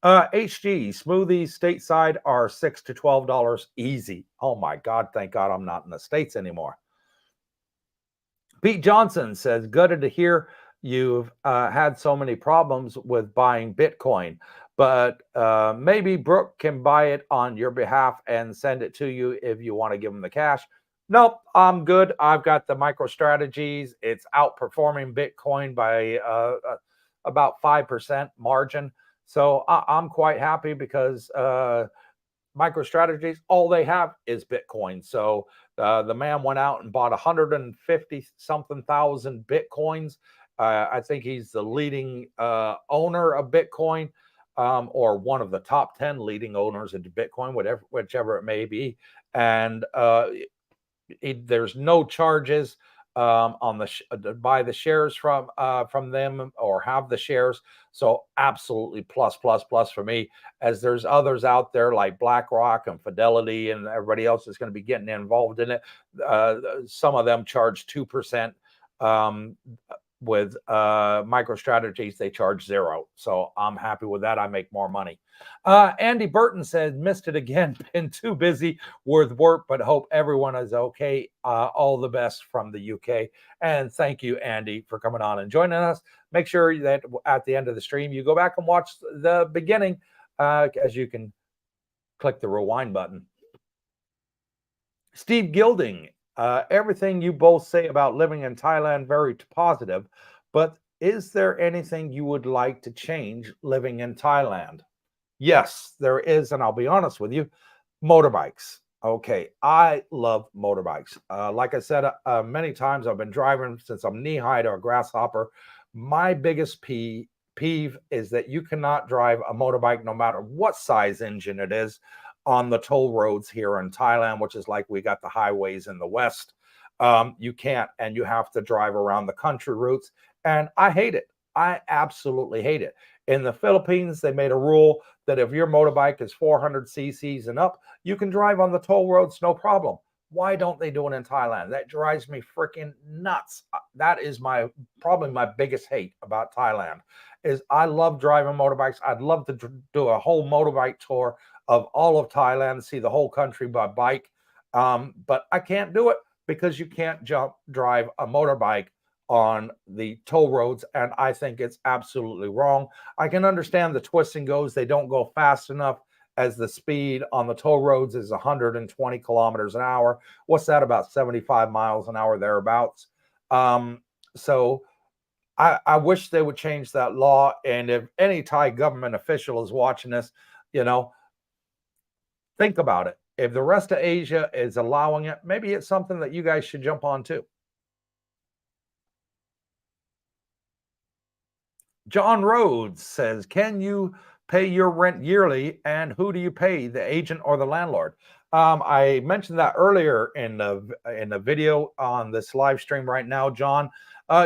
HG smoothies stateside are $6 to $12 easy. Oh my God, thank God I'm not in the States anymore. Pete Johnson says, gutted to hear you've had so many problems with buying Bitcoin, but maybe Brooke can buy it on your behalf and send it to you if you want to give him the cash. Nope, I'm good. I've got the MicroStrategies. It's outperforming Bitcoin by about 5% margin. So I'm quite happy because MicroStrategies, all they have is Bitcoin. So the man went out and bought 150 something thousand Bitcoins. I think he's the leading owner of Bitcoin, or one of the top 10 leading owners of Bitcoin, whichever it may be. And there's no charges on the to buy the shares from them or have the shares. So absolutely plus for me, as there's others out there like BlackRock and Fidelity and everybody else is going to be getting involved in it. Some of them charge 2%. With MicroStrategies, they charge 0. So I'm happy with that. I make more money. Andy Burton said, missed it again. Been too busy with work, but hope everyone is okay. All the best from the UK. And thank you, Andy, for coming on and joining us. Make sure that at the end of the stream, you go back and watch the beginning, as you can click the rewind button. Steve Gilding, everything you both say about living in Thailand, very positive, but is there anything you would like to change living in Thailand? Yes, there is, and I'll be honest with you, motorbikes. Okay, I love motorbikes. Like I said many times, I've been driving since I'm knee-high to a grasshopper. My biggest peeve is that you cannot drive a motorbike, no matter what size engine it is, on the toll roads here in Thailand, which is like we got the highways in the West. You can't, and you have to drive around the country routes. And I hate it. I absolutely hate it. In the Philippines, they made a rule that if your motorbike is 400 cc's and up, you can drive on the toll roads, no problem. Why don't they do it in Thailand? That drives me freaking nuts. That is probably my biggest hate about Thailand. Is I love driving motorbikes. I'd love to do a whole motorbike tour of all of Thailand, see the whole country by bike. But I can't do it because you can't drive a motorbike on the toll roads, and I think it's absolutely wrong. I can understand the twist and goes. They don't go fast enough, as the speed on the toll roads is 120 kilometers an hour. What's that, about 75 miles an hour, thereabouts? So I wish they would change that law. And if any Thai government official is watching this, think about it. If the rest of Asia is allowing it, maybe it's something that you guys should jump on too. John Rhodes says, can you pay your rent yearly, and who do you pay, the agent or the landlord? I mentioned that earlier in the video on this live stream right now, John.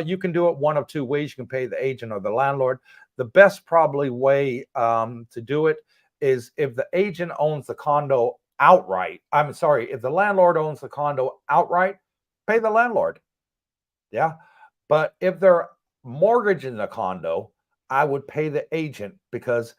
You can do it one of two ways. You can pay the agent or the landlord. The best probably way to do it is if the agent owns the condo outright. I'm sorry, if the landlord owns the condo outright, pay the landlord. Yeah. But if they're mortgaging the condo, I would pay the agent, because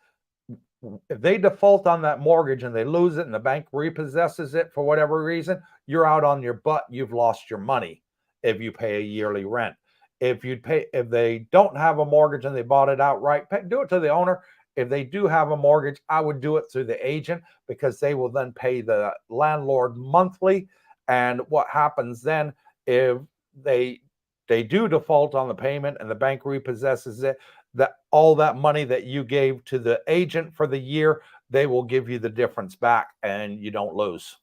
if they default on that mortgage and they lose it and the bank repossesses it for whatever reason, you're out on your butt. You've lost your money if you pay a yearly rent. If they don't have a mortgage and they bought it outright, do it to the owner. If they do have a mortgage, I would do it through the agent, because they will then pay the landlord monthly. And what happens then, if they do default on the payment and the bank repossesses it, that all that money that you gave to the agent for the year, they will give you the difference back and you don't lose.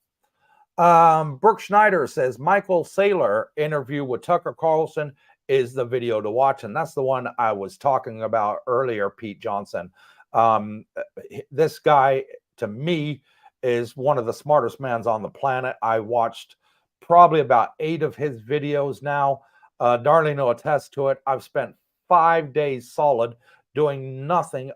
Brooke Schneider says, Michael Saylor interview with Tucker Carlson is the video to watch. And that's the one I was talking about earlier, Pete Johnson. This guy, to me, is one of the smartest men on the planet. I watched probably about 8 of his videos now. Darlene will attest to it. I've spent 5 days solid doing nothing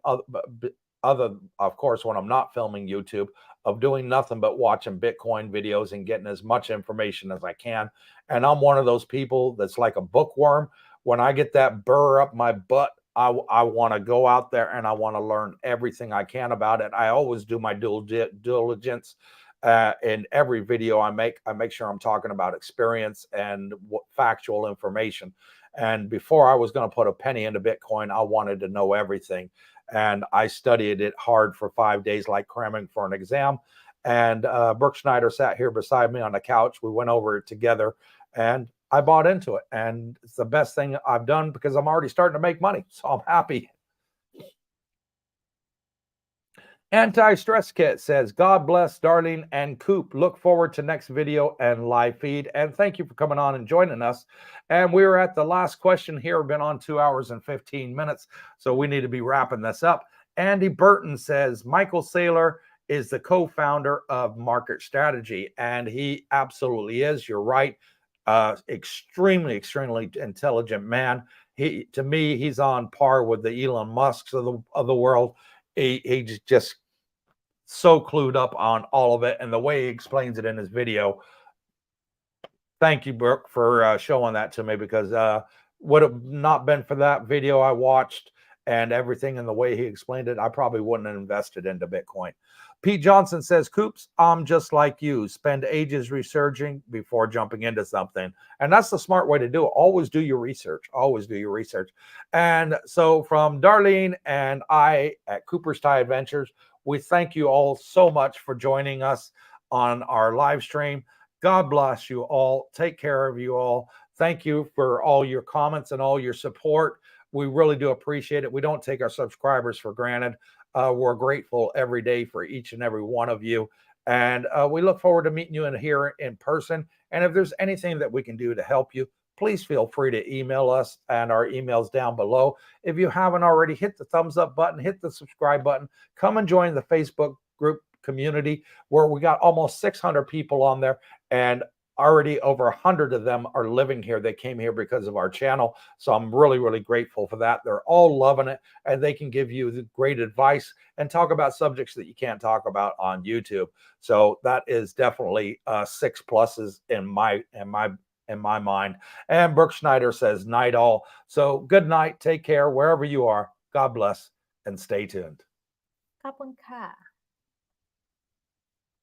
other, of course, when I'm not filming YouTube, of doing nothing but watching Bitcoin videos and getting as much information as I can. And I'm one of those people that's like a bookworm. When I get that burr up my butt, I want to go out there and I want to learn everything I can about it. I always do my due diligence. In every video I make sure I'm talking about experience and factual information. And before I was going to put a penny into Bitcoin, I wanted to know everything. and I studied it hard for 5 days, like cramming for an exam. And Brooke Schneider sat here beside me on the couch. We went over it together, and I bought into it. And it's the best thing I've done because I'm already starting to make money. So I'm happy. Anti-Stress Kit says, God bless Darlene and Coop. Look forward to next video and live feed. And thank you for coming on and joining us. And we're at the last question here. We've been on 2 hours and 15 minutes. So we need to be wrapping this up. Andy Burton says, Michael Saylor is the co-founder of Market Strategy. And he absolutely is. You're right. Extremely intelligent man. To me, he's on par with the Elon Musks of the world. He's just so clued up on all of it, and the way he explains it in his video. Thank you, Brooke, for showing that to me, because would have not been for that video I watched and everything and the way he explained it, I probably wouldn't have invested into Bitcoin. Pete Johnson says, Coops, I'm just like you. Spend ages researching before jumping into something. And that's the smart way to do it. Always do your research. Always do your research. And so from Darlene and I at Cooper's Thai Adventures, we thank you all so much for joining us on our live stream. God bless you all. Take care of you all. Thank you for all your comments and all your support. We really do appreciate it. We don't take our subscribers for granted. We're grateful every day for each and every one of you. And we look forward to meeting you in here in person. And if there's anything that we can do to help you, please feel free to email us, and our email's down below. If you haven't already, hit the thumbs up button, hit the subscribe button, come and join the Facebook group community where we got almost 600 people on there, and already over 100 of them are living here. They came here because of our channel. So I'm really grateful for that. They're all loving it, and they can give you the great advice and talk about subjects that you can't talk about on YouTube. So that is definitely 6 pluses in my mind. And Brooke Schneider says, night all. So good night. Take care wherever you are. God bless, and stay tuned. ขอบคุณค่ะ